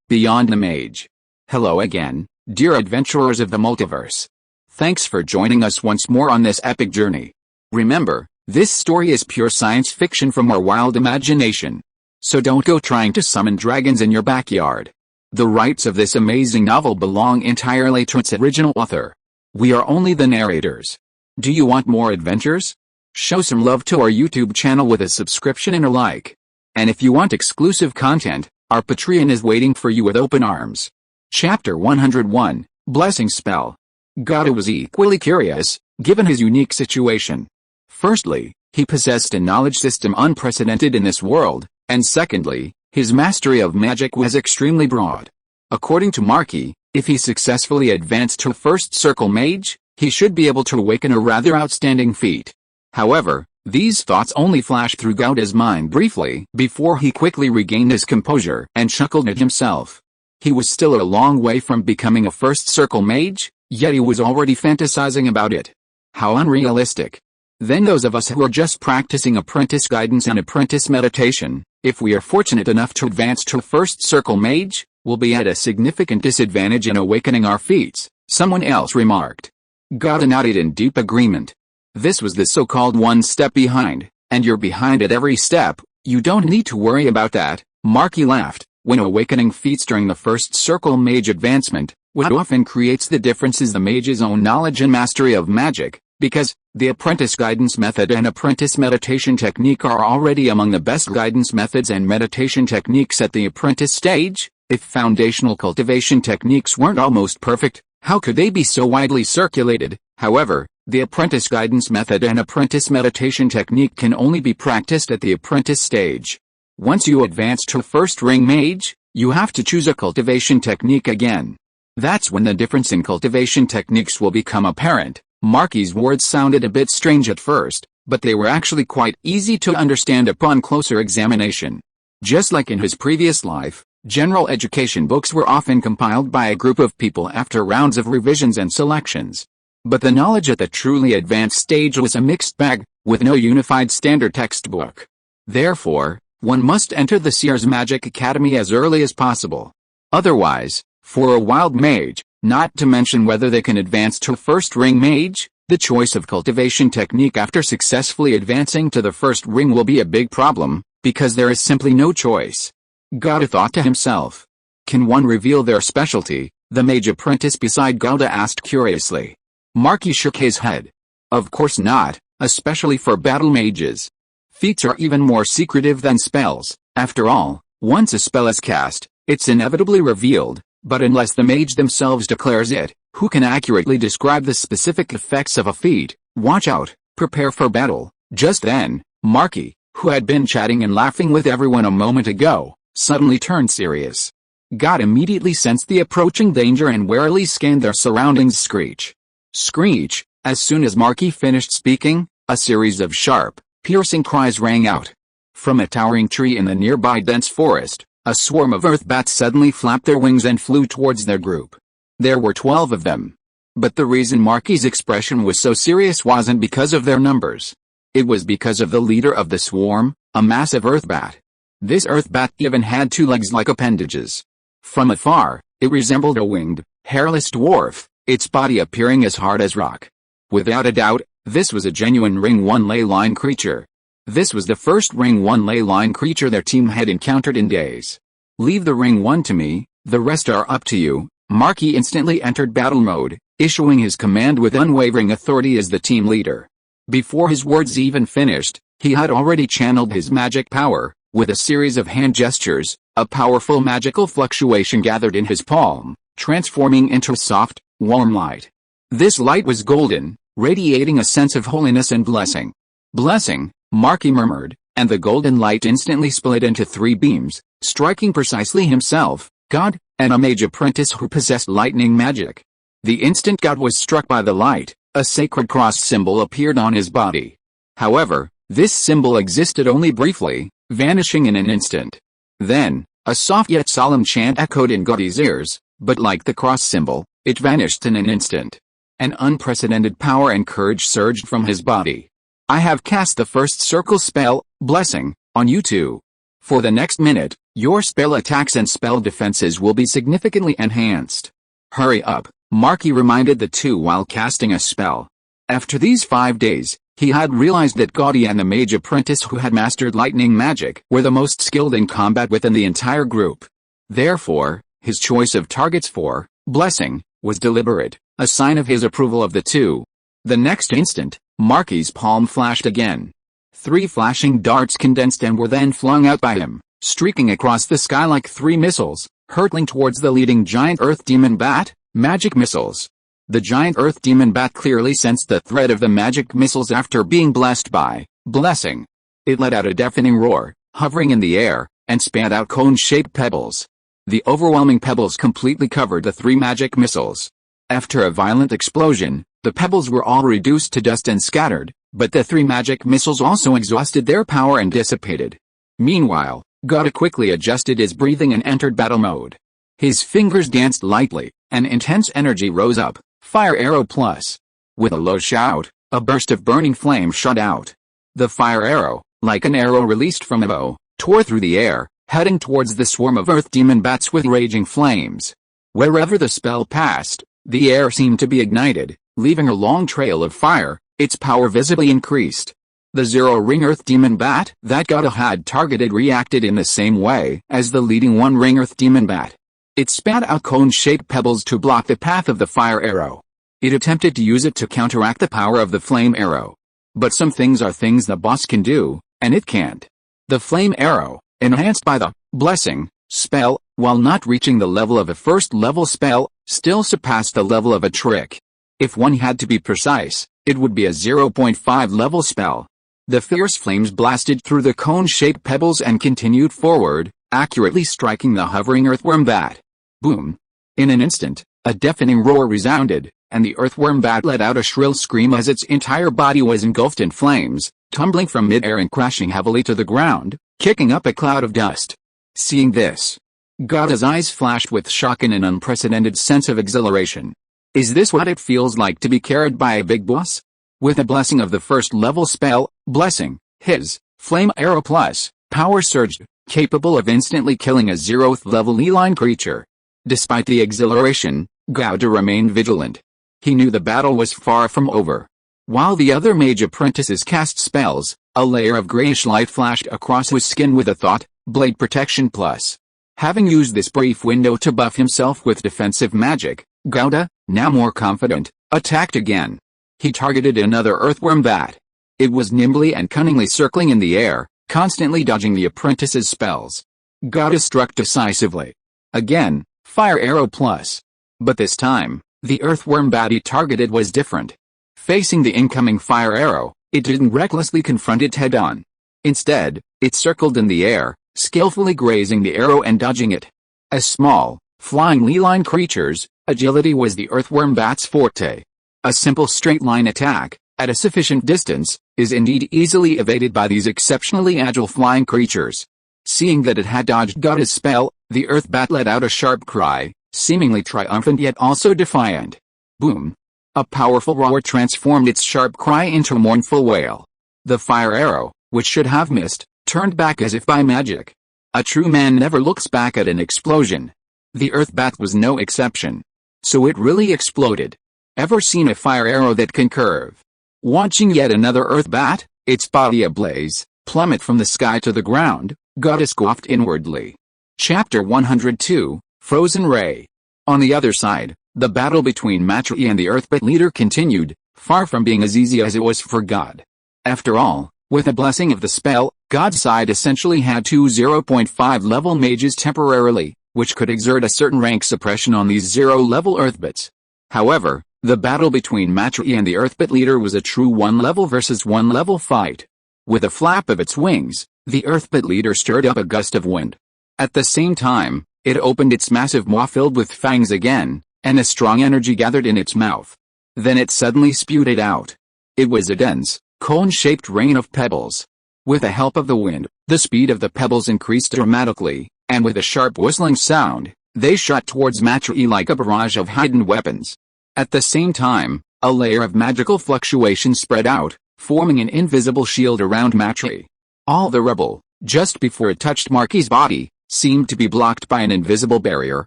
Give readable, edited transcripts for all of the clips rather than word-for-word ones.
Beyond the Mage. Hello again, dear adventurers of the multiverse. Thanks for joining us once more on this epic journey. Remember, this story is pure science fiction from our wild imagination. So don't go trying to summon dragons in your backyard. The rights of this amazing novel belong entirely to its original author. We are only the narrators. Do you want more adventures? Show some love to our YouTube channel with a subscription and a like. And if you want exclusive content, our Patreon is waiting for you with open arms. Chapter 101, Blessing Spell. Gato was equally curious, given his unique situation. Firstly, he possessed a knowledge system unprecedented in this world, and secondly, his mastery of magic was extremely broad. According to Marky, if he successfully advanced to First Circle Mage, he should be able to awaken a rather outstanding feat. However, these thoughts only flashed through Gauda's mind briefly before he quickly regained his composure and chuckled at himself. He was still a long way from becoming a First Circle Mage, yet he was already fantasizing about it. How unrealistic. Then those of us who are just practicing apprentice guidance and apprentice meditation, if we are fortunate enough to advance to First Circle Mage, will be at a significant disadvantage in awakening our feats, someone else remarked. Gauda nodded in deep agreement. This was the so-called one step behind, and you're behind at every step. You don't need to worry about that, Marky laughed. When awakening feats during the First Circle Mage advancement, what often creates the difference is the mage's own knowledge and mastery of magic, because the apprentice guidance method and apprentice meditation technique are already among the best guidance methods and meditation techniques at the apprentice stage. If foundational cultivation techniques weren't almost perfect, how could they be so widely circulated? However, the apprentice guidance method and apprentice meditation technique can only be practiced at the apprentice stage. Once you advance to First Ring Mage, you have to choose a cultivation technique again. That's when the difference in cultivation techniques will become apparent. Marky's words sounded a bit strange at first, but they were actually quite easy to understand upon closer examination. Just like in his previous life, general education books were often compiled by a group of people after rounds of revisions and selections. But the knowledge at the truly advanced stage was a mixed bag, with no unified standard textbook. Therefore, one must enter the Seer's Magic Academy as early as possible. Otherwise, for a wild mage, not to mention whether they can advance to First Ring Mage, the choice of cultivation technique after successfully advancing to the First Ring will be a big problem, because there is simply no choice. Gauda thought to himself. Can one reveal their specialty? The mage apprentice beside Gauda asked curiously. Marky shook his head. Of course not, especially for battle mages. Feats are even more secretive than spells. After all, once a spell is cast, it's inevitably revealed, but unless the mage themselves declares it, who can accurately describe the specific effects of a feat? Watch out, prepare for battle. Just then, Marky, who had been chatting and laughing with everyone a moment ago, suddenly turned serious. Gauda immediately sensed the approaching danger and warily scanned their surroundings. Screech. As soon as Marky finished speaking, a series of sharp, piercing cries rang out. From a towering tree in the nearby dense forest, a swarm of earth bats suddenly flapped their wings and flew towards their group. There were 12 of them. But the reason Marky's expression was so serious wasn't because of their numbers. It was because of the leader of the swarm, a massive earth bat. This earth bat even had 2 legs like appendages. From afar, it resembled a winged, hairless dwarf, its body appearing as hard as rock. Without a doubt, this was a genuine Ring 1 ley line creature. This was the first Ring 1 ley line creature their team had encountered in days. Leave the Ring 1 to me, the rest are up to you. Marky instantly entered battle mode, issuing his command with unwavering authority as the team leader. Before his words even finished, he had already channeled his magic power. With a series of hand gestures, a powerful magical fluctuation gathered in his palm, transforming into soft, warm light. This light was golden, radiating a sense of holiness and blessing. Blessing, Marky murmured, and the golden light instantly split into 3 beams, striking precisely himself, God, and a mage apprentice who possessed lightning magic. The instant God was struck by the light, a sacred cross symbol appeared on his body. However, this symbol existed only briefly, vanishing in an instant. Then, a soft yet solemn chant echoed in Gauda's ears, but like the cross symbol, it vanished in an instant. An unprecedented power and courage surged from his body. I have cast the First Circle spell, Blessing, on you two. For the next minute, Your spell attacks and spell defenses will be significantly enhanced. Hurry up, Marky reminded the two while casting a spell. After these 5 days, he had realized that Gaudy and the mage apprentice who had mastered lightning magic were the most skilled in combat within the entire group. Therefore, his choice of targets for blessing was deliberate, a sign of his approval of the two. The next instant, Marky's palm flashed again. 3 flashing darts condensed and were then flung out by him, streaking across the sky like 3 missiles, hurtling towards the leading giant earth demon bat. Magic missiles. The giant earth demon bat clearly sensed the threat of the magic missiles after being blessed by blessing. It let out a deafening roar, hovering in the air, and spat out cone-shaped pebbles. The overwhelming pebbles completely covered the 3 magic missiles. After a violent explosion, the pebbles were all reduced to dust and scattered, but the 3 magic missiles also exhausted their power and dissipated. Meanwhile, Gauda quickly adjusted his breathing and entered battle mode. His fingers danced lightly, and intense energy rose up. Fire arrow plus. With a low shout, a burst of burning flame shot out. The fire arrow, like an arrow released from a bow, tore through the air, heading towards the swarm of earth demon bats with raging flames. Wherever the spell passed, the air seemed to be ignited, leaving a long trail of fire. Its power visibly increased. The zero-ring earth demon bat that Gauda had targeted reacted in the same way as the leading one-ring earth demon bat. It spat out cone-shaped pebbles to block the path of the fire arrow. It attempted to use it to counteract the power of the flame arrow. But some things are things the boss can do, and it can't. The flame arrow, enhanced by the blessing spell, while not reaching the level of a first-level spell, still surpassed the level of a trick. If one had to be precise, it would be a 0.5 level spell. The fierce flames blasted through the cone-shaped pebbles and continued forward, accurately striking the hovering earthworm bat. Boom! In an instant, a deafening roar resounded, and the earthworm bat let out a shrill scream as its entire body was engulfed in flames, tumbling from mid-air and crashing heavily to the ground, kicking up a cloud of dust. Seeing this, Gauda's eyes flashed with shock and an unprecedented sense of exhilaration. Is this what it feels like to be carried by a big boss? With a blessing of the first-level spell, blessing, his flame arrow plus power surged, capable of instantly killing a 0th level Leline creature. Despite the exhilaration, Gauda remained vigilant. He knew the battle was far from over. While the other mage apprentices cast spells, a layer of grayish light flashed across his skin with a thought, Blade Protection Plus. Having used this brief window to buff himself with defensive magic, Gauda, now more confident, attacked again. He targeted another earthworm bat. It was nimbly and cunningly circling in the air, constantly dodging the apprentice's spells. Gauda struck decisively. Again, Fire Arrow Plus. But this time, the earthworm bat he targeted was different. Facing the incoming fire arrow, it didn't recklessly confront it head-on. Instead, it circled in the air, skillfully grazing the arrow and dodging it. As small, flying Leline creatures, agility was the earthworm bat's forte. A simple straight-line attack, at a sufficient distance, is indeed easily evaded by these exceptionally agile flying creatures. Seeing that it had dodged Gauda's spell, the earth bat let out a sharp cry, seemingly triumphant yet also defiant. Boom! A powerful roar transformed its sharp cry into a mournful wail. The fire arrow, which should have missed, turned back as if by magic. A true man never looks back at an explosion. The earth bat was no exception. So it really exploded. Ever seen a fire arrow that can curve? Watching yet another earth bat, its body ablaze, plummet from the sky to the ground, Gauda scoffed inwardly. Chapter 102, Frozen Ray. On the other side, the battle between Matri and the Earthbat leader continued, far from being as easy as it was for God. After all, with a blessing of the spell, God's side essentially had 2 0.5 level mages temporarily, which could exert a certain rank suppression on these 0-level Earthbats. However, the battle between Matri and the Earthbat leader was a true 1-level versus 1-level fight. With a flap of its wings, the Earthbat leader stirred up a gust of wind. At the same time, it opened its massive maw filled with fangs again, and a strong energy gathered in its mouth. Then it suddenly spewed it out. It was a dense, cone-shaped rain of pebbles. With the help of the wind, the speed of the pebbles increased dramatically, and with a sharp whistling sound, they shot towards Matri like a barrage of hidden weapons. At the same time, a layer of magical fluctuation spread out, forming an invisible shield around Matri. All the rubble, just before it touched Marky's body, seemed to be blocked by an invisible barrier,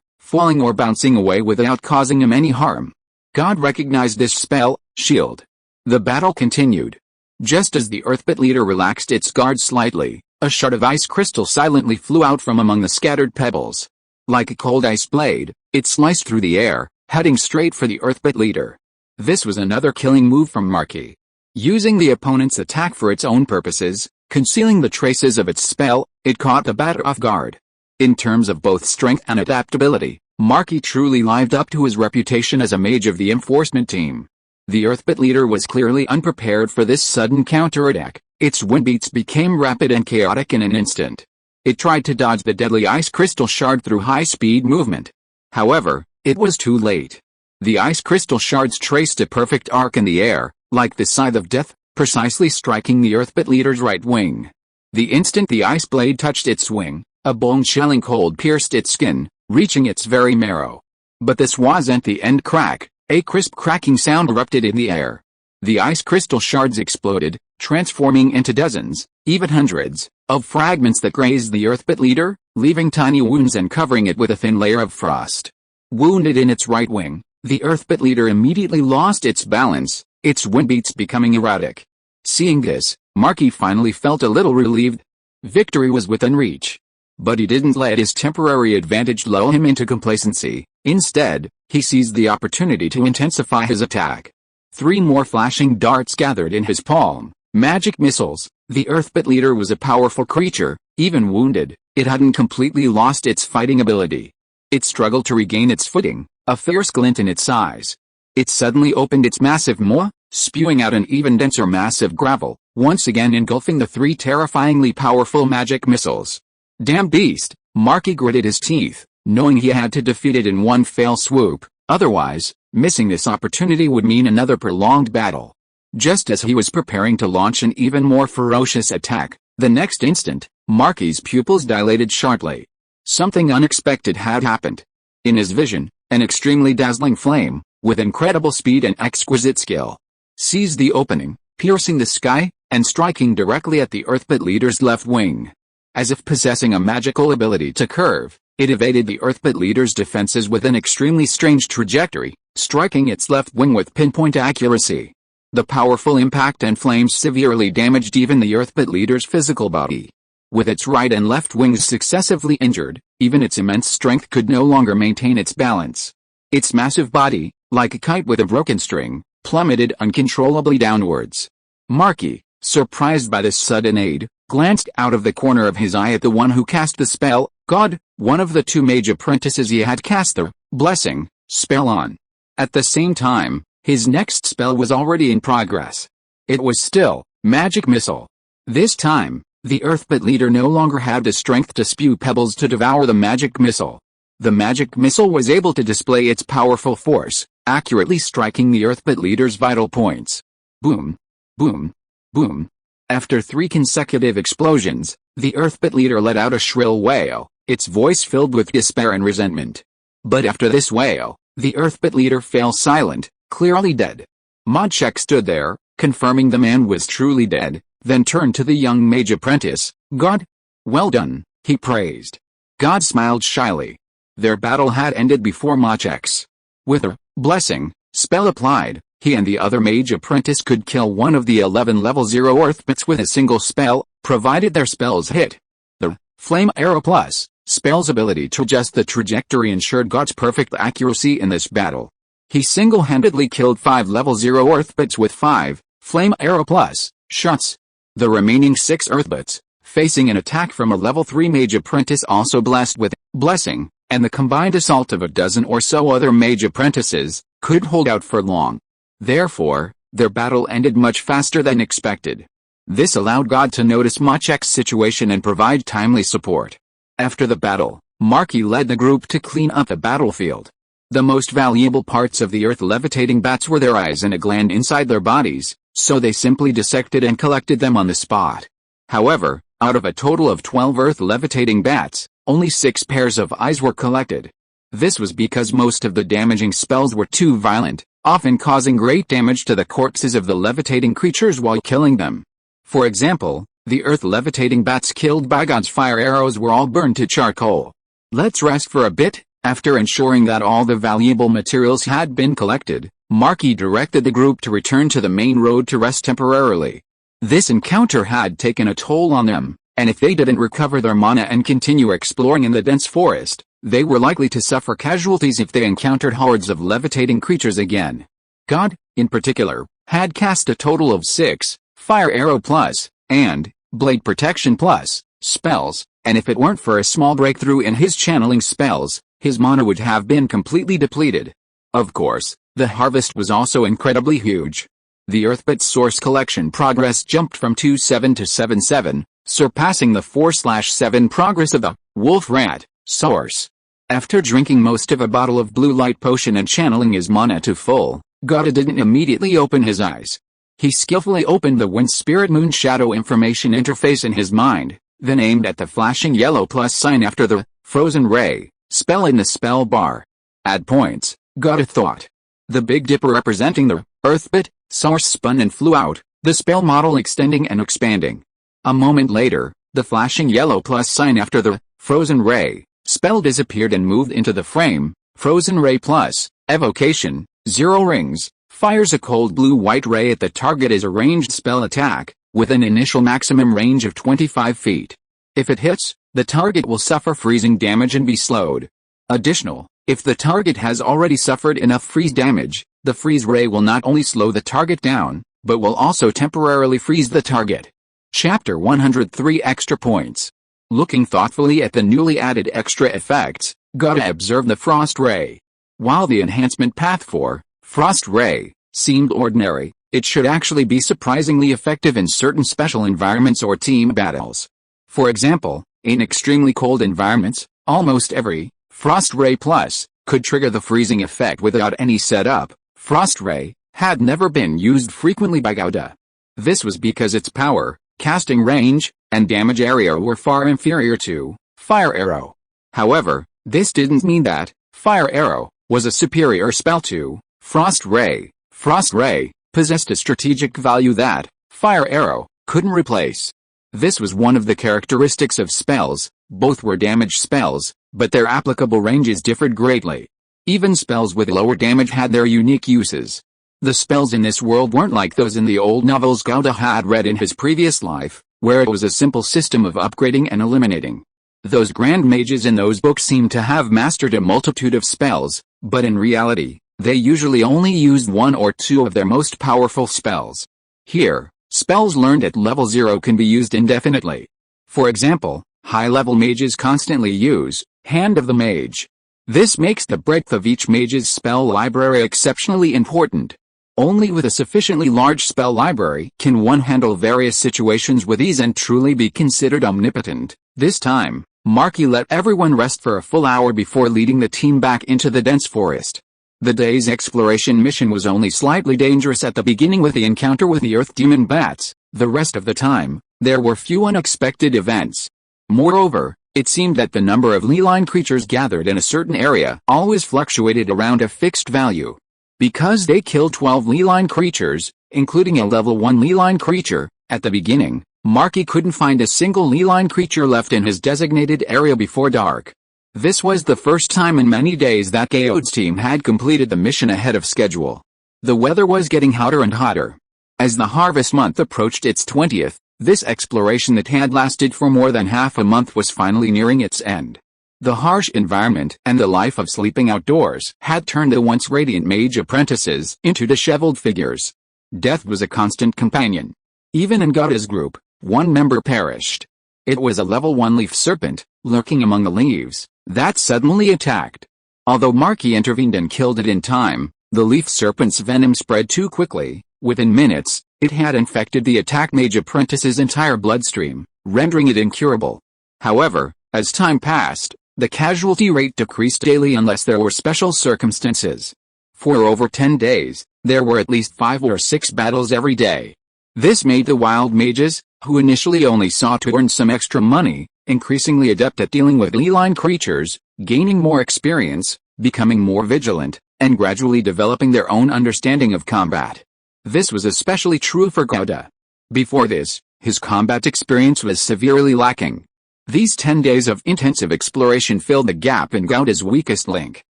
falling or bouncing away without causing him any harm. God recognized this spell, shield. The battle continued. Just as the Earthbit leader relaxed its guard slightly, a shard of ice crystal silently flew out from among the scattered pebbles. Like a cold ice blade, it sliced through the air, heading straight for the Earthbit leader. This was another killing move from Marky. Using the opponent's attack for its own purposes, concealing the traces of its spell, it caught the batter off guard. In terms of both strength and adaptability, Marky truly lived up to his reputation as a mage of the enforcement team. The Earthbit leader was clearly unprepared for this sudden counterattack. Its wind beats became rapid and chaotic in an instant. It tried to dodge the deadly ice crystal shard through high-speed movement. However, it was too late. The ice crystal shards traced a perfect arc in the air, like the scythe of death, precisely striking the Earthbit leader's right wing. The instant the ice blade touched its wing, a bone-chilling cold pierced its skin, reaching its very marrow. But this wasn't the end. Crack, a crisp cracking sound erupted in the air. The ice crystal shards exploded, transforming into dozens, even hundreds, of fragments that grazed the Earthbit leader, leaving tiny wounds and covering it with a thin layer of frost. Wounded in its right wing, the Earthbit leader immediately lost its balance, its wind beats becoming erratic. Seeing this, Marky finally felt a little relieved. Victory was within reach. But he didn't let his temporary advantage lull him into complacency. Instead, he seized the opportunity to intensify his attack. 3 more flashing darts gathered in his palm, magic missiles. The Earthbit leader was a powerful creature. Even wounded, it hadn't completely lost its fighting ability. It struggled to regain its footing, a fierce glint in its eyes. It suddenly opened its massive maw, spewing out an even denser mass of gravel, once again engulfing the 3 terrifyingly powerful magic missiles. Damn beast, Marky gritted his teeth, knowing he had to defeat it in one fell swoop, otherwise, missing this opportunity would mean another prolonged battle. Just as he was preparing to launch an even more ferocious attack, the next instant, Marky's pupils dilated sharply. Something unexpected had happened. In his vision, an extremely dazzling flame, with incredible speed and exquisite skill, seized the opening, piercing the sky, and striking directly at the Earthbit leader's left wing. As if possessing a magical ability to curve, it evaded the Earthbit leader's defenses with an extremely strange trajectory, striking its left wing with pinpoint accuracy. The powerful impact and flames severely damaged even the Earthbit leader's physical body. With its right and left wings successively injured, even its immense strength could no longer maintain its balance. Its massive body, like a kite with a broken string, plummeted uncontrollably downwards. Marky, surprised by this sudden aid, glanced out of the corner of his eye at the one who cast the spell, God, one of the 2 mage apprentices he had cast the blessing spell on. At the same time, his next spell was already in progress. It was still magic missile. This time, the Earthbit leader no longer had the strength to spew pebbles to devour the magic missile. The magic missile was able to display its powerful force, accurately striking the Earthbit leader's vital points. Boom, boom, boom. After 3 consecutive explosions, the Earthbit leader let out a shrill wail, its voice filled with despair and resentment. But after this wail, the Earthbit leader fell silent, clearly dead. Mage stood there, confirming the man was truly dead, then turned to the young mage apprentice. God, well done, he praised. God smiled shyly. Their battle had ended before Mage's. With a blessing spell applied, he and the other mage apprentice could kill one of the 11 level 0 Earthbits with a single spell, provided their spells hit. The Flame Arrow Plus spell's ability to adjust the trajectory ensured God's perfect accuracy in this battle. He single-handedly killed 5 level 0 Earthbits with 5 Flame Arrow Plus shots. The remaining 6 Earthbits, facing an attack from a level 3 mage apprentice also blessed with blessing, and the combined assault of a dozen or so other mage apprentices, couldn't hold out for long. Therefore, their battle ended much faster than expected. This allowed God to notice Mage's situation and provide timely support. After the battle, Marky led the group to clean up the battlefield. The most valuable parts of the earth levitating bats were their eyes and a gland inside their bodies, so they simply dissected and collected them on the spot. However, out of a total of 12 earth levitating bats, only 6 pairs of eyes were collected. This was because most of the damaging spells were too violent, often causing great damage to the corpses of the levitating creatures while killing them. For example, The earth-levitating bats killed by God's fire arrows were all burned to charcoal. Let's rest for a bit. After ensuring that all the valuable materials had been collected, Marky directed the group to return to the main road to rest temporarily. This encounter had taken a toll on them, and if they didn't recover their mana and continue exploring in the dense forest, they were likely to suffer casualties if they encountered hordes of levitating creatures again. God, in particular, had cast a total of 6, Fire Arrow Plus, and Blade Protection Plus, spells, and if it weren't for a small breakthrough in his channeling spells, his mana would have been completely depleted. Of course, the harvest was also incredibly huge. The Earthbit source collection progress jumped from 2.7 to 7.7, surpassing the 4/7 progress of the Wolf Rat source. After drinking most of a bottle of blue light potion and channeling his mana to full, Gauda didn't immediately open his eyes. He skillfully opened the Wind Spirit Moon Shadow information interface in his mind, then aimed at the flashing yellow plus sign after the Frozen Ray spell in the spell bar. Add points, Gauda thought. The Big Dipper representing the Earthbit source spun and flew out, the spell model extending and expanding. A moment later, the flashing yellow plus sign after the Frozen Ray spell disappeared and moved into the frame. Frozen Ray Plus, Evocation, 0 rings, fires a cold blue-white ray at the target as a ranged spell attack, with an initial maximum range of 25 feet. If it hits, the target will suffer freezing damage and be slowed. Additional, if the target has already suffered enough freeze damage, the freeze ray will not only slow the target down, but will also temporarily freeze the target. Chapter 103 Extra Points. Looking thoughtfully at the newly added extra effects, Gauda observed the Frost Ray. While the enhancement path for Frost Ray seemed ordinary, it should actually be surprisingly effective in certain special environments or team battles. For example, in extremely cold environments, almost every Frost Ray Plus could trigger the freezing effect without any setup. Frost Ray had never been used frequently by Gauda. This was because its power, casting range, and damage area were far inferior to Fire Arrow. However, this didn't mean that Fire Arrow was a superior spell to Frost Ray. Frost Ray possessed a strategic value that Fire Arrow couldn't replace. This was one of the characteristics of spells. Both were damage spells, but their applicable ranges differed greatly. Even spells with lower damage had their unique uses. The spells in this world weren't like those in the old novels Gauda had read in his previous life, where it was a simple system of upgrading and eliminating. Those grand mages in those books seemed to have mastered a multitude of spells, but in reality, they usually only used 1 or 2 of their most powerful spells. Here, spells learned at level 0 can be used indefinitely. For example, high-level mages constantly use Hand of the Mage. This makes the breadth of each mage's spell library exceptionally important. Only with a sufficiently large spell library can one handle various situations with ease and truly be considered omnipotent. This time, Marky let everyone rest for a full hour before leading the team back into the dense forest. The day's exploration mission was only slightly dangerous at the beginning with the encounter with the Earth Demon Bats. The rest of the time, there were few unexpected events. Moreover, it seemed that the number of Leeline creatures gathered in a certain area always fluctuated around a fixed value. Because they killed 12 Leeline creatures, including a level 1 Leeline creature, at the beginning, Marky couldn't find a single Leeline creature left in his designated area before dark. This was the first time in many days that Gaode's team had completed the mission ahead of schedule. The weather was getting hotter and hotter. As the harvest month approached its 20th, this exploration that had lasted for more than half a month was finally nearing its end. The harsh environment and the life of sleeping outdoors had turned the once radiant mage apprentices into disheveled figures. Death was a constant companion. Even in Gauda's group, one member perished. It was a level 1 leaf serpent, lurking among the leaves, that suddenly attacked. Although Marky intervened and killed it in time, the leaf serpent's venom spread too quickly. Within minutes, it had infected the attack mage apprentice's entire bloodstream, rendering it incurable. However, as time passed, the casualty rate decreased daily unless there were special circumstances. For over 10 days, there were at least 5 or 6 battles every day. This made the wild mages, who initially only sought to earn some extra money, increasingly adept at dealing with Leeline creatures, gaining more experience, becoming more vigilant, and gradually developing their own understanding of combat. This was especially true for Gauda. Before this, His combat experience was severely lacking. These 10 days of intensive exploration filled the gap in Gauda's weakest link.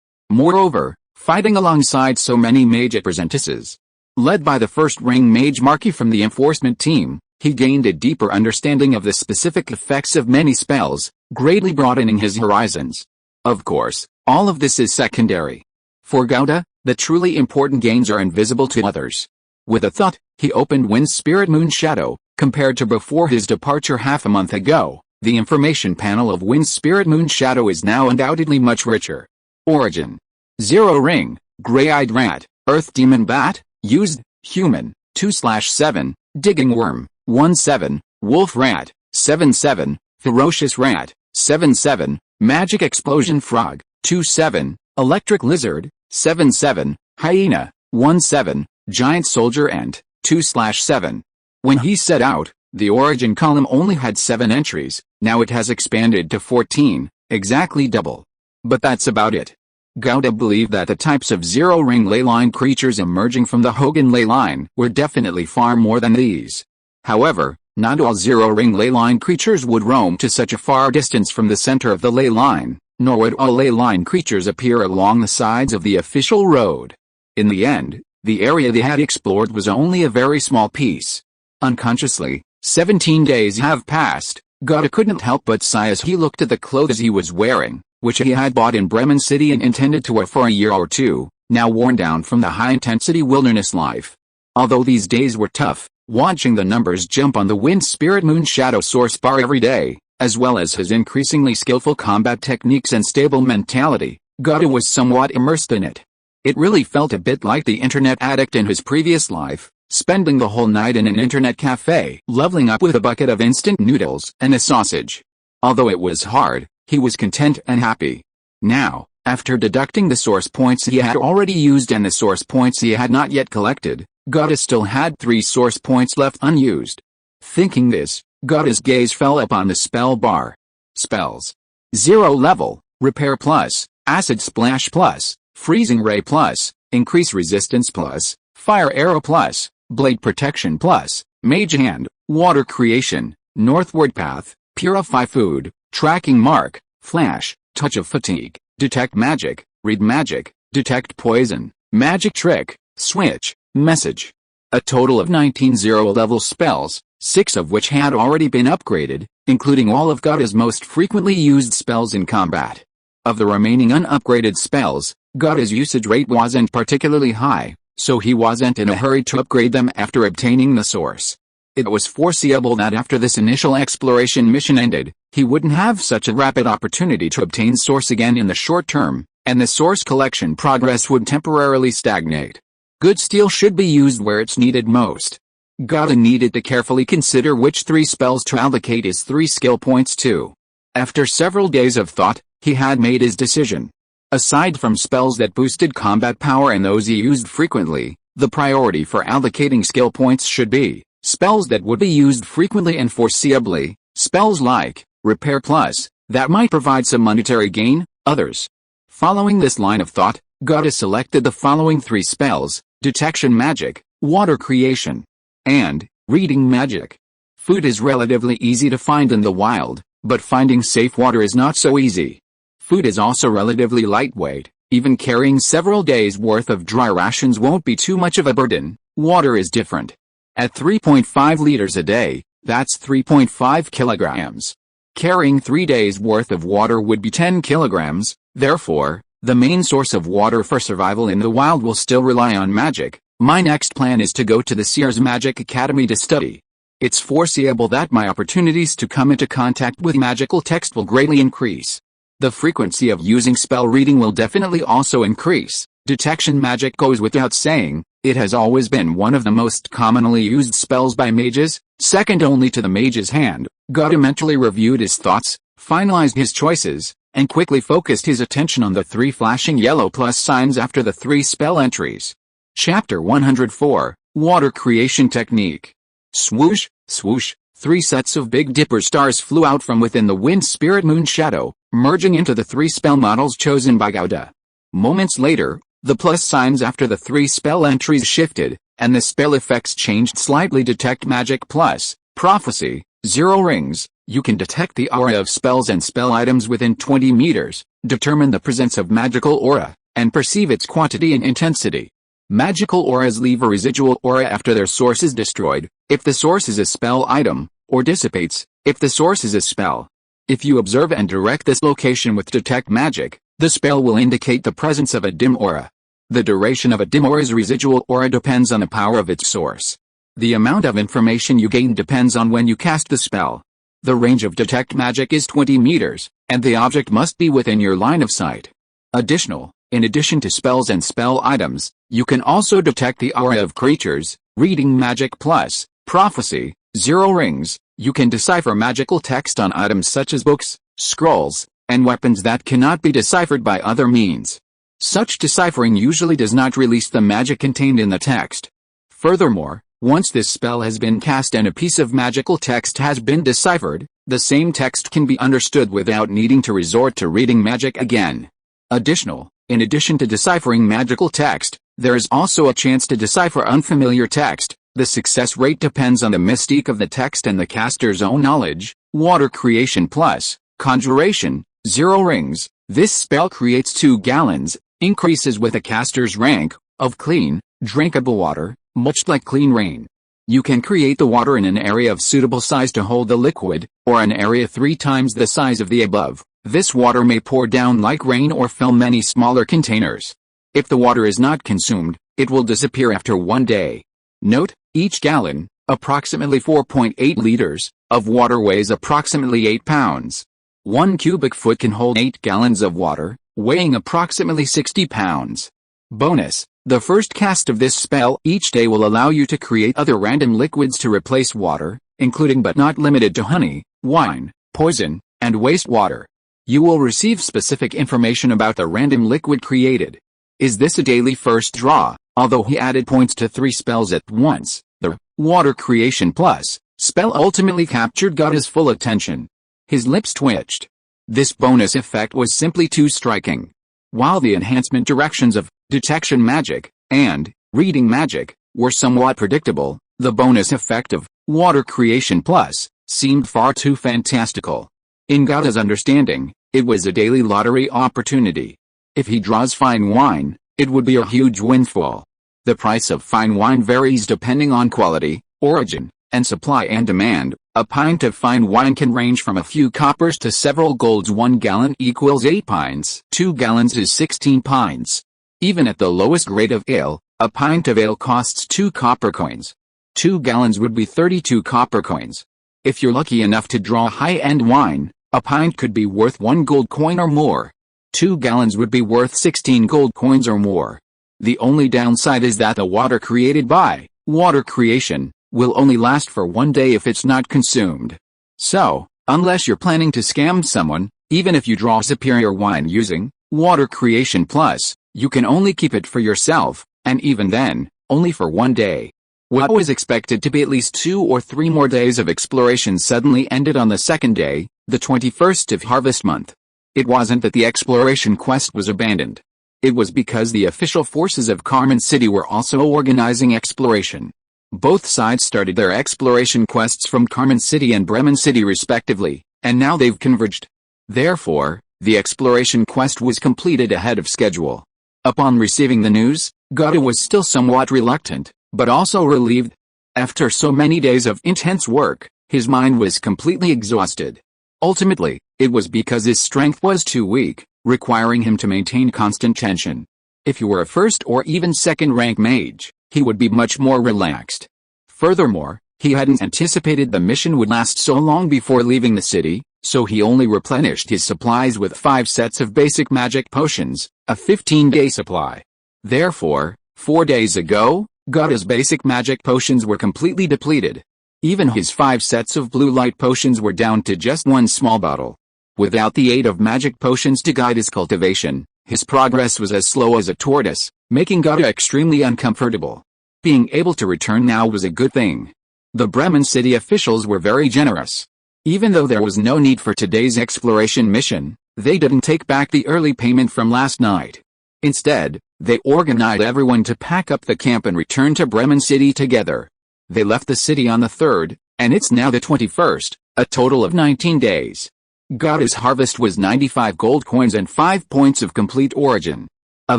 Moreover, fighting alongside so many mage apprentices, led by the first-ring mage Marquis from the enforcement team, he gained a deeper understanding of the specific effects of many spells, greatly broadening his horizons. Of course, all of this is secondary. For Gauda, the truly important gains are invisible to others. With a thought, he opened Wind Spirit Moon Shadow. Compared to before his departure half a month ago, the information panel of Wind Spirit Moon Shadow is now undoubtedly much richer. Origin: 0 ring, gray-eyed rat, earth demon bat, used, human, 2/7, digging worm, 1/7, wolf rat, 7/7, ferocious rat, 7/7, magic explosion frog, 2/7, electric lizard, 7/7, hyena, 1/7, giant soldier ant, 2/7. When he set out, the origin column only had 7 entries, now it has expanded to 14, exactly double. But that's about it. Gauda believed that the types of zero-ring leyline creatures emerging from the Hogan ley line were definitely far more than these. However, not all zero-ring leyline creatures would roam to such a far distance from the center of the ley line, nor would all leyline creatures appear along the sides of the official road. In the end, the area they had explored was only a very small piece. Unconsciously, 17 days have passed. Gauda couldn't help but sigh as he looked at the clothes he was wearing, which he had bought in Bremen City and intended to wear for a year or two, now worn down from the high-intensity wilderness life. Although these days were tough, watching the numbers jump on the Wind Spirit Moon Shadow source bar every day, as well as his increasingly skillful combat techniques and stable mentality, Gauda was somewhat immersed in it. It really felt a bit like the internet addict in his previous life, spending the whole night in an internet cafe, leveling up with a bucket of instant noodles and a sausage. Although it was hard, he was content and happy. Now, after deducting the source points he had already used and the source points he had not yet collected, Gauda still had 3 source points left unused. Thinking this, Gauda's gaze fell upon the spell bar. Spells. 0 level, Repair plus, Acid Splash plus, Freezing Ray plus, Increase Resistance plus, Fire Arrow plus, Blade Protection plus, Mage Hand, Water Creation, Northward Path, Purify Food, Tracking Mark, Flash, Touch of Fatigue, Detect Magic, Read Magic, Detect Poison, Magic Trick, Switch, Message. A total of 19 zero-level spells, 6 of which had already been upgraded, including all of Gauda's most frequently used spells in combat. Of the remaining unupgraded spells, Gauda's usage rate wasn't particularly high, so he wasn't in a hurry to upgrade them after obtaining the source. It was foreseeable that after this initial exploration mission ended, he wouldn't have such a rapid opportunity to obtain source again in the short term, and the source collection progress would temporarily stagnate. Good steel should be used where it's needed most. Gauda needed to carefully consider which 3 spells to allocate his 3 skill points to. After several days of thought, he had made his decision. Aside from spells that boosted combat power and those he used frequently, the priority for allocating skill points should be spells that would be used frequently and foreseeably, spells like Repair Plus, that might provide some monetary gain, others. Following this line of thought, Gauda selected the following 3 spells: Detection Magic, Water Creation, and Reading Magic. Food is relatively easy to find in the wild, but finding safe water is not so easy. Food is also relatively lightweight, even carrying several days' worth of dry rations won't be too much of a burden. Water is different. At 3.5 liters a day, that's 3.5 kilograms. Carrying 3 days' worth of water would be 10 kilograms, therefore, the main source of water for survival in the wild will still rely on magic. My next plan is to go to the Sears Magic Academy to study. It's foreseeable that my opportunities to come into contact with magical text will greatly increase. The frequency of using spell reading will definitely also increase. Detection Magic goes without saying, it has always been one of the most commonly used spells by mages, second only to the Mage's Hand. Gauda mentally reviewed his thoughts, finalized his choices, and quickly focused his attention on the 3 flashing yellow plus signs after the 3 spell entries. Chapter 104, Water Creation Technique. Swoosh, swoosh, 3 sets of Big Dipper stars flew out from within the Wind Spirit Moon Shadow, merging into the 3 spell models chosen by Gauda. Moments later, the plus signs after the 3 spell entries shifted, and the spell effects changed slightly. Detect Magic Plus, Prophecy, 0 rings. You can detect the aura of spells and spell items within 20 meters, determine the presence of magical aura, and perceive its quantity and intensity. Magical auras leave a residual aura after their source is destroyed, if the source is a spell item, or dissipates, if the source is a spell. If you observe and direct this location with detect magic, the spell will indicate the presence of a dim aura. The duration of a dim aura's residual aura depends on the power of its source. The amount of information you gain depends on when you cast the spell. The range of detect magic is 20 meters, and the object must be within your line of sight. In addition to spells and spell items, you can also detect the aura of creatures. Reading magic plus prophecy, 0 rings. You can decipher magical text on items such as books, scrolls, and weapons that cannot be deciphered by other means. Such deciphering usually does not release the magic contained in the text. Furthermore, once this spell has been cast and a piece of magical text has been deciphered, the same text can be understood without needing to resort to reading magic again. In addition to deciphering magical text, there is also a chance to decipher unfamiliar text. The success rate depends on the mystique of the text and the caster's own knowledge. Water creation plus conjuration, 0 rings. This spell creates 2 gallons, increases with a caster's rank, of clean, drinkable water, much like clean rain. You can create the water in an area of suitable size to hold the liquid, or an area 3 times the size of the above. This water may pour down like rain or fill many smaller containers. If the water is not consumed, it will disappear after 1 day. Note, each gallon, approximately 4.8 liters, of water weighs approximately 8 pounds. 1 cubic foot can hold 8 gallons of water, weighing approximately 60 pounds. Bonus, the first cast of this spell each day will allow you to create other random liquids to replace water, including but not limited to honey, wine, poison, and wastewater. You will receive specific information about the random liquid created. Is this a daily first draw? Although he added points to 3 spells at once, the Water Creation Plus spell ultimately captured Gada's full attention. His lips twitched. This bonus effect was simply too striking. While the enhancement directions of detection magic and reading magic were somewhat predictable, the bonus effect of Water Creation Plus seemed far too fantastical. In Gada's understanding, it was a daily lottery opportunity. If he draws fine wine, it would be a huge windfall. The price of fine wine varies depending on quality, origin, and supply and demand. A pint of fine wine can range from a few coppers to several golds. 1 gallon equals 8 pints. 2 gallons is 16 pints. Even at the lowest grade of ale, a pint of ale costs 2 copper coins. 2 gallons would be 32 copper coins. If you're lucky enough to draw high-end wine, a pint could be worth 1 gold coin or more. 2 gallons would be worth 16 gold coins or more. The only downside is that the water created by water creation will only last for 1 day if it's not consumed. So, unless you're planning to scam someone, even if you draw superior wine using Water Creation Plus, you can only keep it for yourself, and even then, only for 1 day. What was expected to be at least 2 or 3 more days of exploration suddenly ended on the 2nd day, the 21st of harvest month. It wasn't that the exploration quest was abandoned. It was because the official forces of Carmen City were also organizing exploration. Both sides started their exploration quests from Carmen City and Bremen City respectively, and now they've converged. Therefore, the exploration quest was completed ahead of schedule. Upon receiving the news, Gada was still somewhat reluctant, but also relieved. After so many days of intense work, his mind was completely exhausted. Ultimately, it was because his strength was too weak, requiring him to maintain constant tension. If he were a first or even second rank mage, he would be much more relaxed. Furthermore, he hadn't anticipated the mission would last so long before leaving the city, so he only replenished his supplies with 5 sets of basic magic potions, a 15-day supply. Therefore, 4 days ago, Gada's basic magic potions were completely depleted. Even his 5 sets of blue light potions were down to just 1 small bottle. Without the aid of magic potions to guide his cultivation, his progress was as slow as a tortoise, making Gada extremely uncomfortable. Being able to return now was a good thing. The Bremen City officials were very generous. Even though there was no need for today's exploration mission, they didn't take back the early payment from last night. Instead, they organized everyone to pack up the camp and return to Bremen City together. They left the city on the 3rd, And it's now the 21st, a total of 19 days. Gauda's harvest was 95 gold coins and 5 points of complete origin. A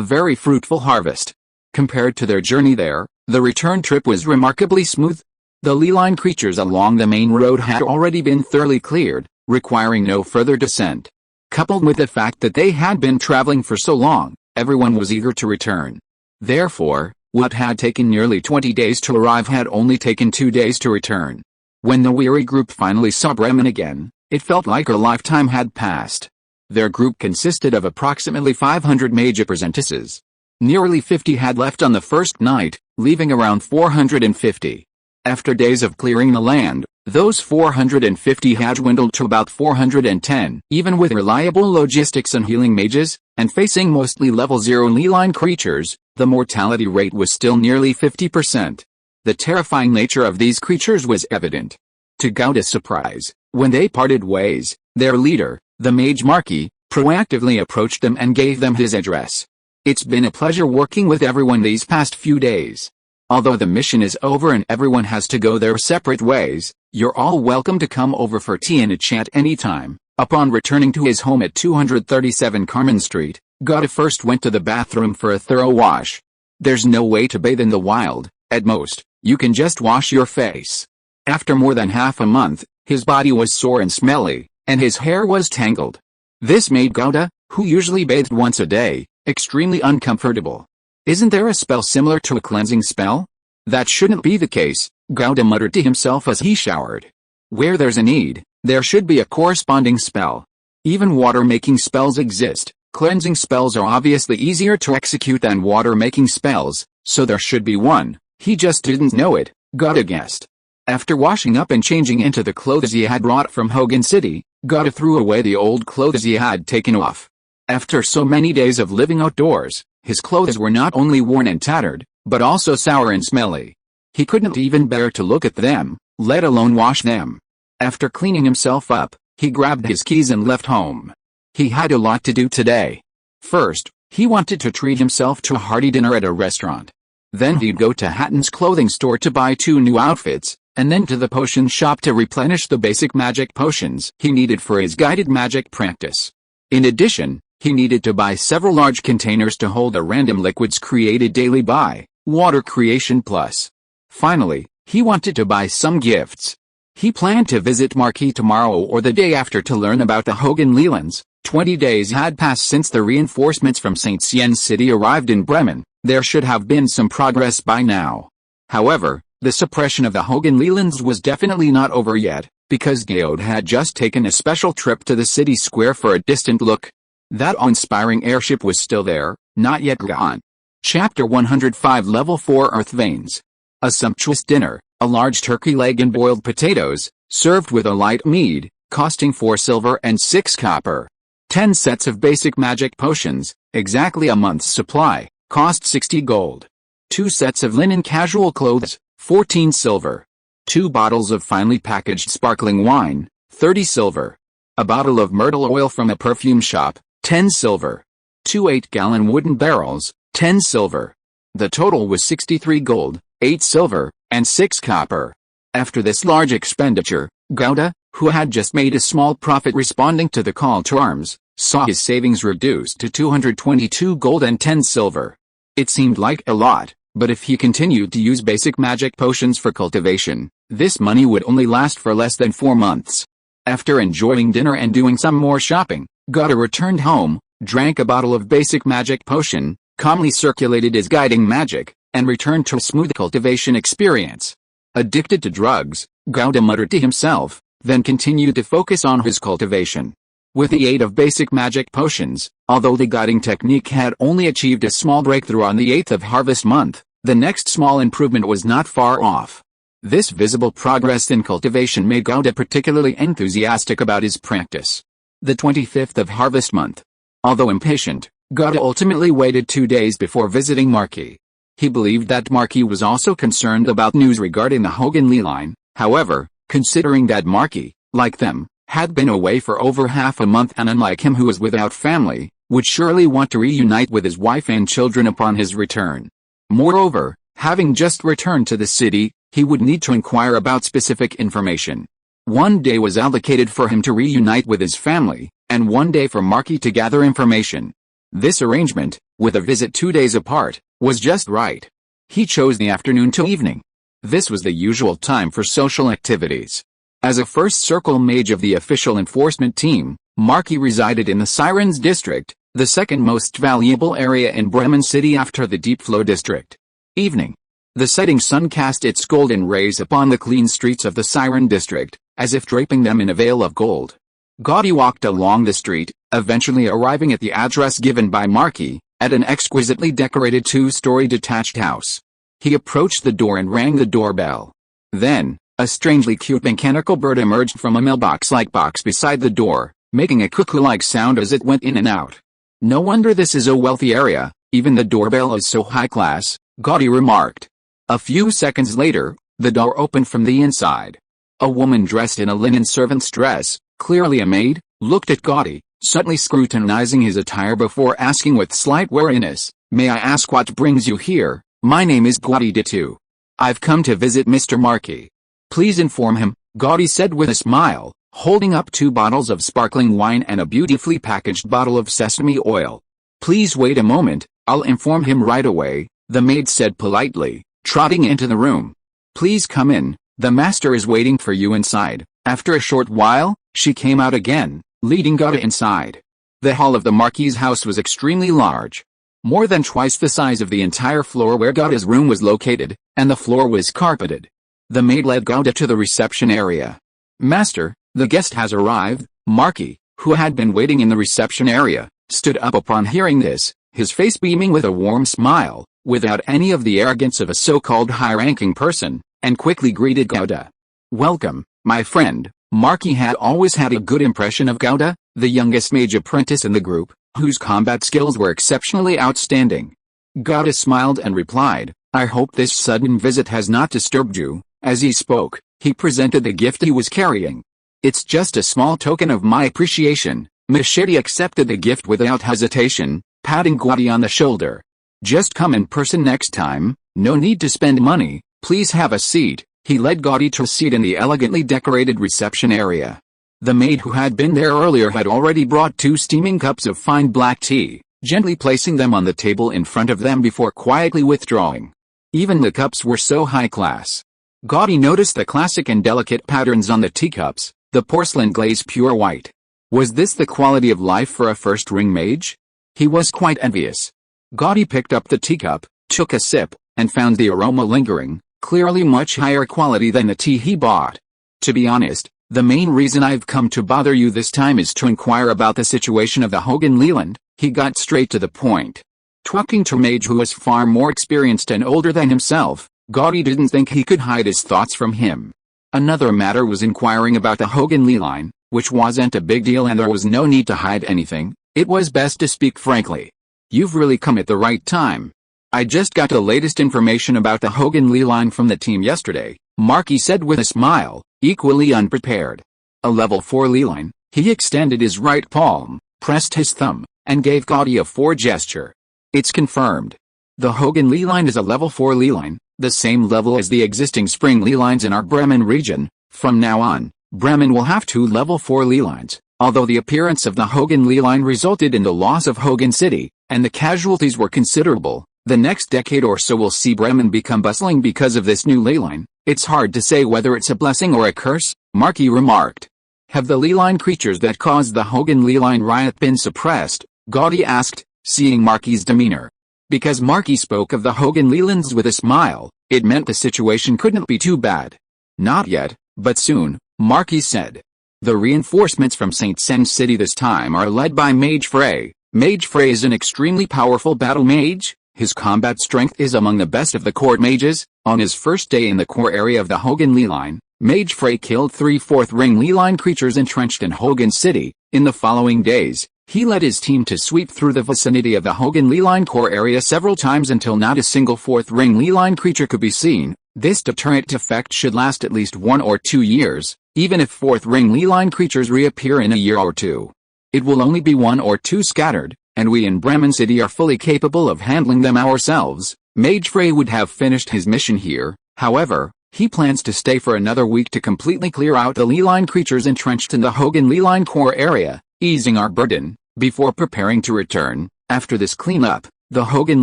very fruitful harvest. Compared to their journey there, the return trip was remarkably smooth. The ley-line creatures along the main road had already been thoroughly cleared, requiring no further descent. Coupled with the fact that they had been traveling for so long, everyone was eager to return. Therefore, what had taken nearly 20 days to arrive had only taken 2 days to return. When the weary group finally saw Bremen again, it felt like a lifetime had passed. Their group consisted of approximately 500 Mage apprentices. Nearly 50 had left on the first night, leaving around 450. After days of clearing the land, those 450 had dwindled to about 410. Even with reliable logistics and healing mages, and facing mostly level 0 ley-line creatures, the mortality rate was still nearly 50%. The terrifying nature of these creatures was evident. To Gauda's surprise, when they parted ways, their leader, the Mage Marquis, proactively approached them and gave them his address. It's been a pleasure working with everyone these past few days. Although the mission is over and everyone has to go their separate ways, you're all welcome to come over for tea and a chat anytime. Upon returning to his home at 237 Carmen Street, Gauda first went to the bathroom for a thorough wash. There's no way to bathe in the wild. At most, you can just wash your face. After more than half a month, his body was sore and smelly, and his hair was tangled. This made Gauda, who usually bathed once a day, extremely uncomfortable. Isn't there a spell similar to a cleansing spell? That shouldn't be the case, Gauda muttered to himself as he showered. Where there's a need, there should be a corresponding spell. Even water-making spells exist. Cleansing spells are obviously easier to execute than water-making spells, so there should be one. He just didn't know it, Gauda guessed. After washing up and changing into the clothes he had brought from Hogan City, Gauda threw away the old clothes he had taken off. After so many days of living outdoors, his clothes were not only worn and tattered, but also sour and smelly. He couldn't even bear to look at them, let alone wash them. After cleaning himself up, he grabbed his keys and left home. He had a lot to do today. First, he wanted to treat himself to a hearty dinner at a restaurant. Then he'd go to Hatton's clothing store to buy 2 new outfits, and then to the potion shop to replenish the basic magic potions he needed for his guided magic practice. In addition, he needed to buy several large containers to hold the random liquids created daily by Water Creation Plus. Finally, he wanted to buy some gifts. He planned to visit Marquis tomorrow or the day after to learn about the Hogan Lelands. 20 days had passed since the reinforcements from St. Cien City arrived in Bremen. There should have been some progress by now. However, the suppression of the Hogan Lelands was definitely not over yet, because Gauda had just taken a special trip to the city square for a distant look. That awe-inspiring airship was still there, not yet gone. Chapter 105 Level 4 Earth Veins. A sumptuous dinner, a large turkey leg and boiled potatoes, served with a light mead, costing 4 silver and 6 copper. 10 sets of basic magic potions, exactly a month's supply, cost 60 gold. 2 sets of linen casual clothes, 14 silver. 2 bottles of finely packaged sparkling wine, 30 silver. A bottle of myrtle oil from a perfume shop, 10 silver. 2 8-gallon wooden barrels, 10 silver. The total was 63 gold, 8 silver, and 6 copper. After this large expenditure, Gauda, who had just made a small profit responding to the call to arms, saw his savings reduced to 222 gold and 10 silver. It seemed like a lot, but if he continued to use basic magic potions for cultivation, this money would only last for less than 4 months. After enjoying dinner and doing some more shopping, Gauda returned home, drank a bottle of basic magic potion, calmly circulated his guiding magic, and returned to a smooth cultivation experience. Addicted to drugs, Gauda muttered to himself, then continued to focus on his cultivation. With the aid of basic magic potions, although the guiding technique had only achieved a small breakthrough on the 8th of harvest month, the next small improvement was not far off. This visible progress in cultivation made Gauda particularly enthusiastic about his practice. The 25th of harvest month. Although impatient, Gauda ultimately waited 2 days before visiting Marquis. He believed that Marquis was also concerned about news regarding the Hogan Lee-line. However, considering that Marquis, like them, had been away for over half a month and unlike him who was without family, would surely want to reunite with his wife and children upon his return. Moreover, Having just returned to the city, he would need to inquire about specific information. One day was allocated for him to reunite with his family, and one day for Marky to gather information. This arrangement, with a visit 2 days apart, was just right. He chose the afternoon to evening. This was the usual time for social activities. As a first circle mage of the official enforcement team, Marky resided in the Sirens district, the second most valuable area in Bremen City after the Deep Flow district. Evening. The setting sun cast its golden rays upon the clean streets of the Siren district, as if draping them in a veil of gold. Gaudi walked along the street, eventually arriving at the address given by Marky, at an exquisitely decorated 2-story detached house. He approached the door and rang the doorbell. Then, a strangely cute mechanical bird emerged from a mailbox-like box beside the door, making a cuckoo-like sound as it went in and out. No wonder this is a wealthy area, even the doorbell is so high class, Gaudi remarked. A few seconds later, the door opened from the inside. A woman dressed in a linen servant's dress, clearly a maid, looked at Gaudi, subtly scrutinizing his attire before asking with slight wariness, "May I ask what brings you here? My name is Gaudi Ditu. I've come to visit Mr. Marky. Please inform him," Gaudi said with a smile, holding up 2 bottles of sparkling wine and a beautifully packaged bottle of sesame oil. "Please wait a moment, I'll inform him right away," the maid said politely, trotting into the room. "Please come in, the master is waiting for you inside." After a short while, she came out again, leading Gaudi inside. The hall of the Marquis's house was extremely large. More than twice the size of the entire floor where Gaudi's room was located, and the floor was carpeted. The maid led Gaudi to the reception area. "Master, the guest has arrived." Marky, who had been waiting in the reception area, stood up upon hearing this, his face beaming with a warm smile, without any of the arrogance of a so-called high-ranking person, and quickly greeted Gaudi. "Welcome, my friend." Marky had always had a good impression of Gaudi, the youngest mage apprentice in the group, whose combat skills were exceptionally outstanding. Gaudi smiled and replied, "I hope this sudden visit has not disturbed you." As he spoke, he presented the gift he was carrying. "It's just a small token of my appreciation." Machete accepted the gift without hesitation, patting Gaudi on the shoulder. "Just come in person next time, no need to spend money, please have a seat." He led Gaudi to a seat in the elegantly decorated reception area. The maid who had been there earlier had already brought 2 steaming cups of fine black tea, gently placing them on the table in front of them before quietly withdrawing. Even the cups were so high class. Gaudi noticed the classic and delicate patterns on the teacups, the porcelain glaze pure white. Was this the quality of life for a first-ring mage? He was quite envious. Gaudi picked up the teacup, took a sip, and found the aroma lingering, clearly much higher quality than the tea he bought. "To be honest, the main reason I've come to bother you this time is to inquire about the situation of the Hogan Leland." He got straight to the point. Talking to a mage who was far more experienced and older than himself, Gaudi didn't think he could hide his thoughts from him. Another matter was inquiring about the Hogan line, which wasn't a big deal and there was no need to hide anything. It was best to speak frankly. "You've really come at the right time. I just got the latest information about the Hogan line from the team yesterday," Marky said with a smile, equally unprepared. "A level 4 line." He extended his right palm, pressed his thumb, and gave Gaudi a 4 gesture. "It's confirmed. The Hogan line is a level 4 line, the same level as the existing spring lines in our Bremen region. From now on, Bremen will have 2 level 4 lines. Although the appearance of the Hogan line resulted in the loss of Hogan City, and the casualties were considerable, the next decade or so will see Bremen become bustling because of this new line. It's hard to say whether it's a blessing or a curse," Marky remarked. "Have the line creatures that caused the Hogan line riot been suppressed?" Gaudi asked, seeing Marky's demeanor. Because Marky spoke of the Hogan Lelands with a smile, it meant the situation couldn't be too bad. "Not yet, but soon," Marky said. "The reinforcements from St. Sen's City this time are led by Mage Frey. Mage Frey is an extremely powerful battle mage. His combat strength is among the best of the court mages. On his first day in the core area of the Hogan line, Mage Frey killed 3 4th-ring line creatures entrenched in Hogan City. In the following days, he led his team to sweep through the vicinity of the Hogan line core area several times until not a single 4th-ring line creature could be seen. This deterrent effect should last at least 1 or 2 years, even if 4th-ring line creatures reappear in a year or 2. It will only be 1 or 2 scattered, and we in Bremen City are fully capable of handling them ourselves." Mage Frey would have finished his mission here, however, he plans to stay for another week to completely clear out the Leeline creatures entrenched in the Hogan Leeline core area, easing our burden, before preparing to return. After this cleanup, the Hogan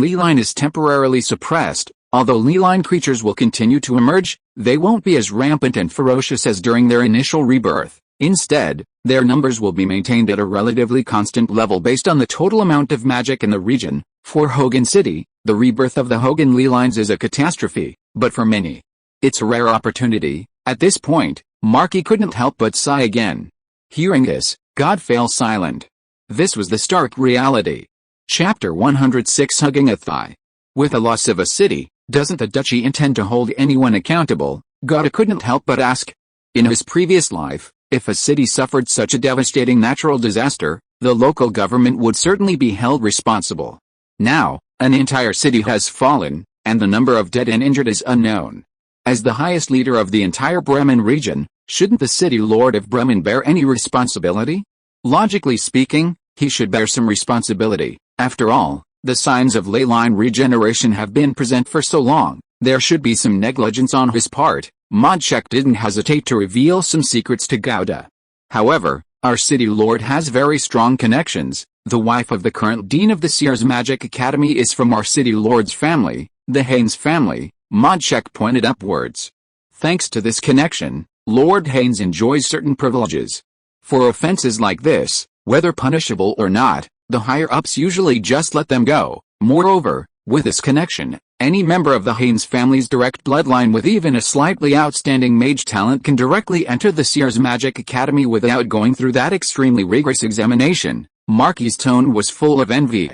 Leeline is temporarily suppressed. Although Leeline creatures will continue to emerge, they won't be as rampant and ferocious as during their initial rebirth. Instead, their numbers will be maintained at a relatively constant level based on the total amount of magic in the region. For Hogan City, the rebirth of the Hogan Leelines is a catastrophe, but for many, it's a rare opportunity. At this point, Marky couldn't help but sigh again. Hearing this, God fell silent. This was the stark reality. Chapter 106, Hugging a Thigh. With the loss of a city, doesn't the duchy intend to hold anyone accountable? God couldn't help but ask. In his previous life, if a city suffered such a devastating natural disaster, the local government would certainly be held responsible. Now, an entire city has fallen, and the number of dead and injured is unknown. As the highest leader of the entire Bremen region, shouldn't the city lord of Bremen bear any responsibility? Logically speaking, he should bear some responsibility. After all, the signs of leyline regeneration have been present for so long, there should be some negligence on his part. Modchek didn't hesitate to reveal some secrets to Gouda. However, our city lord has very strong connections. The wife of the current dean of the Sears Magic Academy is from our city lord's family, the Haynes family. Modchek pointed upwards. Thanks to this connection, Lord Haynes enjoys certain privileges. For offenses like this, whether punishable or not, the higher-ups usually just let them go. Moreover, with this connection, any member of the Haynes family's direct bloodline with even a slightly outstanding mage talent can directly enter the Sears Magic Academy without going through that extremely rigorous examination. Marky's tone was full of envy.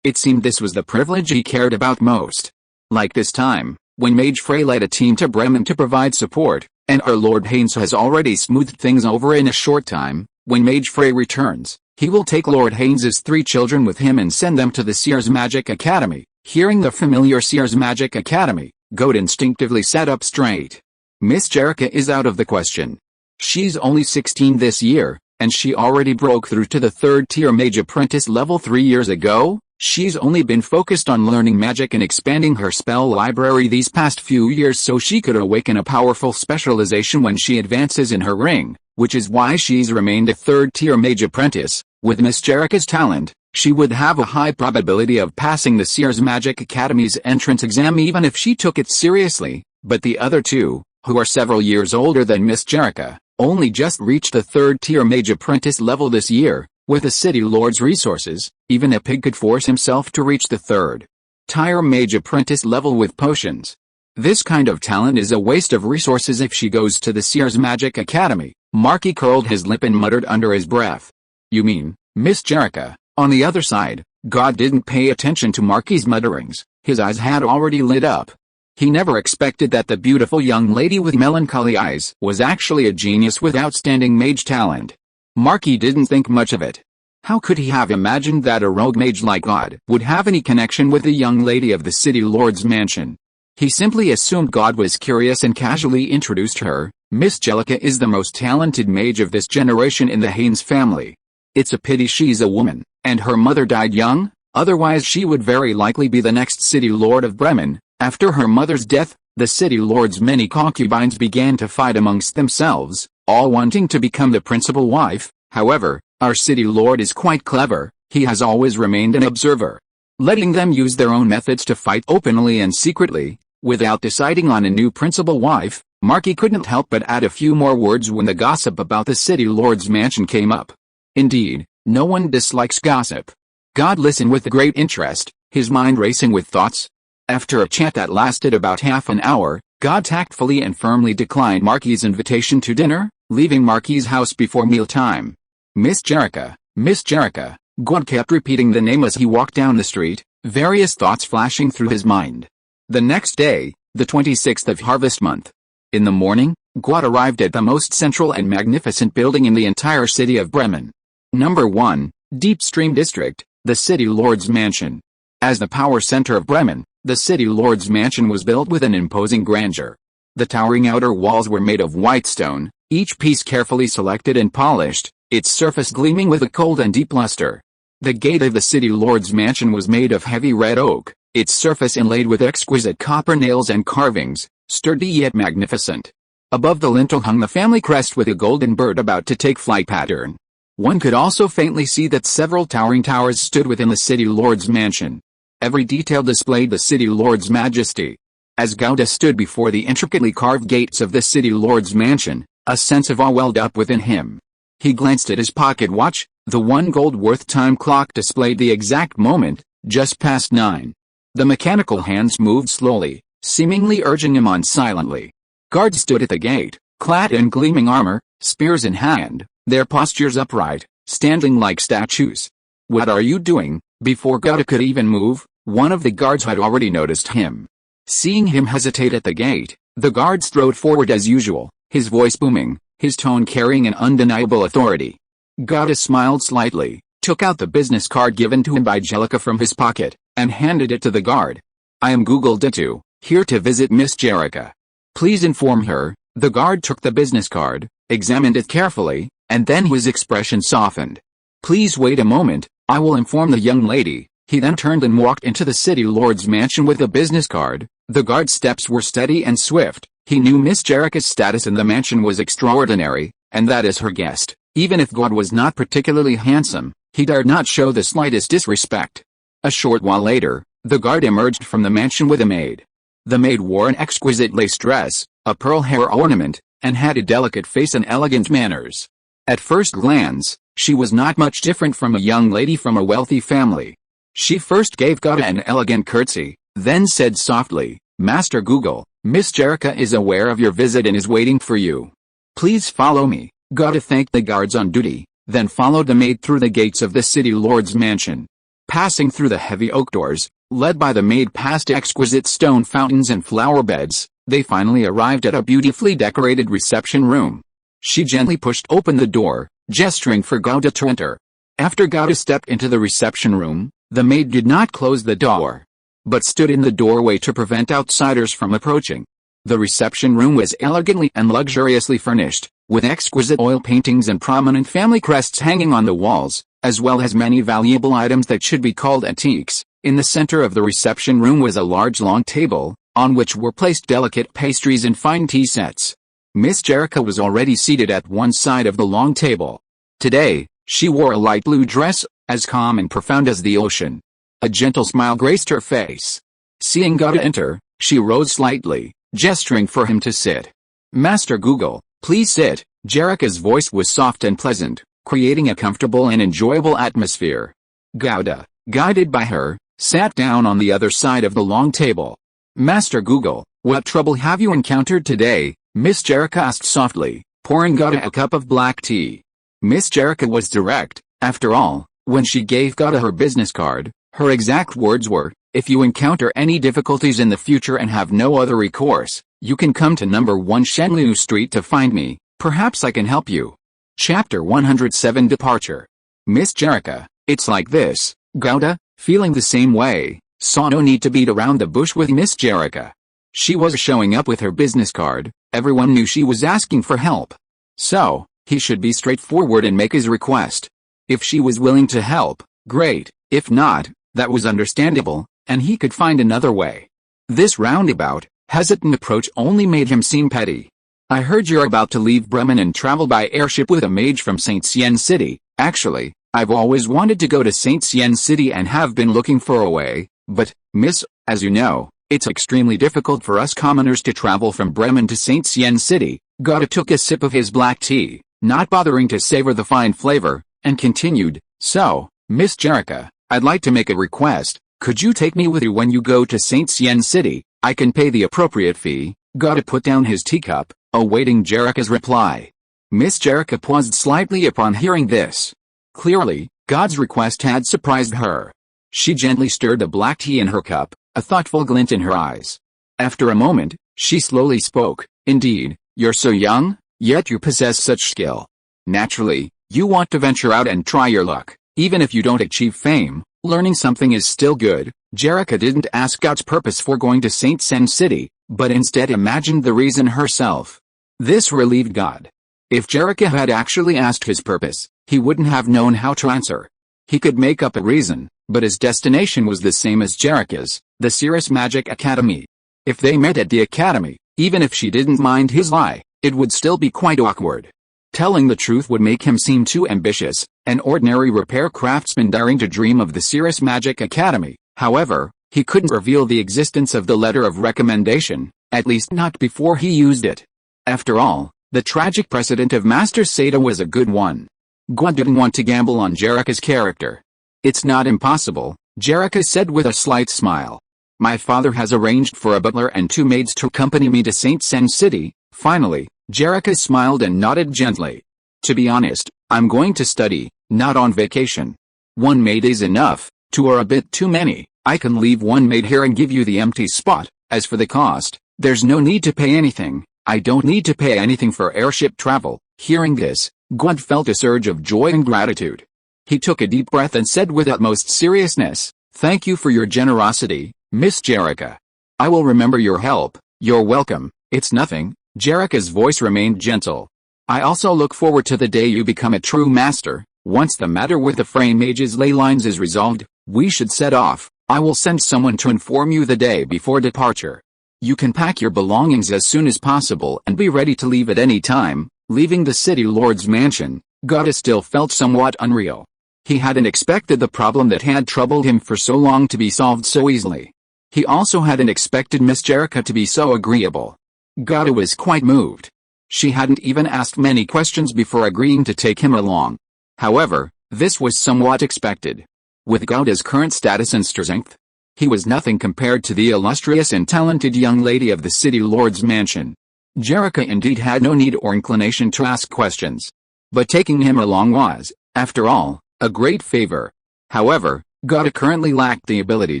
It seemed this was the privilege he cared about most. Like this time, when Mage Frey led a team to Bremen to provide support, and our Lord Haynes has already smoothed things over in a short time, when Mage Frey returns, he will take Lord Haynes's 3 children with him and send them to the Sears Magic Academy. Hearing the familiar Sears Magic Academy, Goat instinctively sat up straight. Miss Jerica is out of the question. She's only 16 this year, and she already broke through to the 3rd tier Mage Apprentice level 3 years ago. She's only been focused on learning magic and expanding her spell library these past few years so she could awaken a powerful specialization when she advances in her ring, which is why she's remained a 3rd tier Mage Apprentice. With Miss Jerica's talent, she would have a high probability of passing the Sears Magic Academy's entrance exam even if she took it seriously, but the other 2, who are several years older than Miss Jerica, only just reached the 3rd tier Mage Apprentice level this year. With the city lord's resources, even a pig could force himself to reach the 3rd tier Mage Apprentice level with potions. This kind of talent is a waste of resources if she goes to the Sears Magic Academy. Marky curled his lip and muttered under his breath. You mean, Miss Jerica? On the other side, God didn't pay attention to Marky's mutterings. His eyes had already lit up. He never expected that the beautiful young lady with melancholy eyes was actually a genius with outstanding mage talent. Marky didn't think much of it. How could he have imagined that a rogue mage like God would have any connection with the young lady of the city lord's mansion? He simply assumed God was curious and casually introduced her. Miss Jerica is the most talented mage of this generation in the Haynes family. It's a pity she's a woman, and her mother died young, otherwise she would very likely be the next city lord of Bremen. After her mother's death, the city lord's many concubines began to fight amongst themselves, all wanting to become the principal wife. However, our city lord is quite clever. He has always remained an observer, letting them use their own methods to fight openly and secretly. Without deciding on a new principal wife, Marky couldn't help but add a few more words when the gossip about the city lord's mansion came up. Indeed, no one dislikes gossip. God listened with great interest, his mind racing with thoughts. After a chat that lasted about half an hour, God tactfully and firmly declined Marky's invitation to dinner, leaving Marky's house before mealtime. Miss Jerica, Miss Jerica. God kept repeating the name as he walked down the street, various thoughts flashing through his mind. The next day, the 26th of harvest month. In the morning, God arrived at the most central and magnificent building in the entire city of Bremen. Number 1, Deep Stream District, the city lord's mansion. As the power center of Bremen, the city lord's mansion was built with an imposing grandeur. The towering outer walls were made of white stone, each piece carefully selected and polished, its surface gleaming with a cold and deep luster. The gate of the city lord's mansion was made of heavy red oak, its surface inlaid with exquisite copper nails and carvings, sturdy yet magnificent. Above the lintel hung the family crest with a golden bird about to take flight pattern. One could also faintly see that several towering towers stood within the city lord's mansion. Every detail displayed the city lord's majesty. As Gowda stood before the intricately carved gates of the city lord's mansion, a sense of awe welled up within him. He glanced at his pocket watch. The 1 gold worth time clock displayed the exact moment, just past 9. The mechanical hands moved slowly, seemingly urging him on silently. Guards stood at the gate, clad in gleaming armor, spears in hand, their postures upright, standing like statues. "What are you doing?" Before Gowda could even move, one of the guards had already noticed him. Seeing him hesitate at the gate, the guard strode forward as usual, his voice booming, his tone carrying an undeniable authority. Gowda smiled slightly, took out the business card given to him by Jellica from his pocket, and handed it to the guard. "I am Google Ditu, here to visit Miss Jellica. Please inform her." The guard took the business card, examined it carefully, and then his expression softened. "Please wait a moment, I will inform the young lady." He then turned and walked into the city lord's mansion with the business card. The guard's steps were steady and swift. He knew Miss Jellica's status in the mansion was extraordinary, and that as her guest, even if God was not particularly handsome, he dared not show the slightest disrespect. A short while later, the guard emerged from the mansion with a maid. The maid wore an exquisite lace dress, a pearl hair ornament, and had a delicate face and elegant manners. At first glance, she was not much different from a young lady from a wealthy family. She first gave Gowda an elegant curtsy, then said softly, "Master Google, Miss Jellica is aware of your visit and is waiting for you. Please follow me." Gowda thanked the guards on duty, then followed the maid through the gates of the city lord's mansion. Passing through the heavy oak doors, led by the maid past exquisite stone fountains and flower beds, they finally arrived at a beautifully decorated reception room. She gently pushed open the door, gesturing for Gowda to enter. After Gowda stepped into the reception room, the maid did not close the door, but stood in the doorway to prevent outsiders from approaching. The reception room was elegantly and luxuriously furnished, with exquisite oil paintings and prominent family crests hanging on the walls, as well as many valuable items that should be called antiques. In the center of the reception room was a large long table, on which were placed delicate pastries and fine tea sets. Miss Jellica was already seated at one side of the long table. Today, she wore a light blue dress, as calm and profound as the ocean. A gentle smile graced her face. Seeing Gowda enter, she rose slightly, gesturing for him to sit. "Master Google, please sit." Jellica's voice was soft and pleasant, creating a comfortable and enjoyable atmosphere. Gowda, guided by her, sat down on the other side of the long table. "Master Google, what trouble have you encountered today?" Miss Jellica asked softly, pouring Gowda a cup of black tea. Miss Jellica was direct. After all, when she gave Gowda her business card, her exact words were, "If you encounter any difficulties in the future and have no other recourse, you can come to number 1 Shenliu Street to find me. Perhaps I can help you." Chapter 107 Departure. Miss Jellica, "It's like this." Gowda, feeling the same way, saw no need to beat around the bush with Miss Jellica. She was showing up with her business card. Everyone knew she was asking for help. So, he should be straightforward and make his request. If she was willing to help, great. If not, that was understandable, and he could find another way. This roundabout, hesitant approach only made him seem petty. "I heard you're about to leave Bremen and travel by airship with a mage from St. Sien City. Actually, I've always wanted to go to St. Sien City and have been looking for a way, but, miss, as you know, it's extremely difficult for us commoners to travel from Bremen to St. Sien City." Gowda took a sip of his black tea, not bothering to savor the fine flavor, and continued, "So, Miss Jellica, I'd like to make a request. Could you take me with you when you go to St. Sien City? I can pay the appropriate fee." Gowda put down his teacup, awaiting Jellica's reply. Miss Jellica paused slightly upon hearing this. Clearly, God's request had surprised her. She gently stirred the black tea in her cup, a thoughtful glint in her eyes. After a moment, she slowly spoke, "Indeed, you're so young, yet you possess such skill. Naturally, you want to venture out and try your luck. Even if you don't achieve fame, learning something is still good." Jellica didn't ask God's purpose for going to St. Sien City, but instead imagined the reason herself. This relieved God. If Jellica had actually asked his purpose, he wouldn't have known how to answer. He could make up a reason, but his destination was the same as Jellica's. the Cirrus Magic Academy. If they met at the academy, even if she didn't mind his lie, it would still be quite awkward. Telling the truth would make him seem too ambitious, an ordinary repair craftsman daring to dream of the Cirrus Magic Academy. However, he couldn't reveal the existence of the letter of recommendation, at least not before he used it. After all, the tragic precedent of Master Seda was a good one. God didn't want to gamble on Jerrica's character. "It's not impossible," Jerrica said with a slight smile. "My father has arranged for a butler and 2 maids to accompany me to St. Sen City." Finally, Jerrica smiled and nodded gently. "To be honest, I'm going to study, not on vacation. 1 maid is enough, 2 are a bit too many. I can leave 1 maid here and give you the empty spot. As for the cost, there's no need to pay anything. I don't need to pay anything for airship travel." Hearing this, God felt a surge of joy and gratitude. He took a deep breath and said with utmost seriousness, "Thank you for your generosity, Miss Jerrica. I will remember your help." "You're welcome, it's nothing." Jerrica's voice remained gentle. "I also look forward to the day you become a true master. Once the matter with the Frame Mage's ley lines is resolved, we should set off. I will send someone to inform you the day before departure. You can pack your belongings as soon as possible and be ready to leave at any time." Leaving the city lord's mansion, God still felt somewhat unreal. He hadn't expected the problem that had troubled him for so long to be solved so easily. He also hadn't expected Miss Jerrica to be so agreeable. God was quite moved. She hadn't even asked many questions before agreeing to take him along. However, this was somewhat expected. With Gauda's current status and strength, he was nothing compared to the illustrious and talented young lady of the city lord's mansion. Jerrica indeed had no need or inclination to ask questions. But taking him along was, after all, a great favor. However, Gauda currently lacked the ability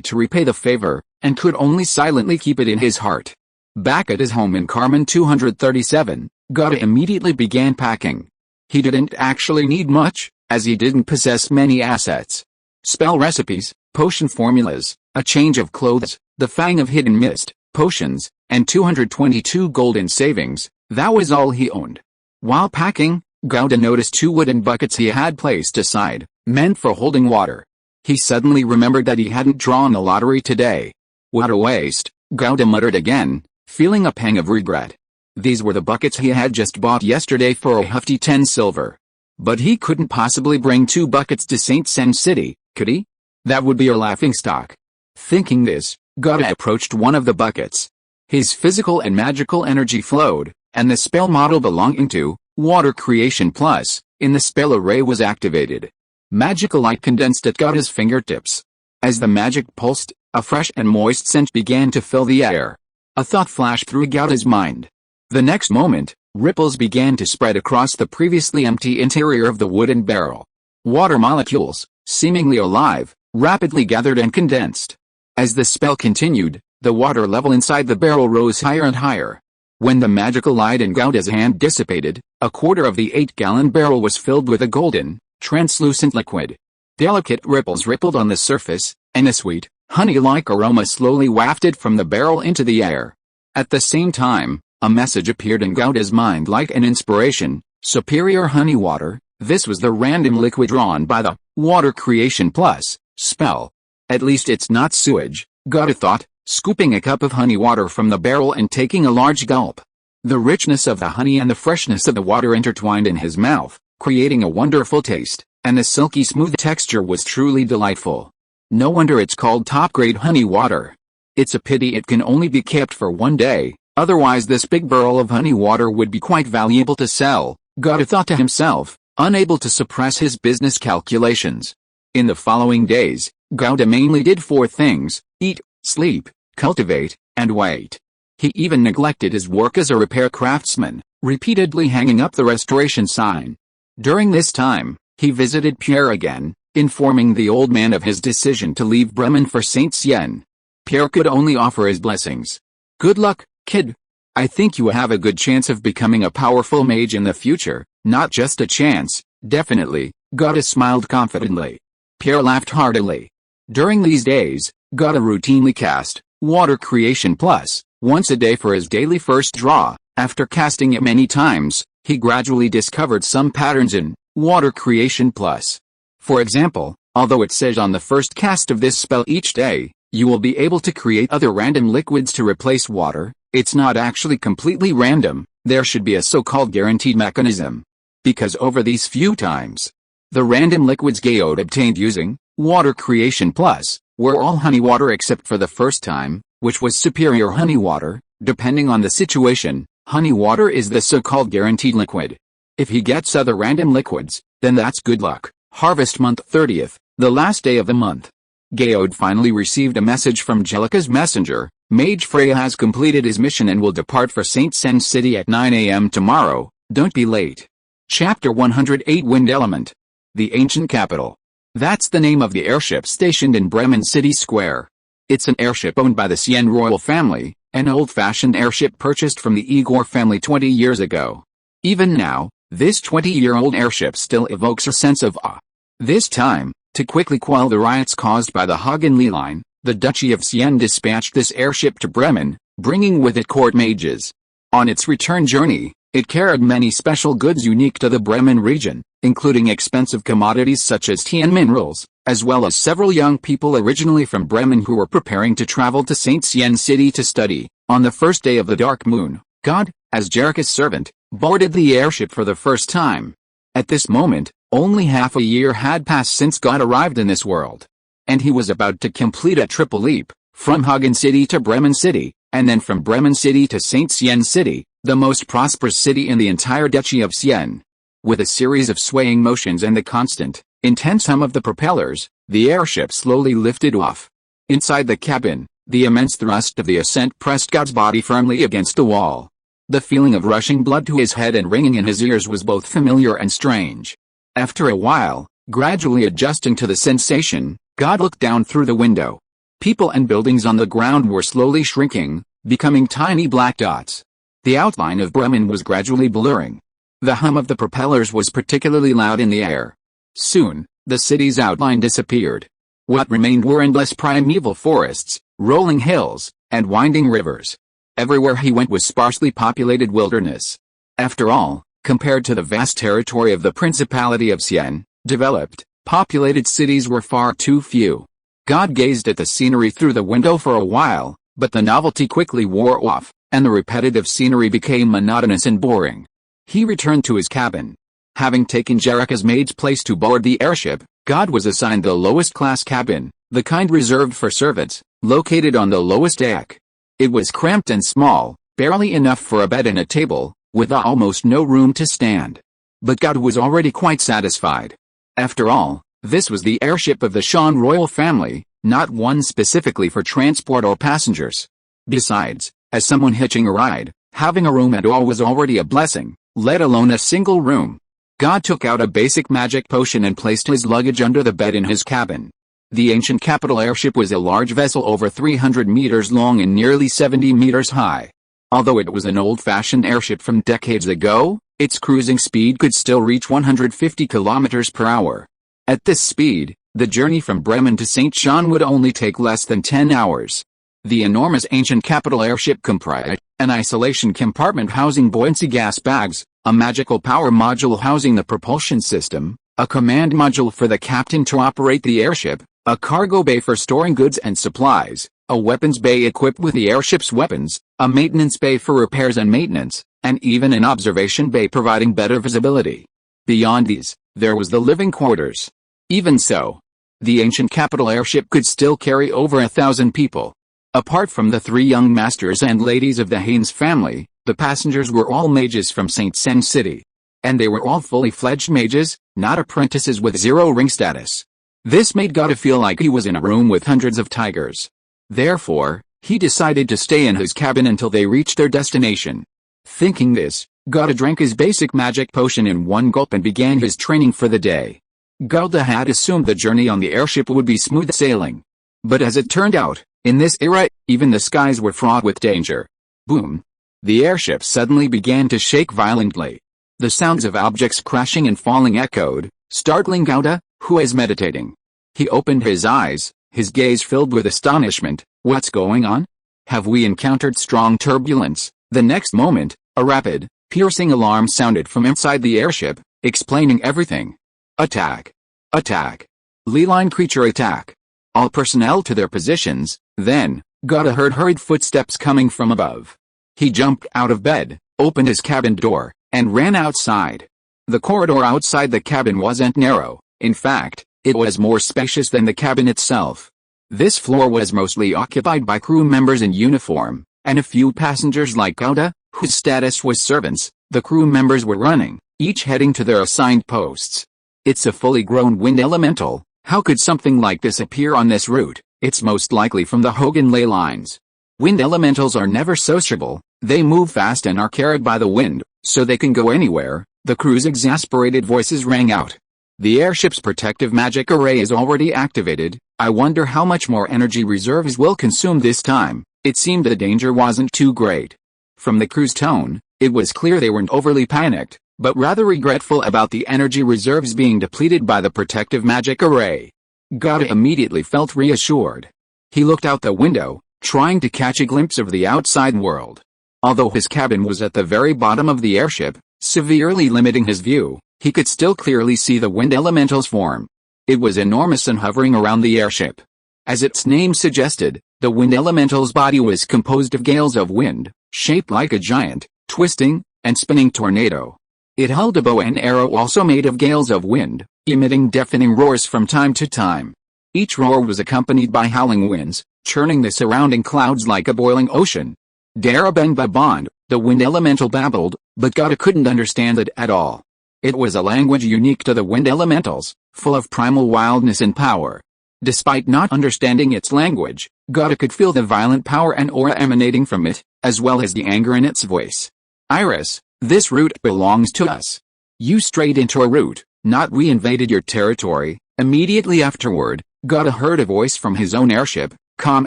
to repay the favor, and could only silently keep it in his heart. Back at his home in Carmen 237, Gauda immediately began packing. He didn't actually need much, as he didn't possess many assets. Spell recipes, potion formulas, a change of clothes, the Fang of Hidden Mist, potions, and 222 gold in savings, that was all he owned. While packing, Gauda noticed 2 wooden buckets he had placed aside, meant for holding water. He suddenly remembered that he hadn't drawn the lottery today. "What a waste," Gauda muttered again, feeling a pang of regret. These were the buckets he had just bought yesterday for a hefty 10 silver. But he couldn't possibly bring 2 buckets to St. Sen City, could he? That would be a laughingstock. Thinking this, Gauda approached one of the buckets. His physical and magical energy flowed, and the spell model belonging to Water Creation Plus in the spell array was activated. Magical light condensed at Gauda's fingertips. As the magic pulsed, a fresh and moist scent began to fill the air. A thought flashed through Gauda's mind. The next moment, ripples began to spread across the previously empty interior of the wooden barrel. Water molecules, seemingly alive, rapidly gathered and condensed. As the spell continued, the water level inside the barrel rose higher and higher. When the magical light in Gauda's hand dissipated, a quarter of the 8-gallon barrel was filled with a golden, translucent liquid. Delicate ripples rippled on the surface, and a sweet, honey-like aroma slowly wafted from the barrel into the air. At the same time, a message appeared in Gauda's mind like an inspiration: superior honey water. This was the random liquid drawn by the Water Creation Plus spell. At least it's not sewage, Gauda thought, scooping a cup of honey water from the barrel and taking a large gulp. The richness of the honey and the freshness of the water intertwined in his mouth, creating a wonderful taste, and the silky smooth texture was truly delightful. No wonder it's called top-grade honey water. It's a pity it can only be kept for 1 day, otherwise this big barrel of honey water would be quite valuable to sell, Gauda thought to himself, unable to suppress his business calculations. In the following days, Gauda mainly did 4 things: eat, sleep, cultivate, and wait. He even neglected his work as a repair craftsman, repeatedly hanging up the restoration sign. During this time, he visited Pierre again, informing the old man of his decision to leave Bremen for Saint Sien. Pierre could only offer his blessings. "Good luck, kid. I think you have a good chance of becoming a powerful mage in the future." "Not just a chance, definitely," Gauda smiled confidently. Pierre laughed heartily. During these days, Gauda routinely cast Water Creation Plus once a day for his daily first draw. After casting it many times, he gradually discovered some patterns in Water Creation Plus. For example, although it says on the first cast of this spell each day, You will be able to create other random liquids to replace water. It's not actually completely random, there should be a so-called guaranteed mechanism. Because over these few times, the random liquids Geode obtained using Water Creation Plus were all honey water except for the first time, which was superior honey water. Depending on the situation, honey water is the so-called guaranteed liquid. If he gets other random liquids, then that's good luck. Harvest month 30th, the last day of the month. Geode finally received a message from Jellica's messenger. Mage Freya has completed his mission and will depart for St. Sen City at 9 a.m. tomorrow. Don't be late. Chapter 108 Wind Element. The Ancient Capital. That's the name of the airship stationed in Bremen City Square. It's an airship owned by the Sien royal family, an old-fashioned airship purchased from the Igor family 20 years ago. Even now, this 20-year-old airship still evokes a sense of awe. This time, to quickly quell the riots caused by the Hagen-Lee line, the Duchy of Sien dispatched this airship to Bremen, bringing with it court mages. On its return journey, it carried many special goods unique to the Bremen region, including expensive commodities such as tea and minerals, as well as several young people originally from Bremen who were preparing to travel to St. Sen City to study. On the first day of the dark moon, God, as Jerica's servant, boarded the airship for the first time. At this moment, only half a year had passed since God arrived in this world. And he was about to complete a triple leap, from Hagen City to Bremen City, and then from Bremen City to St. Sen City, the most prosperous city in the entire Duchy of Sien. With a series of swaying motions and the constant, intense hum of the propellers, the airship slowly lifted off. Inside the cabin, the immense thrust of the ascent pressed God's body firmly against the wall. The feeling of rushing blood to his head and ringing in his ears was both familiar and strange. After a while, gradually adjusting to the sensation, God looked down through the window. People and buildings on the ground were slowly shrinking, becoming tiny black dots. The outline of Bremen was gradually blurring. The hum of the propellers was particularly loud in the air. Soon, the city's outline disappeared. What remained were endless primeval forests, rolling hills, and winding rivers. Everywhere he went was sparsely populated wilderness. After all, compared to the vast territory of the Principality of Sien, developed, populated cities were far too few. God gazed at the scenery through the window for a while, but the novelty quickly wore off, and the repetitive scenery became monotonous and boring. He returned to his cabin. Having taken Jerica's maid's place to board the airship, God was assigned the lowest class cabin, the kind reserved for servants, located on the lowest deck. It was cramped and small, barely enough for a bed and a table, with almost no room to stand. But God was already quite satisfied. After all, this was the airship of the Shan royal family, not one specifically for transport or passengers. Besides, as someone hitching a ride, having a room at all was already a blessing, let alone a single room. God took out a basic magic potion and placed his luggage under the bed in his cabin. The ancient capital airship was a large vessel over 300 meters long and nearly 70 meters high. Although it was an old-fashioned airship from decades ago, its cruising speed could still reach 150 kilometers per hour. At this speed, the journey from Bremen to St. Jean would only take less than 10 hours. The enormous ancient capital airship comprised an isolation compartment housing buoyancy gas bags, a magical power module housing the propulsion system, a command module for the captain to operate the airship, a cargo bay for storing goods and supplies, a weapons bay equipped with the airship's weapons, a maintenance bay for repairs and maintenance, and even an observation bay providing better visibility. Beyond these, there was the living quarters. Even so, the ancient capital airship could still carry over 1,000 people. Apart from the 3 young masters and ladies of the Haynes family, the passengers were all mages from St. Sen City. And they were all fully fledged mages, not apprentices with 0 ring status. This made God feel like he was in a room with hundreds of tigers. Therefore, he decided to stay in his cabin until they reached their destination. Thinking this, God drank his basic magic potion in one gulp and began his training for the day. Gulda had assumed the journey on the airship would be smooth sailing. But as it turned out, in this era, even the skies were fraught with danger. Boom! The airship suddenly began to shake violently. The sounds of objects crashing and falling echoed, startling Gouda, who was meditating. He opened his eyes, his gaze filled with astonishment. What's going on? Have we encountered strong turbulence? The next moment, a rapid, piercing alarm sounded from inside the airship, explaining everything. Attack! Attack! Lee-line creature attack! All personnel to their positions, Then, Gauda heard hurried footsteps coming from above. He jumped out of bed, opened his cabin door, and ran outside. The corridor outside the cabin wasn't narrow. In fact, it was more spacious than the cabin itself. This floor was mostly occupied by crew members in uniform, and a few passengers like Gauda, whose status was servants. The crew members were running, each heading to their assigned posts. It's a fully grown wind elemental. How could something like this appear on this route? It's most likely from the Hogan ley lines. Wind elementals are never sociable. They move fast and are carried by the wind, so they can go anywhere. The crew's exasperated voices rang out. The airship's protective magic array is already activated. I wonder how much more energy reserves will consume this time. It seemed the danger wasn't too great. From the crew's tone, it was clear they weren't overly panicked, but rather regretful about the energy reserves being depleted by the protective magic array. Gauda immediately felt reassured. He looked out the window, trying to catch a glimpse of the outside world. Although his cabin was at the very bottom of the airship, severely limiting his view, he could still clearly see the wind elemental's form. It was enormous and hovering around the airship. As its name suggested, the wind elemental's body was composed of gales of wind, shaped like a giant, twisting, and spinning tornado. It held a bow and arrow also made of gales of wind, emitting deafening roars from time to time. Each roar was accompanied by howling winds, churning the surrounding clouds like a boiling ocean. Darabang Babond, the wind elemental babbled, but Gauda couldn't understand it at all. It was a language unique to the wind elementals, full of primal wildness and power. Despite not understanding its language, Gauda could feel the violent power and aura emanating from it, as well as the anger in its voice. Iris, this route belongs to us. You strayed into a route, not we invaded your territory. Immediately afterward, Gauda heard a voice from his own airship, calm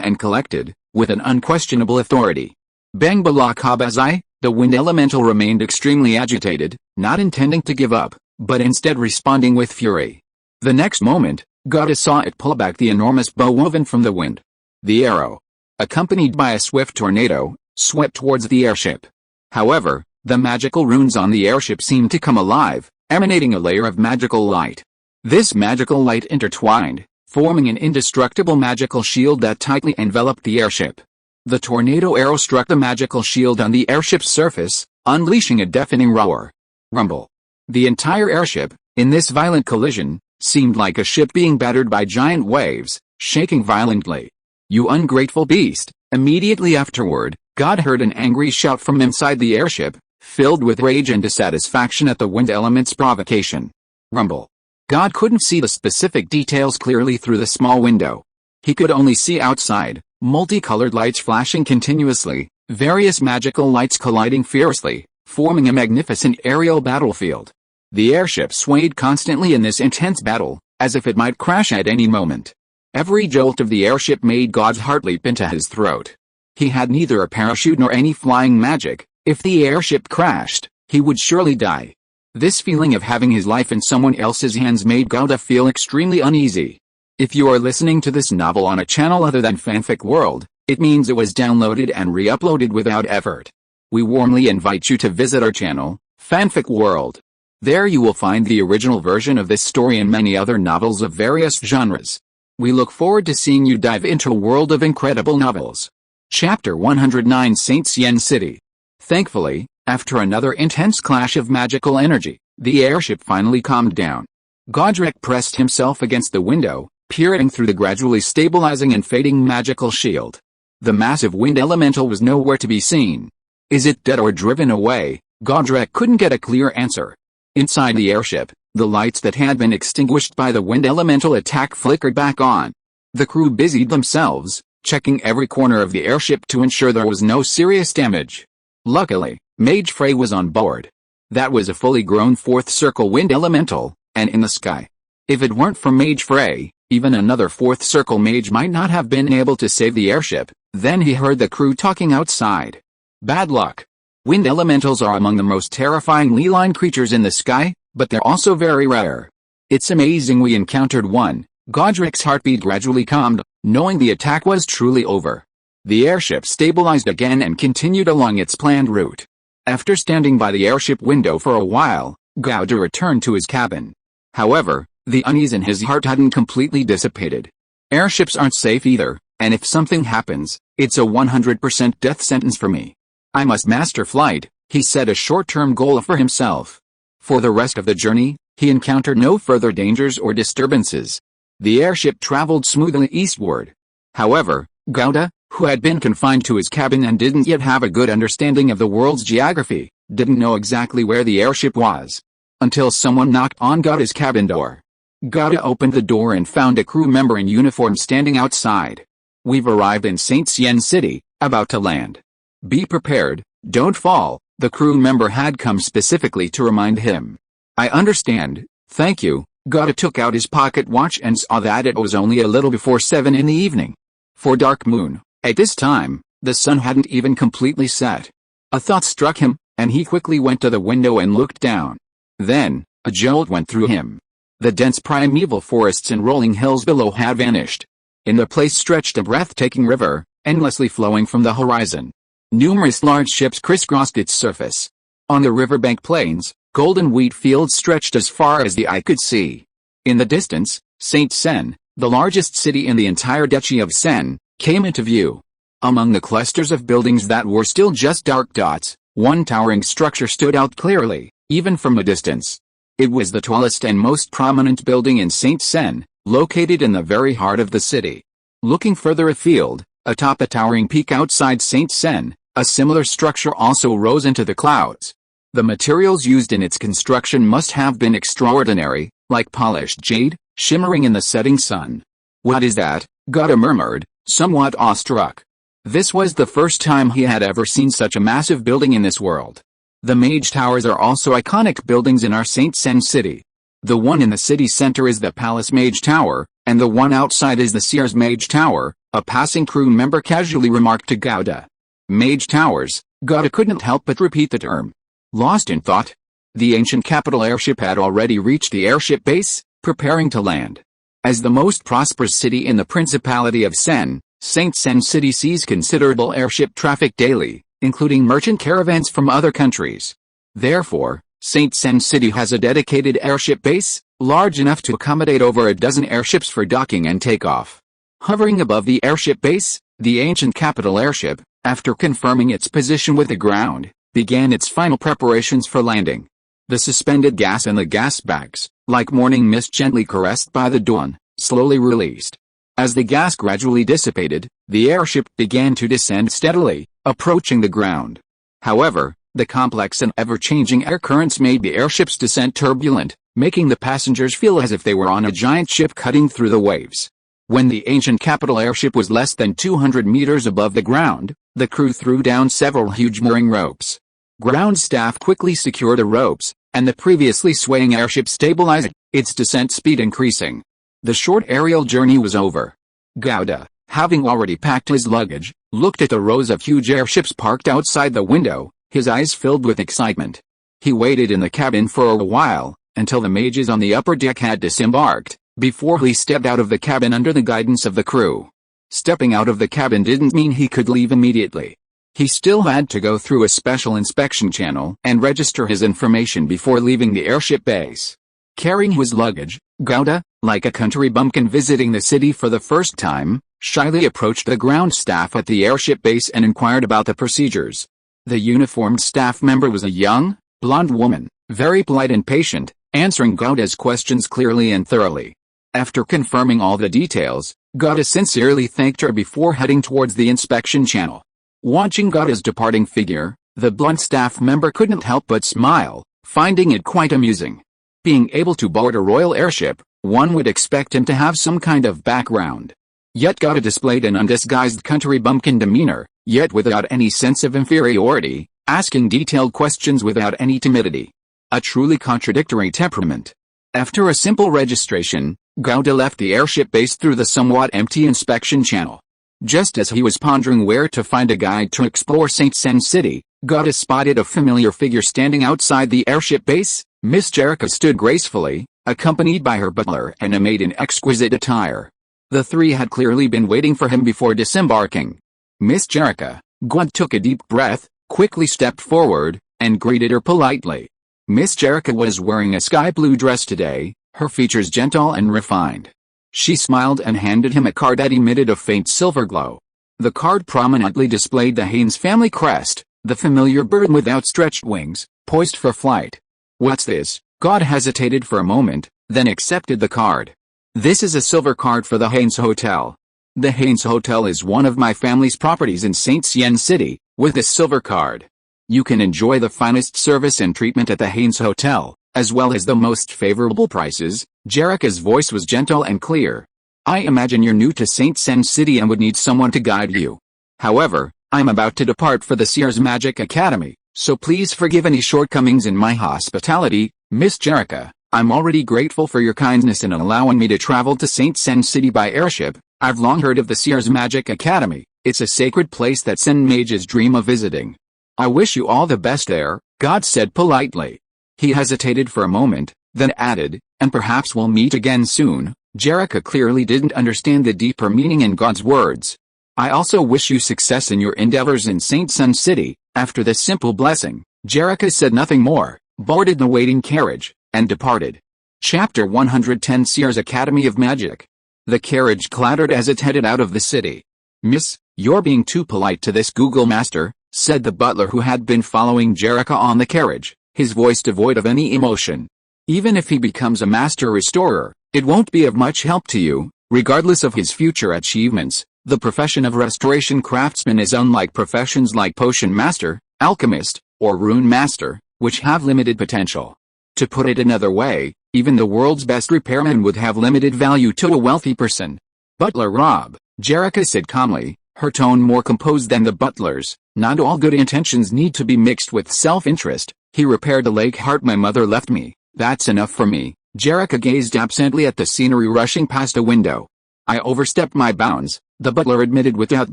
and collected, with an unquestionable authority. Bang Balakabazai, the wind elemental remained extremely agitated, not intending to give up, but instead responding with fury. The next moment, Gauda saw it pull back the enormous bow woven from the wind. The arrow, accompanied by a swift tornado, swept towards the airship. However, the magical runes on the airship seemed to come alive, emanating a layer of magical light. This magical light intertwined, forming an indestructible magical shield that tightly enveloped the airship. The tornado arrow struck the magical shield on the airship's surface, unleashing a deafening roar. Rumble. The entire airship, in this violent collision, seemed like a ship being battered by giant waves, shaking violently. You ungrateful beast! Immediately afterward, God heard an angry shout from inside the airship, filled with rage and dissatisfaction at the wind element's provocation. Rumble. God couldn't see the specific details clearly through the small window. He could only see outside, multicolored lights flashing continuously, various magical lights colliding fiercely, forming a magnificent aerial battlefield. The airship swayed constantly in this intense battle, as if it might crash at any moment. Every jolt of the airship made God's heart leap into his throat. He had neither a parachute nor any flying magic. If the airship crashed, he would surely die. This feeling of having his life in someone else's hands made Gauda feel extremely uneasy. If you are listening to this novel on a channel other than Fanfic World, it means it was downloaded and re-uploaded without effort. We warmly invite you to visit our channel, Fanfic World. There you will find the original version of this story and many other novels of various genres. We look forward to seeing you dive into a world of incredible novels. Chapter 109 Saint Sien City. Thankfully, after another intense clash of magical energy, the airship finally calmed down. Godric pressed himself against the window, peering through the gradually stabilizing and fading magical shield. The massive wind elemental was nowhere to be seen. Is it dead or driven away? Godric couldn't get a clear answer. Inside the airship, the lights that had been extinguished by the wind elemental attack flickered back on. The crew busied themselves, checking every corner of the airship to ensure there was no serious damage. Luckily, Mage Frey was on board. That was a fully grown fourth circle wind elemental, and in the sky. If it weren't for Mage Frey, even another fourth circle mage might not have been able to save the airship. Then he heard the crew talking outside. Bad luck. Wind elementals are among the most terrifying ley-line creatures in the sky, but they're also very rare. It's amazing we encountered one. Godric's heartbeat gradually calmed, knowing the attack was truly over. The airship stabilized again and continued along its planned route. After standing by the airship window for a while, Gauda returned to his cabin. However, the unease in his heart hadn't completely dissipated. Airships aren't safe either. And if something happens, it's a 100% death sentence for me. I must master flight, he set a short-term goal for himself. For the rest of the journey, he encountered no further dangers or disturbances. The airship traveled smoothly eastward. However, Gouda, who had been confined to his cabin and didn't yet have a good understanding of the world's geography, didn't know exactly where the airship was. Until someone knocked on Gouda's cabin door. Gouda opened the door and found a crew member in uniform standing outside. We've arrived in St. Sien City, about to land. Be prepared, don't fall, the crew member had come specifically to remind him. I understand, thank you. Gouda took out his pocket watch and saw that it was only a little before 7 in the evening. For dark moon, at this time, the sun hadn't even completely set. A thought struck him, and he quickly went to the window and looked down. Then, a jolt went through him. The dense primeval forests and rolling hills below had vanished. In their place stretched a breathtaking river, endlessly flowing from the horizon. Numerous large ships crisscrossed its surface. On the riverbank plains, golden wheat fields stretched as far as the eye could see. In the distance, St. Sen, the largest city in the entire Duchy of Sen, came into view. Among the clusters of buildings that were still just dark dots, one towering structure stood out clearly, even from a distance. It was the tallest and most prominent building in St. Sen, located in the very heart of the city. Looking further afield, atop a towering peak outside St. Sen, a similar structure also rose into the clouds. The materials used in its construction must have been extraordinary, like polished jade, shimmering in the setting sun. What is that? Gouda murmured, somewhat awestruck. This was the first time he had ever seen such a massive building in this world. The Mage Towers are also iconic buildings in our St. Sen city. The one in the city center is the Palace Mage Tower, and the one outside is the Sears Mage Tower, a passing crew member casually remarked to Gouda. Mage Towers, Gouda couldn't help but repeat the term. Lost in thought. The ancient capital airship had already reached the airship base, preparing to land. As the most prosperous city in the Principality of Sen, St. Sen City sees considerable airship traffic daily, including merchant caravans from other countries. Therefore, St. Sen City has a dedicated airship base, large enough to accommodate over a dozen airships for docking and takeoff. Hovering above the airship base, the ancient capital airship, after confirming its position with the ground, began its final preparations for landing. The suspended gas in the gas bags, like morning mist gently caressed by the dawn, slowly released. As the gas gradually dissipated, the airship began to descend steadily, approaching the ground. However, the complex and ever-changing air currents made the airship's descent turbulent, making the passengers feel as if they were on a giant ship cutting through the waves. When the ancient capital airship was less than 200 meters above the ground, the crew threw down several huge mooring ropes. Ground staff quickly secured the ropes, and the previously swaying airship stabilized, its descent speed increasing. The short aerial journey was over. Gouda, having already packed his luggage, looked at the rows of huge airships parked outside the window, his eyes filled with excitement. He waited in the cabin for a while, until the mages on the upper deck had disembarked, before he stepped out of the cabin under the guidance of the crew. Stepping out of the cabin didn't mean he could leave immediately. He still had to go through a special inspection channel and register his information before leaving the airship base. Carrying his luggage, Gouda, like a country bumpkin visiting the city for the first time, shyly approached the ground staff at the airship base and inquired about the procedures. The uniformed staff member was a young, blonde woman, very polite and patient, answering Gouda's questions clearly and thoroughly. After confirming all the details, Gouda sincerely thanked her before heading towards the inspection channel. Watching Gouda's departing figure, the blunt staff member couldn't help but smile, finding it quite amusing. Being able to board a royal airship, one would expect him to have some kind of background. Yet Gouda displayed an undisguised country bumpkin demeanor, yet without any sense of inferiority, asking detailed questions without any timidity. A truly contradictory temperament. After a simple registration, Gouda left the airship base through the somewhat empty inspection channel. Just as he was pondering where to find a guide to explore St. Sen City, Gouda spotted a familiar figure standing outside the airship base. Miss Jerica stood gracefully, accompanied by her butler and a maid in exquisite attire. The three had clearly been waiting for him before disembarking. Miss Jerica, Gouda took a deep breath, quickly stepped forward, and greeted her politely. Miss Jerica was wearing a sky blue dress today, her features gentle and refined. She smiled and handed him a card that emitted a faint silver glow. The card prominently displayed the Haynes family crest, the familiar bird with outstretched wings, poised for flight. "What's this?" God hesitated for a moment, then accepted the card. "This is a silver card for the Haynes Hotel. The Haynes Hotel is one of my family's properties in St. Sien City. With this silver card, you can enjoy the finest service and treatment at the Haynes Hotel, as well as the most favorable prices." Jerica's voice was gentle and clear. "I imagine you're new to St. Sien City and would need someone to guide you. However, I'm about to depart for the Seers Magic Academy, so please forgive any shortcomings in my hospitality, Miss Jerica. I'm already grateful for your kindness in allowing me to travel to St. Sien City by airship. I've long heard of the Seers Magic Academy. It's a sacred place that Sen mages dream of visiting. I wish you all the best there," God said politely. He hesitated for a moment, then added, "and perhaps we'll meet again soon." Jerica clearly didn't understand the deeper meaning in God's words. "I also wish you success in your endeavors in St. Sien City." After this simple blessing, Jerica said nothing more, boarded the waiting carriage, and departed. Chapter 110 Seers Academy of Magic. The carriage clattered as it headed out of the city. "Miss, you're being too polite to this Google Master," said the butler who had been following Jerica on the carriage, his voice devoid of any emotion. "Even if he becomes a master restorer, it won't be of much help to you, regardless of his future achievements. The profession of restoration craftsman is unlike professions like potion master, alchemist, or rune master, which have limited potential. To put it another way, even the world's best repairman would have limited value to a wealthy person." "Butler Rob," Jerica said calmly, her tone more composed than the butler's. "Not all good intentions need to be mixed with self-interest. He repaired the lake heart my mother left me. That's enough for me." Jerica gazed absently at the scenery rushing past a window. "I overstepped my bounds," the butler admitted without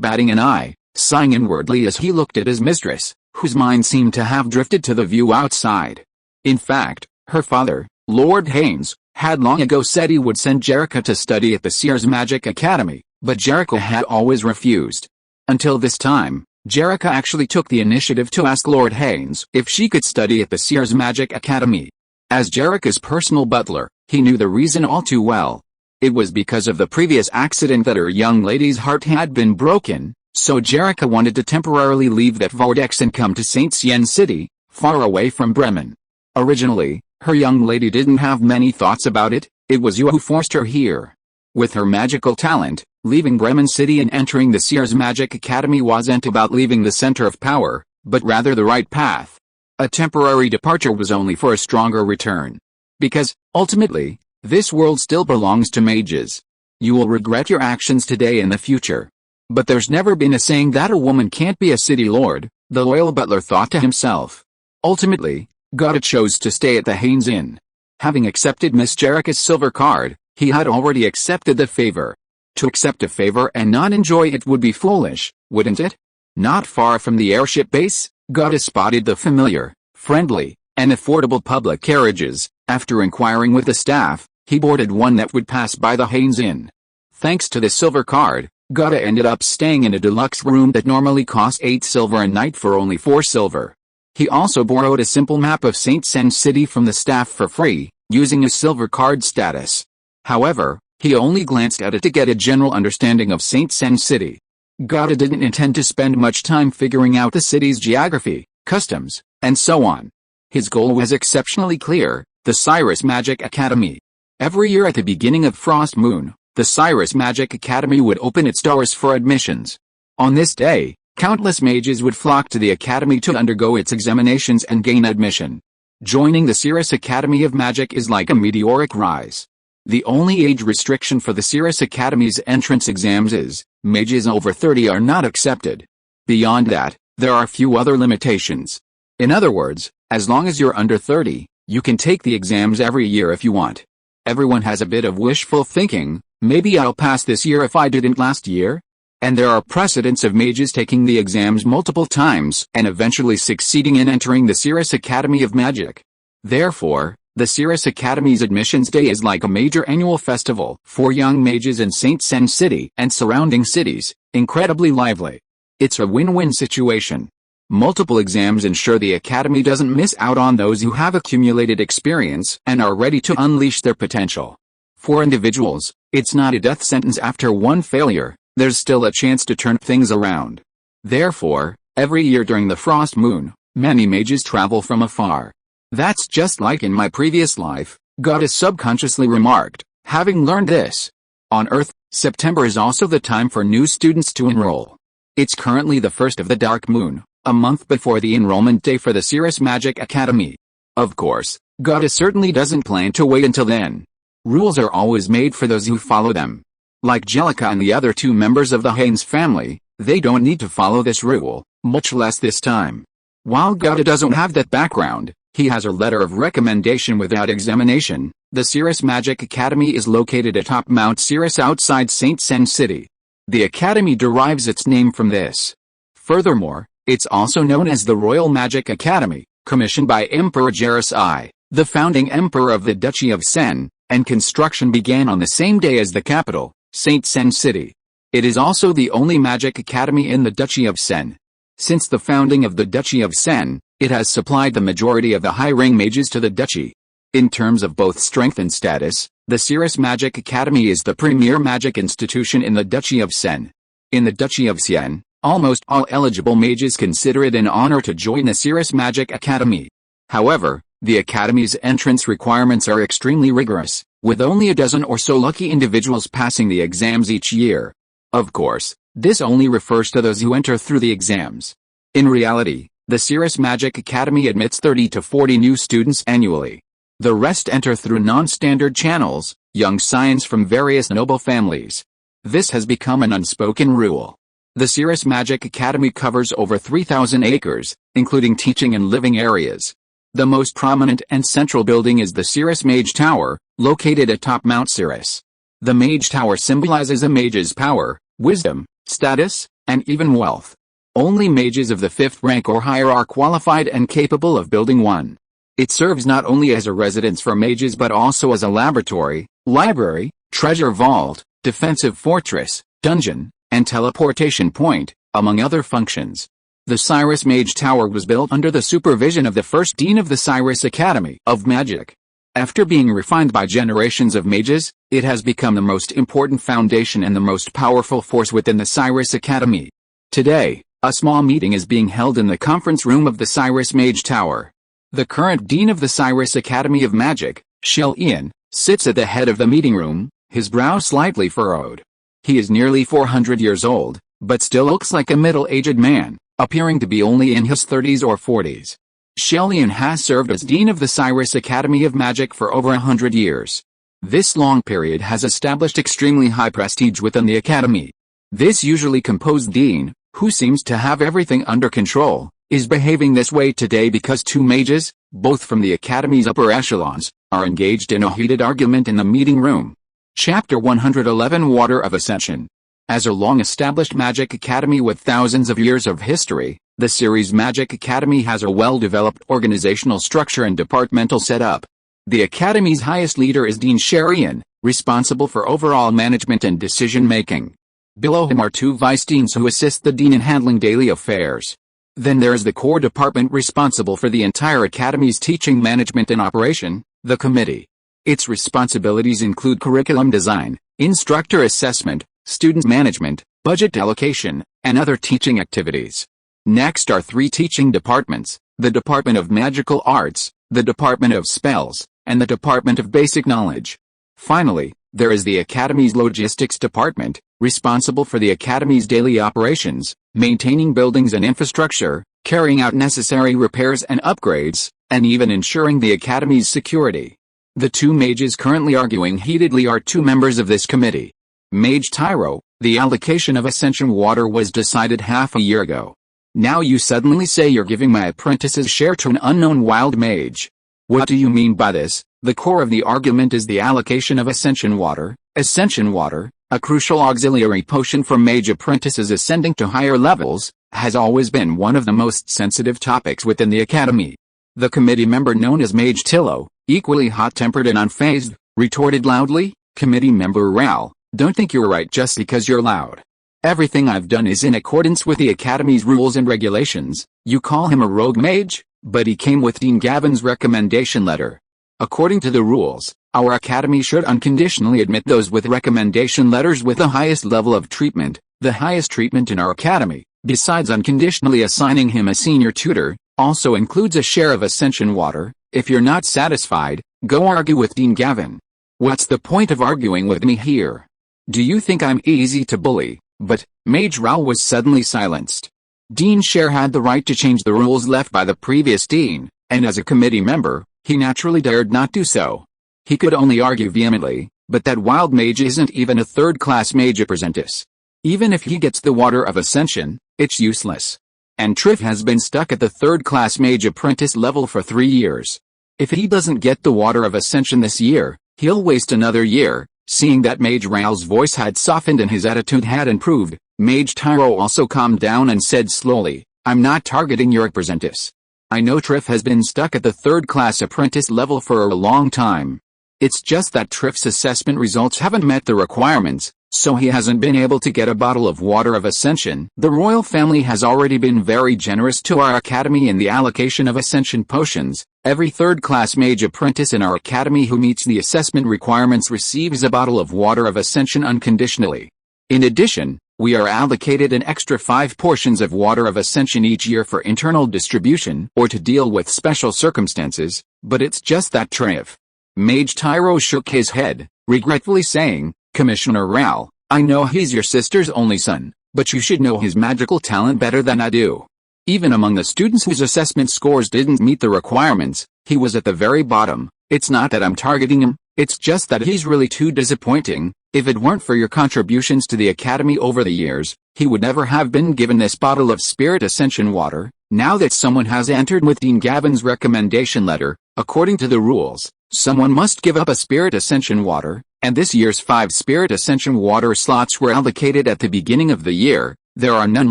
batting an eye, sighing inwardly as he looked at his mistress, whose mind seemed to have drifted to the view outside. In fact, her father, Lord Haynes, had long ago said he would send Jerica to study at the Seers Magic Academy, but Jerica had always refused. Until this time, Jerica actually took the initiative to ask Lord Haynes if she could study at the Seers Magic Academy. As Jerica's personal butler, he knew the reason all too well. It was because of the previous accident that her young lady's heart had been broken, so Jerica wanted to temporarily leave that vortex and come to St. Sien City, far away from Bremen. Originally, her young lady didn't have many thoughts about it. It was you who forced her here. With her magical talent, leaving Bremen City and entering the Seers Magic Academy wasn't about leaving the center of power, but rather the right path. A temporary departure was only for a stronger return. Because, ultimately, this world still belongs to mages. You will regret your actions today and the future. But there's never been a saying that a woman can't be a city lord, the loyal butler thought to himself. Ultimately, God chose to stay at the Haynes Inn. Having accepted Miss Jerica's silver card, he had already accepted the favor. To accept a favor and not enjoy it would be foolish, wouldn't it? Not far from the airship base, God spotted the familiar, friendly, and affordable public carriages. After inquiring with the staff, he boarded one that would pass by the Haynes Inn. Thanks to the silver card, Gata ended up staying in a deluxe room that normally cost 8 silver a night for only 4 silver. He also borrowed a simple map of St. Sien City from the staff for free, using a silver card status. However, he only glanced at it to get a general understanding of St. Sien City. Gata didn't intend to spend much time figuring out the city's geography, customs, and so on. His goal was exceptionally clear: the Seers Magic Academy. Every year at the beginning of Frost Moon, the Seers Magic Academy would open its doors for admissions. On this day, countless mages would flock to the academy to undergo its examinations and gain admission. Joining the Seers Academy of Magic is like a meteoric rise. The only age restriction for the Seers Academy's entrance exams is, mages over 30 are not accepted. Beyond that, there are few other limitations. In other words, as long as you're under 30, you can take the exams every year if you want. Everyone has a bit of wishful thinking: maybe I'll pass this year if I didn't last year? And there are precedents of mages taking the exams multiple times and eventually succeeding in entering the Seers Academy of Magic. Therefore, the Seers Academy's admissions day is like a major annual festival for young mages in St. Sien City and surrounding cities, incredibly lively. It's a win-win situation. Multiple exams ensure the academy doesn't miss out on those who have accumulated experience and are ready to unleash their potential. For individuals, it's not a death sentence after one failure, there's still a chance to turn things around. Therefore, every year during the frost moon, many mages travel from afar. That's just like in my previous life, Goddess subconsciously remarked, having learned this. On Earth, September is also the time for new students to enroll. It's currently the first of the dark moon, a month before the enrollment day for the Cirrus Magic Academy. Of course, Goddess certainly doesn't plan to wait until then. Rules are always made for those who follow them. Like Jellica and the other two members of the Haynes family, they don't need to follow this rule, much less this time. While Goddess doesn't have that background, he has a letter of recommendation without examination. The Cirrus Magic Academy is located atop Mount Cirrus outside St. Sen City. The academy derives its name from this. Furthermore, it's also known as the Royal Magic Academy, commissioned by Emperor Jairus I, the founding emperor of the Duchy of Sen, and construction began on the same day as the capital, St. Sen City. It is also the only magic academy in the Duchy of Sen. Since the founding of the Duchy of Sen, it has supplied the majority of the high-rank mages to the duchy. In terms of both strength and status, the Cirrus Magic Academy is the premier magic institution in the Duchy of Sen. In the Duchy of Sen, almost all eligible mages consider it an honor to join the Cirrus Magic Academy. However, the Academy's entrance requirements are extremely rigorous, with only a dozen or so lucky individuals passing the exams each year. Of course, this only refers to those who enter through the exams. In reality, the Cirrus Magic Academy admits 30 to 40 new students annually. The rest enter through non-standard channels, young scions from various noble families. This has become an unspoken rule. The Cirrus Magic Academy covers over 3,000 acres, including teaching and living areas. The most prominent and central building is the Cirrus Mage Tower, located atop Mount Cirrus. The Mage Tower symbolizes a mage's power, wisdom, status, and even wealth. Only mages of the 5th rank or higher are qualified and capable of building one. It serves not only as a residence for mages but also as a laboratory, library, treasure vault, defensive fortress, dungeon, and teleportation point, among other functions. The Cirrus Mage Tower was built under the supervision of the first dean of the Cirrus Academy of Magic. After being refined by generations of mages, it has become the most important foundation and the most powerful force within the Cirrus Academy. Today, a small meeting is being held in the conference room of the Cirrus Mage Tower. The current dean of the Cirrus Academy of Magic, Shell Ian, sits at the head of the meeting room, his brow slightly furrowed. He is nearly 400 years old, but still looks like a middle-aged man, appearing to be only in his 30s or 40s. Shellian has served as dean of the Cirrus Academy of Magic for over 100 years. This long period has established extremely high prestige within the academy. This usually composed dean, who seems to have everything under control, is behaving this way today because two mages, both from the academy's upper echelons, are engaged in a heated argument in the meeting room. Chapter 111 Water of Ascension. As a long-established magic academy with thousands of years of history, the Cirrus Magic Academy has a well-developed organizational structure and departmental setup. The academy's highest leader is Dean Sherian, responsible for overall management and decision-making. Below him are two vice deans who assist the dean in handling daily affairs. Then there is the core department responsible for the entire academy's teaching management and operation, the committee. Its responsibilities include curriculum design, instructor assessment, student management, budget allocation, and other teaching activities. Next are three teaching departments, the Department of Magical Arts, the Department of Spells, and the Department of Basic Knowledge. Finally, there is the Academy's Logistics Department, responsible for the Academy's daily operations, maintaining buildings and infrastructure, carrying out necessary repairs and upgrades, and even ensuring the Academy's security. The two mages currently arguing heatedly are two members of this committee. Mage Tyro, the allocation of Ascension Water was decided half a year ago. Now you suddenly say you're giving my apprentice's share to an unknown wild mage. What do you mean by this? The core of the argument is the allocation of Ascension Water. Ascension Water, a crucial auxiliary potion for mage apprentices ascending to higher levels, has always been one of the most sensitive topics within the academy. The committee member known as Mage Tillo, equally hot-tempered and unfazed, retorted loudly, "Committee member Ral, don't think you're right just because you're loud. Everything I've done is in accordance with the Academy's rules and regulations. You call him a rogue mage, but he came with Dean Gavin's recommendation letter. According to the rules, Our academy should unconditionally admit those with recommendation letters with the highest level of treatment, the highest treatment in our academy, besides unconditionally assigning him a senior tutor, also includes a share of Ascension water. If you're not satisfied, go argue with Dean Gavin. What's the point of arguing with me here? Do you think I'm easy to bully? But Mage Raoul was suddenly silenced. Dean Scher had the right to change the rules left by the previous dean, and as a committee member, he naturally dared not do so. He could only argue vehemently, but that wild mage isn't even a third-class mage apprentice. Even if he gets the water of Ascension, it's useless. And Triff has been stuck at the third-class mage apprentice level for 3 years. If he doesn't get the water of Ascension this year, he'll waste another year. Seeing that Mage Raoul's voice had softened and his attitude had improved, Mage Tyro also calmed down and said slowly, I'm not targeting your apprentice. I know Triff has been stuck at the third-class apprentice level for a long time. It's just that Triff's assessment results haven't met the requirements, so he hasn't been able to get a bottle of water of Ascension. The royal family has already been very generous to our academy in the allocation of Ascension potions. Every third-class mage apprentice in our academy who meets the assessment requirements receives a bottle of water of Ascension unconditionally. In addition, we are allocated an extra 5 portions of water of Ascension each year for internal distribution or to deal with special circumstances, but it's just that Triff. Mage Tyro shook his head, regretfully saying, Commissioner Raoul, I know he's your sister's only son, but you should know his magical talent better than I do. Even among the students whose assessment scores didn't meet the requirements, he was at the very bottom. It's not that I'm targeting him, it's just that he's really too disappointing. If it weren't for your contributions to the academy over the years, he would never have been given this bottle of Spirit Ascension water. Now that someone has entered with Dean Gavin's recommendation letter, according to the rules, someone must give up a Spirit Ascension water, and this year's 5 Spirit Ascension water slots were allocated at the beginning of the year. There are none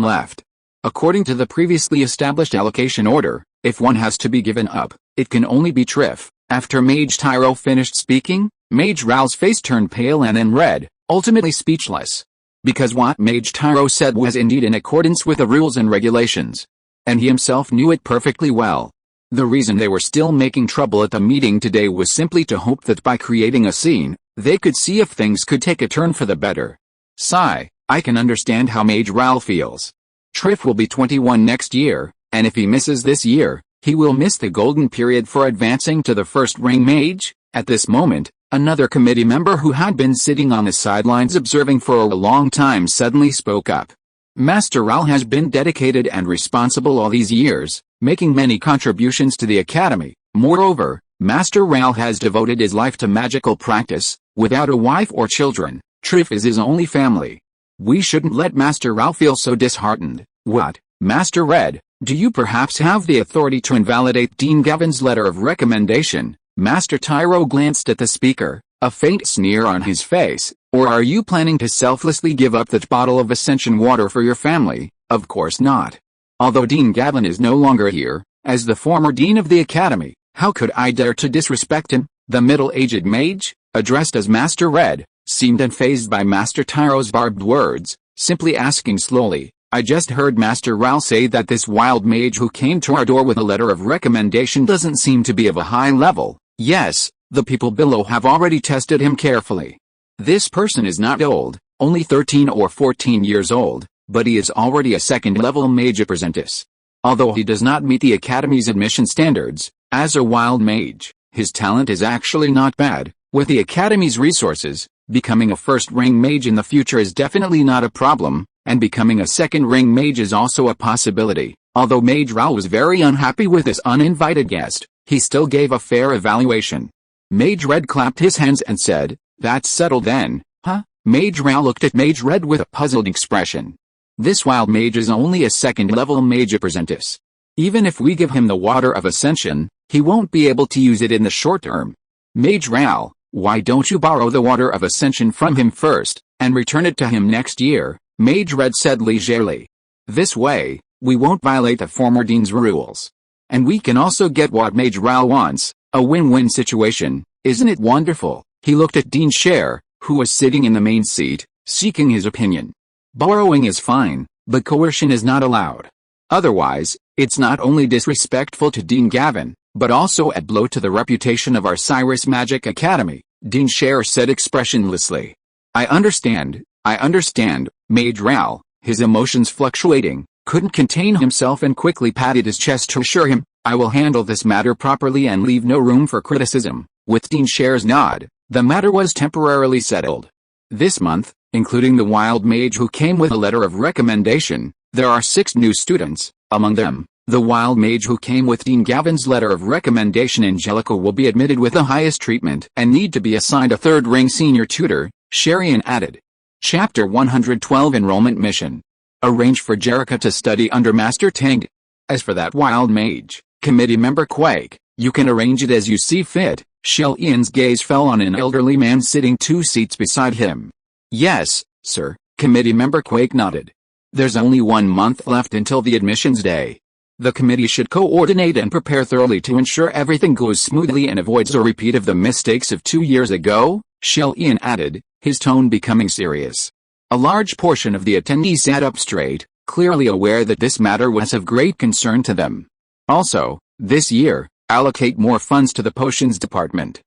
left. According to the previously established allocation order, if one has to be given up, it can only be Triff. After Mage Tyro finished speaking, Mage Raoul's face turned pale and then red, ultimately speechless. Because what Mage Tyro said was indeed in accordance with the rules and regulations. And he himself knew it perfectly well. The reason they were still making trouble at the meeting today was simply to hope that by creating a scene, they could see if things could take a turn for the better. Sigh, I can understand how Mage Raoul feels. Triff will be 21 next year, and if he misses this year, he will miss the golden period for advancing to the first ring mage. At this moment, another committee member who had been sitting on the sidelines observing for a long time suddenly spoke up. Master Raoul has been dedicated and responsible all these years, making many contributions to the academy. Moreover, Master Raoul has devoted his life to magical practice. Without a wife or children, Triff is his only family. We shouldn't let Master Raoul feel so disheartened. What, Master Red, do you perhaps have the authority to invalidate Dean Gavin's letter of recommendation? Master Tyro glanced at the speaker, a faint sneer on his face. Or are you planning to selflessly give up that bottle of Ascension water for your family? Of course not. Although Dean Gavin is no longer here, as the former dean of the academy, how could I dare to disrespect him? The middle-aged mage, addressed as Master Red, seemed unfazed by Master Tyro's barbed words, simply asking slowly, I just heard Master Raoul say that this wild mage who came to our door with a letter of recommendation doesn't seem to be of a high level. Yes, the people below have already tested him carefully. This person is not old, only 13 or 14 years old, but he is already a second-level mage apprentice. Although he does not meet the academy's admission standards, as a wild mage, his talent is actually not bad. With the academy's resources, becoming a first-ring mage in the future is definitely not a problem, and becoming a second-ring mage is also a possibility. Although Mage Raoul was very unhappy with this uninvited guest, he still gave a fair evaluation. Mage Red clapped his hands and said, That's settled then, huh? Mage Raoul looked at Mage Red with a puzzled expression. This wild mage is only a second-level mage apprentice. Even if we give him the water of Ascension, he won't be able to use it in the short term. Mage Raoul, why don't you borrow the water of Ascension from him first, and return it to him next year? Mage Red said leisurely. This way, we won't violate the former dean's rules. And we can also get what Mage Raoul wants, a win-win situation. Isn't it wonderful? He looked at Dean Scher, who was sitting in the main seat, seeking his opinion. Borrowing is fine, but coercion is not allowed. Otherwise, it's not only disrespectful to Dean Gavin, but also a blow to the reputation of our Cyrus Magic Academy. Dean Share said expressionlessly. I understand, Mage Ral, his emotions fluctuating, couldn't contain himself and quickly patted his chest to assure him, I will handle this matter properly and leave no room for criticism. With Dean Share's nod, the matter was temporarily settled. This month, including the wild mage who came with a letter of recommendation, there are 6 new students. Among them, the wild mage who came with Dean Gavin's letter of recommendation, Angelica, will be admitted with the highest treatment and need to be assigned a third-ring senior tutor, Sherian added. Chapter 112 Enrollment Mission. Arrange for Jerica to study under Master Tang. As for that wild mage, committee member Quake, you can arrange it as you see fit. Shell Ian's gaze fell on an elderly man sitting 2 seats beside him. Yes, sir, committee member Quake nodded. There's only 1 month left until the admissions day. The committee should coordinate and prepare thoroughly to ensure everything goes smoothly and avoids a repeat of the mistakes of 2 years ago, Shell Ian added, his tone becoming serious. A large portion of the attendees sat up straight, clearly aware that this matter was of great concern to them. Also, this year, allocate more funds to the potions department.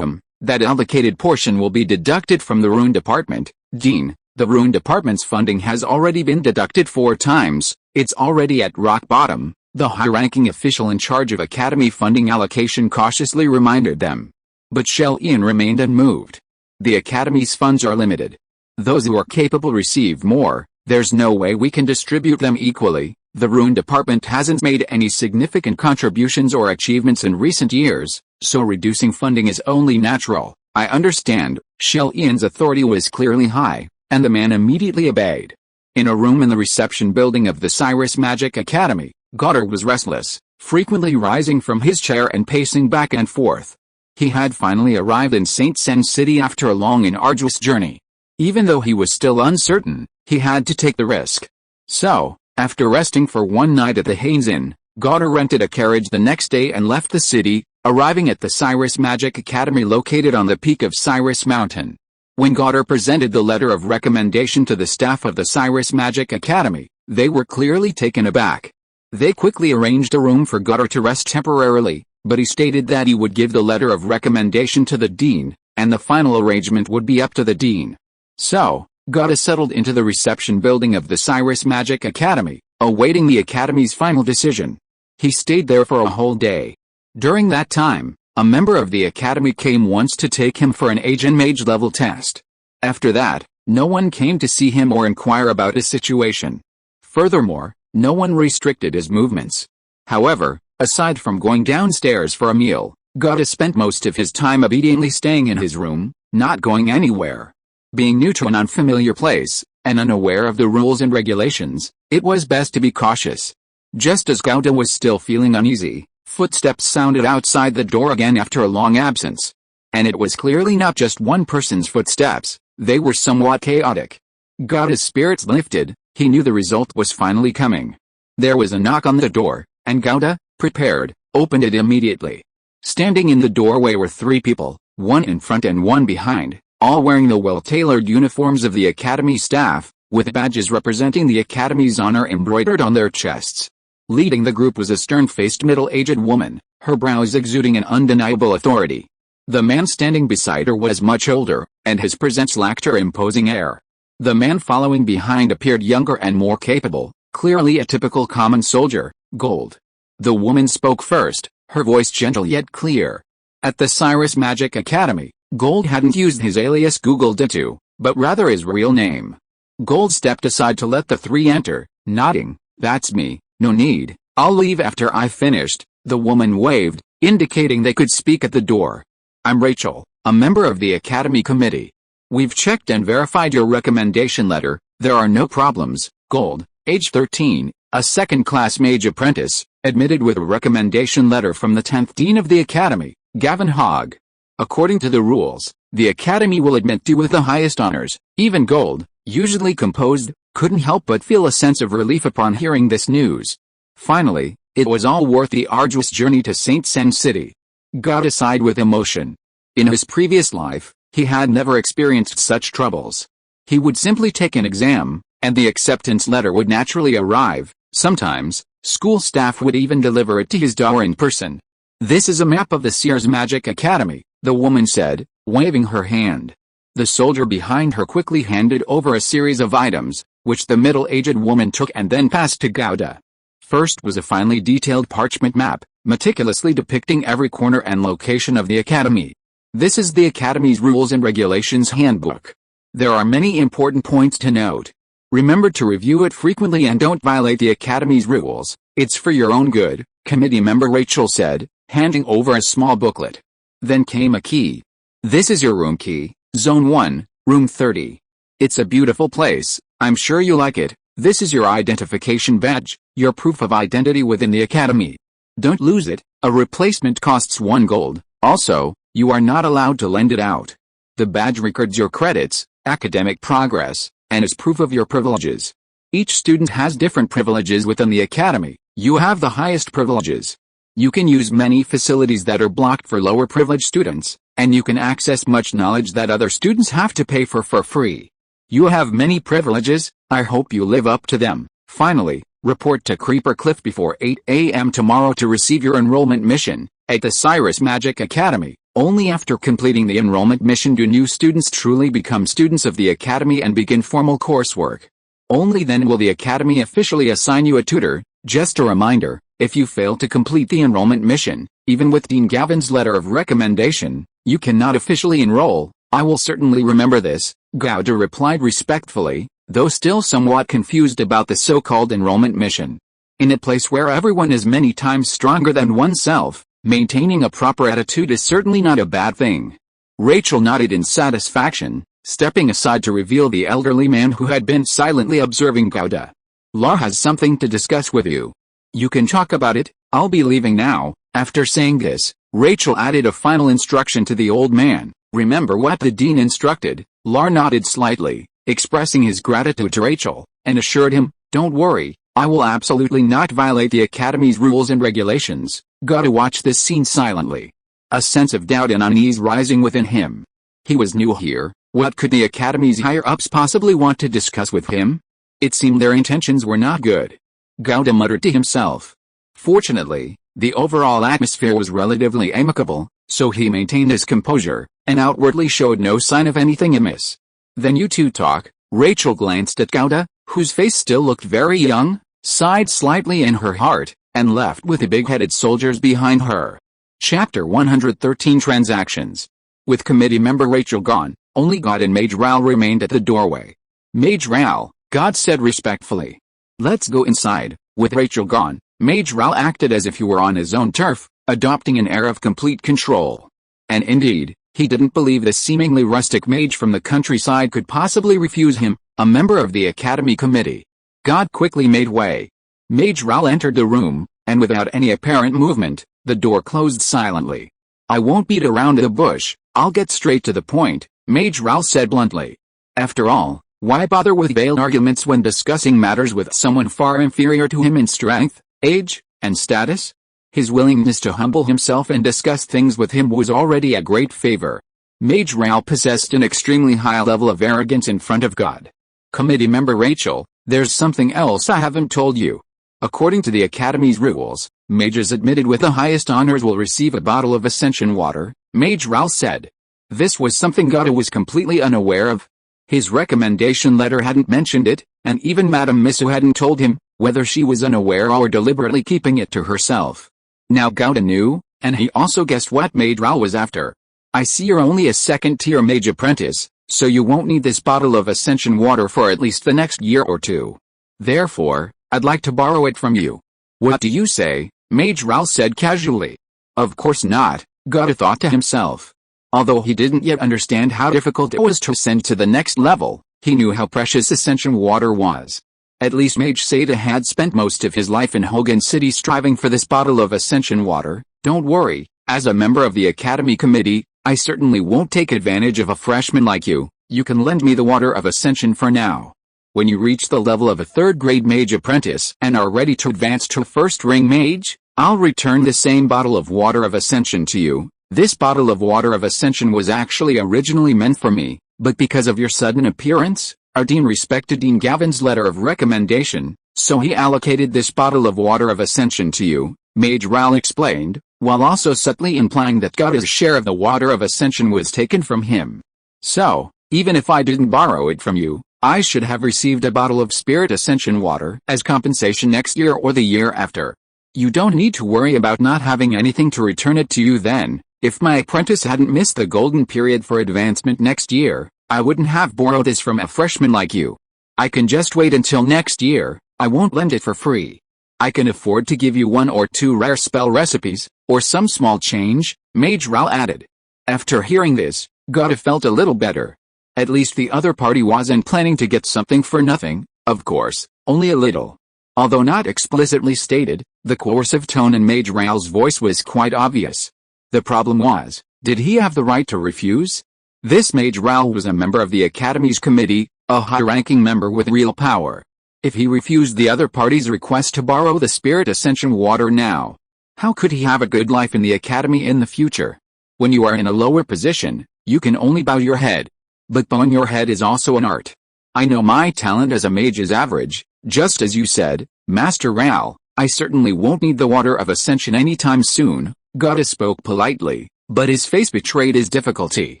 That allocated portion will be deducted from the rune department. Dean, the rune department's funding has already been deducted 4 times, it's already at rock bottom, the high-ranking official in charge of academy funding allocation cautiously reminded them. But Shell Ian remained unmoved. The academy's funds are limited. Those who are capable receive more, there's no way we can distribute them equally. The rune department hasn't made any significant contributions or achievements in recent years, so reducing funding is only natural. I understand. Shell Ian's authority was clearly high, and the man immediately obeyed. In a room in the reception building of the Cyrus Magic Academy, Goddard was restless, frequently rising from his chair and pacing back and forth. He had finally arrived in St. Sen City after a long and arduous journey. Even though he was still uncertain, he had to take the risk. So, after resting for 1 night at the Haynes Inn, Goddard rented a carriage the next day and left the city, arriving at the Cyrus Magic Academy located on the peak of Cyrus Mountain. When Goddard presented the letter of recommendation to the staff of the Cyrus Magic Academy, they were clearly taken aback. They quickly arranged a room for Goddard to rest temporarily, but he stated that he would give the letter of recommendation to the dean, and the final arrangement would be up to the dean. So, Goddard settled into the reception building of the Cyrus Magic Academy, awaiting the academy's final decision. He stayed there for a whole day. During that time, a member of the academy came once to take him for an age and mage level test. After that, no one came to see him or inquire about his situation. Furthermore, no one restricted his movements. However, aside from going downstairs for a meal, Goddard spent most of his time obediently staying in his room, not going anywhere. Being new to an unfamiliar place, and unaware of the rules and regulations, it was best to be cautious. Just as Gouda was still feeling uneasy, footsteps sounded outside the door again after a long absence. And it was clearly not just one person's footsteps, they were somewhat chaotic. Gouda's spirits lifted, he knew the result was finally coming. There was a knock on the door, and Gouda, prepared, opened it immediately. Standing in the doorway were 3 people, one in front and one behind, all wearing the well-tailored uniforms of the academy staff, with badges representing the academy's honor embroidered on their chests. Leading the group was a stern-faced middle-aged woman, her brows exuding an undeniable authority. The man standing beside her was much older, and his presence lacked her imposing air. The man following behind appeared younger and more capable, clearly a typical common soldier, Gold. The woman spoke first, her voice gentle yet clear. At the Cyrus Magic Academy, Gold hadn't used his alias Google Ditto, but rather his real name. Gold stepped aside to let the 3 enter, nodding, "That's me, no need, I'll leave after I've finished." The woman waved, indicating they could speak at the door. "I'm Rachel, a member of the Academy Committee. We've checked and verified your recommendation letter, there are no problems." Gold, age 13, a second-class mage apprentice, admitted with a recommendation letter from the 10th Dean of the Academy, Gavin Hogg. According to the rules, the Academy will admit you with the highest honors. Even Gold, usually composed, couldn't help but feel a sense of relief upon hearing this news. Finally, it was all worth the arduous journey to St. Sen City. God sighed with emotion. In his previous life, he had never experienced such troubles. He would simply take an exam, and the acceptance letter would naturally arrive. Sometimes, school staff would even deliver it to his door in person. "This is a map of the Sears Magic Academy," the woman said, waving her hand. The soldier behind her quickly handed over a series of items, which the middle-aged woman took and then passed to Gouda. First was a finely detailed parchment map, meticulously depicting every corner and location of the academy. This is the academy's Rules and Regulations Handbook. There are many important points to note. Remember to review it frequently and don't violate the academy's rules. It's for your own good, committee member Rachel said, handing over a small booklet. Then came a key. This is your room key, Zone 1, Room 30. It's a beautiful place, I'm sure you like it. This is your identification badge, your proof of identity within the academy. Don't lose it, a replacement costs 1 gold. Also, you are not allowed to lend it out. The badge records your credits, academic progress, and is proof of your privileges. Each student has different privileges within the academy. You have the highest privileges. You can use many facilities that are blocked for lower privileged students, and you can access much knowledge that other students have to pay for free. You have many privileges, I hope you live up to them. Finally, report to Creeper Cliff before 8 a.m. tomorrow to receive your enrollment mission at the Cyrus Magic Academy. Only after completing the enrollment mission do new students truly become students of the academy and begin formal coursework. Only then will the academy officially assign you a tutor. Just a reminder, if you fail to complete the enrollment mission, even with Dean Gavin's letter of recommendation, you cannot officially enroll. I will certainly remember this, Gouda replied respectfully, though still somewhat confused about the so-called enrollment mission. In a place where everyone is many times stronger than oneself, maintaining a proper attitude is certainly not a bad thing. Rachel nodded in satisfaction, stepping aside to reveal the elderly man who had been silently observing Gouda. Lar has something to discuss with you. You can talk about it, I'll be leaving now. After saying this, Rachel added a final instruction to the old man. Remember what the dean instructed? Lar nodded slightly, expressing his gratitude to Rachel, and assured him, don't worry, I will absolutely not violate the academy's rules and regulations. Gouda watched this scene silently, a sense of doubt and unease rising within him. He was new here. What could the academy's higher-ups possibly want to discuss with him? It seemed their intentions were not good. Gouda muttered to himself. Fortunately, the overall atmosphere was relatively amicable, so he maintained his composure, and outwardly showed no sign of anything amiss. Then you two talk. Rachel glanced at Gouda, whose face still looked very young, sighed slightly in her heart, and left with the big-headed soldiers behind her. Chapter 113 Transactions. With committee member Rachel gone, only God and Mage Ral remained at the doorway. Mage Ral, God said respectfully. Let's go inside. With Rachel gone, Mage Ral acted as if he were on his own turf, adopting an air of complete control. And indeed, he didn't believe this seemingly rustic mage from the countryside could possibly refuse him, a member of the academy committee. God quickly made way. Mage Ral entered the room, and without any apparent movement, the door closed silently. I won't beat around the bush, I'll get straight to the point, Mage Ral said bluntly. After all, why bother with veiled arguments when discussing matters with someone far inferior to him in strength, age, and status? His willingness to humble himself and discuss things with him was already a great favor. Mage Ral possessed an extremely high level of arrogance in front of God. Committee member Rachel, there's something else I haven't told you. According to the Academy's rules, mages admitted with the highest honors will receive a bottle of ascension water, Mage Ral said. This was something Gouda was completely unaware of. His recommendation letter hadn't mentioned it, and even Madame Missou hadn't told him, whether she was unaware or deliberately keeping it to herself. Now Gouda knew, and he also guessed what Mage Ral was after. I see you're only a second-tier mage apprentice, so you won't need this bottle of ascension water for at least the next year or two. Therefore, I'd like to borrow it from you. What do you say? Mage Ral said casually. Of course not, Gouda thought to himself. Although he didn't yet understand how difficult it was to ascend to the next level, he knew how precious ascension water was. At least Mage Seda had spent most of his life in Hogan City striving for this bottle of ascension water. Don't worry, as a member of the Academy Committee, I certainly won't take advantage of a freshman like you. You can lend me the water of ascension for now. When you reach the level of a third-grade mage apprentice and are ready to advance to first-ring mage, I'll return the same bottle of water of ascension to you. This bottle of water of ascension was actually originally meant for me, but because of your sudden appearance, our dean respected Dean Gavin's letter of recommendation, so he allocated this bottle of water of ascension to you, Mage Ral explained. while also subtly implying that Gada's share of the water of ascension was taken from him. So, even if I didn't borrow it from you, I should have received a bottle of spirit ascension water as compensation next year or the year after. You don't need to worry about not having anything to return it to you then. If my apprentice hadn't missed the golden period for advancement next year, I wouldn't have borrowed this from a freshman like you. I can just wait until next year. I won't lend it for free. I can afford to give you 1 or 2 rare spell recipes, or some small change, Mage Ral added. After hearing this, Gada felt a little better. At least the other party wasn't planning to get something for nothing, of course, only a little. Although not explicitly stated, the coercive tone in Mage Ral's voice was quite obvious. The problem was, did he have the right to refuse? This Mage Ral was a member of the Academy's committee, a high-ranking member with real power. If he refused the other party's request to borrow the Spirit Ascension water now, how could he have a good life in the Academy in the future? When you are in a lower position, you can only bow your head. But bowing your head is also an art. I know my talent as a mage is average, just as you said, Master Ral. I certainly won't need the water of ascension anytime soon. Gada spoke politely, but his face betrayed his difficulty.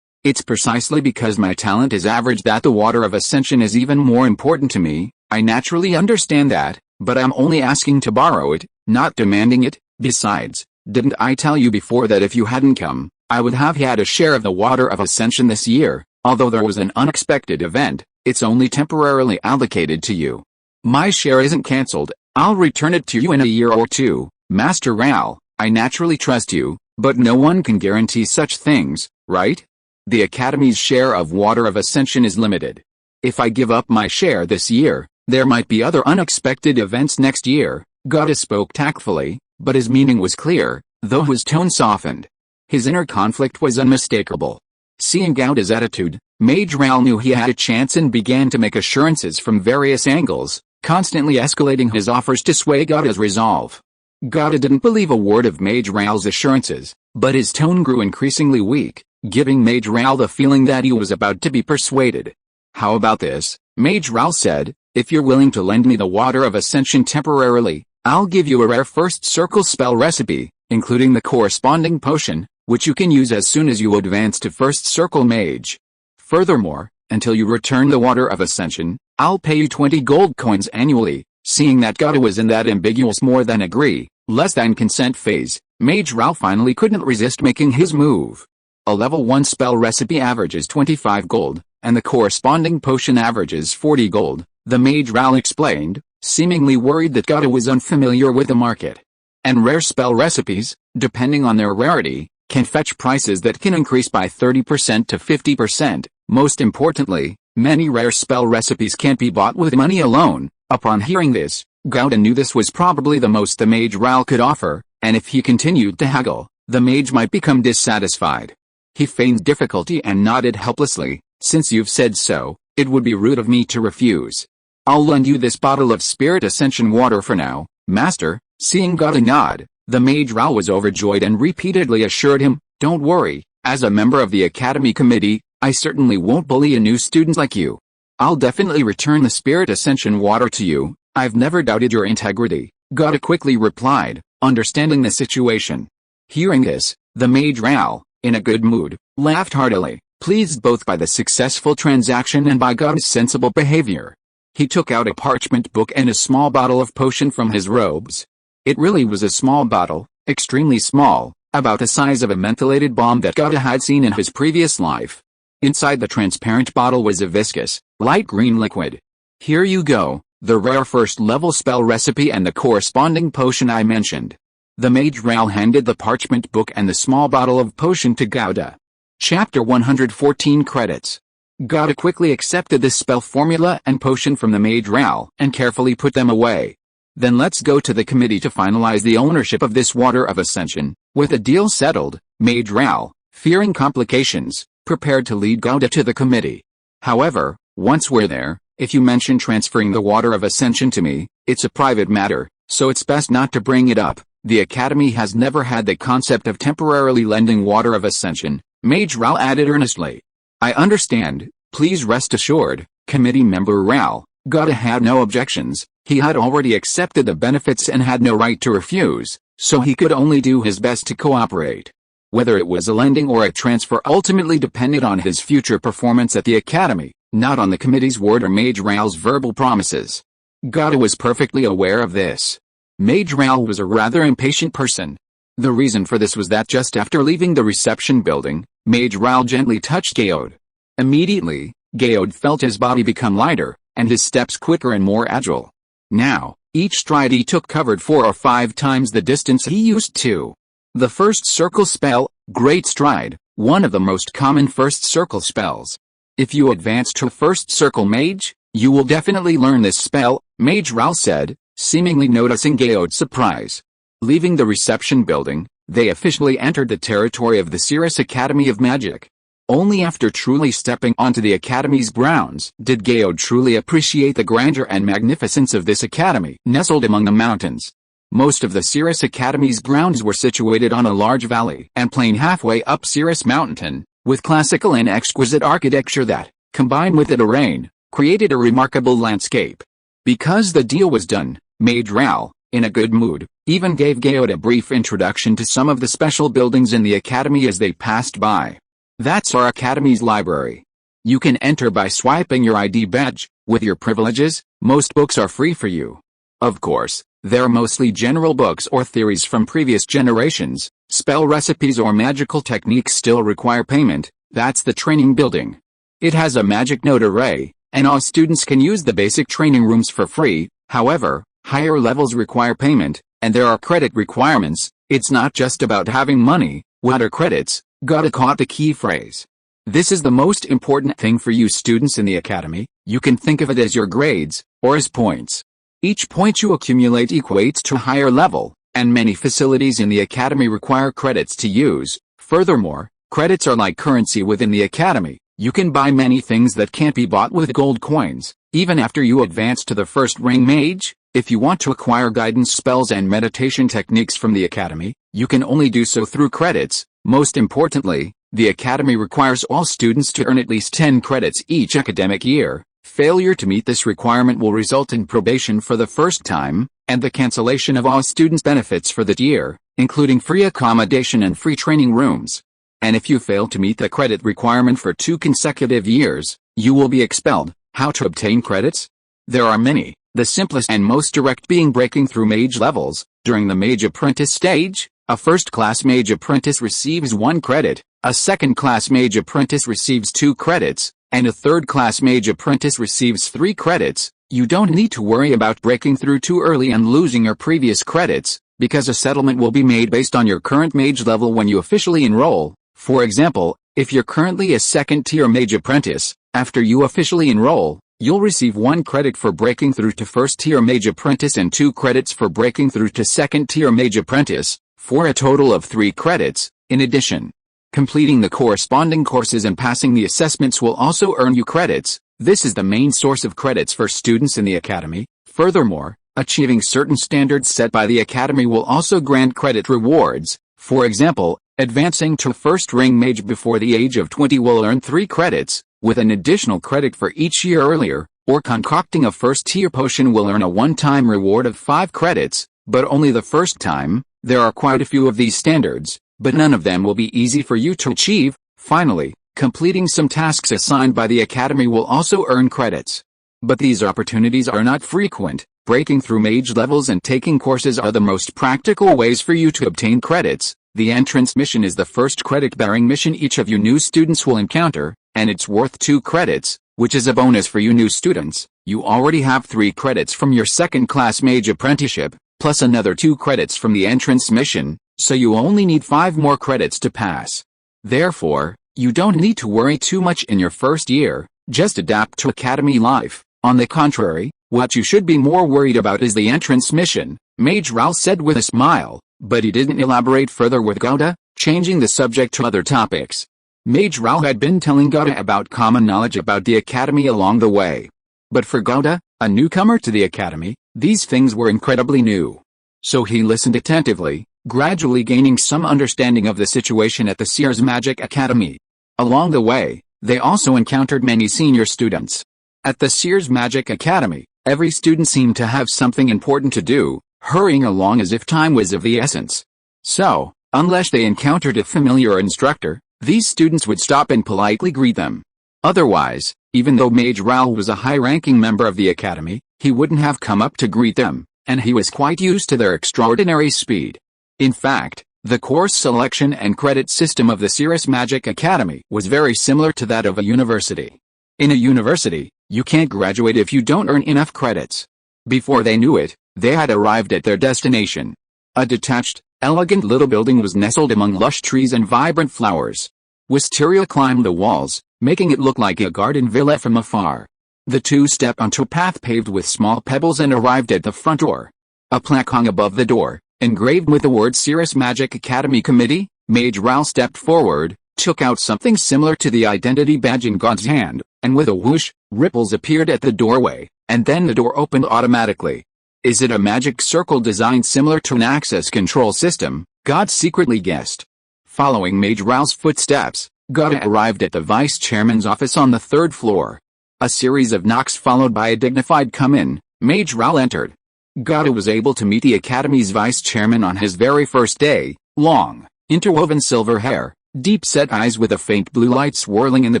It's precisely because my talent is average that the water of ascension is even more important to me. I naturally understand that, but I'm only asking to borrow it, not demanding it. Besides, didn't I tell you before that if you hadn't come, I would have had a share of the water of ascension this year? Although there was an unexpected event, it's only temporarily allocated to you. My share isn't cancelled. I'll return it to you in a year or two, Master Ral. I naturally trust you, but no one can guarantee such things, right? The Academy's share of water of ascension is limited. If I give up my share this year, there might be other unexpected events next year. Gada spoke tactfully, but his meaning was clear, though his tone softened. His inner conflict was unmistakable. Seeing Gada's attitude, Mage Ral knew he had a chance and began to make assurances from various angles, constantly escalating his offers to sway Gada's resolve. Gada didn't believe a word of Mage Ral's assurances, but his tone grew increasingly weak, giving Mage Ral the feeling that he was about to be persuaded. How about this? Mage Ral said, if you're willing to lend me the water of ascension temporarily, I'll give you a rare first circle spell recipe, including the corresponding potion, which you can use as soon as you advance to first circle mage. Furthermore, until you return the water of ascension, I'll pay you 20 gold coins annually. Seeing that Gada was in that ambiguous more than agree, less than consent phase, Mage Ral finally couldn't resist making his move. A level 1 spell recipe averages 25 gold, and the corresponding potion averages 40 gold, the Mage Ral explained, seemingly worried that Gada was unfamiliar with the market. And rare spell recipes, depending on their rarity, can fetch prices that can increase by 30% to 50%. Most importantly, many rare spell recipes can't be bought with money alone. Upon hearing this, Gada knew this was probably the most the Mage Ral could offer, and if he continued to haggle, the mage might become dissatisfied. He feigned difficulty and nodded helplessly. Since you've said so, it would be rude of me to refuse. I'll lend you this bottle of Spirit Ascension water for now, Master. Seeing Gada nod, the Mage Ral was overjoyed and repeatedly assured him, don't worry, as a member of the Academy Committee, I certainly won't bully a new student like you. I'll definitely return the Spirit Ascension water to you. I've never doubted your integrity, Gada quickly replied, understanding the situation. Hearing this, the Mage Ral, in a good mood, laughed heartily, pleased both by the successful transaction and by Gada's sensible behavior. He took out a parchment book and a small bottle of potion from his robes. It really was a small bottle, extremely small, about the size of a mentholated bomb that Gada had seen in his previous life. Inside the transparent bottle was a viscous, light green liquid. Here you go, the rare first-level spell recipe and the corresponding potion I mentioned. The Mage Ral handed the parchment book and the small bottle of potion to Gada. Chapter 114 Credits. Gada quickly accepted the spell formula and potion from the Mage Ral and carefully put them away. Then let's go to the committee to finalize the ownership of this water of ascension. With the deal settled, Mage Ral, fearing complications, prepared to lead Gada to the committee. However, once we're there, if you mention transferring the water of ascension to me, it's a private matter, so it's best not to bring it up. The Academy has never had the concept of temporarily lending water of ascension, Mage Ral added earnestly. I understand, please rest assured, committee member Ral. Gada had no objections. He had already accepted the benefits and had no right to refuse. so he could only do his best to cooperate. Whether it was a lending or a transfer ultimately depended on his future performance at the academy, not on the committee's word or Mage Raoul's verbal promises. Gauda was perfectly aware of this. Mage Raoul was a rather impatient person. The reason for this was that just after leaving the reception building, Mage Raoul gently touched Gauda. Immediately, Gauda felt his body become lighter, and his steps quicker and more agile. Now, each stride he took covered 4 or 5 times the distance he used to. The first circle spell, Great Stride, one of the most common first circle spells. If you advance to first circle mage, you will definitely learn this spell, Mage Raoul said, seemingly noticing Gauda's surprise. Leaving the reception building, they officially entered the territory of the Cirrus Academy of Magic. Only after truly stepping onto the academy's grounds did Gauda truly appreciate the grandeur and magnificence of this academy nestled among the mountains. Most of the Cirrus Academy's grounds were situated on a large valley and plain halfway up Cirrus Mountain, with classical and exquisite architecture that, combined with the terrain, created a remarkable landscape. Because the deal was done, Mage Raoul, in a good mood, even gave Gauda a brief introduction to some of the special buildings in the academy as they passed by. That's our academy's library. You can enter by swiping your ID badge. With your privileges, most books are free for you. Of course, they're mostly general books or theories from previous generations. Spell recipes or magical techniques still require payment. That's the training building. It has a magic note array, and all students can use the basic training rooms for free. However, higher levels require payment, and there are credit requirements. It's not just about having money. What are credits? Gauda caught the key phrase. This is the most important thing for you students in the academy. You can think of it as your grades, or as points. Each point you accumulate equates to a higher level, and many facilities in the academy require credits to use. Furthermore, credits are like currency within the academy. You can buy many things that can't be bought with gold coins. Even after you advance to the first ring mage, if you want to acquire guidance spells and meditation techniques from the academy, you can only do so through credits. Most importantly, the academy requires all students to earn at least 10 credits each academic year. Failure to meet this requirement will result in probation for the first time, and the cancellation of all students' benefits for that year, including free accommodation and free training rooms. And if you fail to meet the credit requirement for 2 consecutive years, you will be expelled. How to obtain credits? There are many, the simplest and most direct being breaking through mage levels. During the mage apprentice stage, a first-class mage apprentice receives 1 credit, a second-class mage apprentice receives 2 credits, and a third-class mage apprentice receives 3 credits. You don't need to worry about breaking through too early and losing your previous credits, because a settlement will be made based on your current mage level when you officially enroll. For example, if you're currently a second-tier mage apprentice, after you officially enroll, you'll receive 1 credit for breaking through to first-tier mage apprentice and 2 credits for breaking through to second-tier mage apprentice, for a total of 3 credits. In addition, completing the corresponding courses and passing the assessments will also earn you credits. This is the main source of credits for students in the academy. Furthermore, achieving certain standards set by the academy will also grant credit rewards. For example, advancing to first ring mage before the age of 20 will earn 3 credits, with an additional credit for each year earlier, or concocting a first-tier potion will earn a one-time reward of 5 credits, but only the first time. There are quite a few of these standards, but none of them will be easy for you to achieve. Finally, completing some tasks assigned by the academy will also earn credits. But these opportunities are not frequent. Breaking through mage levels and taking courses are the most practical ways for you to obtain credits. The entrance mission is the first credit-bearing mission each of you new students will encounter, and it's worth 2 credits, which is a bonus for you new students. You already have 3 credits from your second-class mage apprenticeship, plus another 2 credits from the entrance mission, so you only need 5 more credits to pass. Therefore, you don't need to worry too much in your first year. Just adapt to academy life. On the contrary, what you should be more worried about is the entrance mission, Mage Raoul said with a smile, but he didn't elaborate further with Gauda, changing the subject to other topics. Mage Raoul had been telling Gauda about common knowledge about the academy along the way. But for Gauda, a newcomer to the academy, these things were incredibly new. So he listened attentively, gradually gaining some understanding of the situation at the Sears Magic Academy. Along the way, they also encountered many senior students. At the Sears Magic Academy, every student seemed to have something important to do. hurrying along as if time was of the essence. So, unless they encountered a familiar instructor, these students would stop and politely greet them. Otherwise, even though Mage Ral was a high-ranking member of the academy, he wouldn't have come up to greet them, and he was quite used to their extraordinary speed. In fact, the course selection and credit system of the Cirrus Magic Academy was very similar to that of a university. In a university, you can't graduate if you don't earn enough credits. Before they knew it, they had arrived at their destination. A detached, elegant little building was nestled among lush trees and vibrant flowers. Wisteria climbed the walls, making it look like a garden villa from afar. The two stepped onto a path paved with small pebbles and arrived at the front door. A plaque hung above the door, engraved with the words Cirrus Magic Academy Committee. Mage Ral stepped forward, took out something similar to the identity badge in God's hand, and with a whoosh, ripples appeared at the doorway, and then the door opened automatically. Is it a magic circle designed similar to an access control system? God secretly guessed. Following Mage Ral's footsteps, God arrived at the vice chairman's office on the third floor. A series of knocks followed by a dignified "come in." Mage Ral entered. God was able to meet the academy's vice chairman on his very first day. Long, interwoven silver hair, deep-set eyes with a faint blue light swirling in the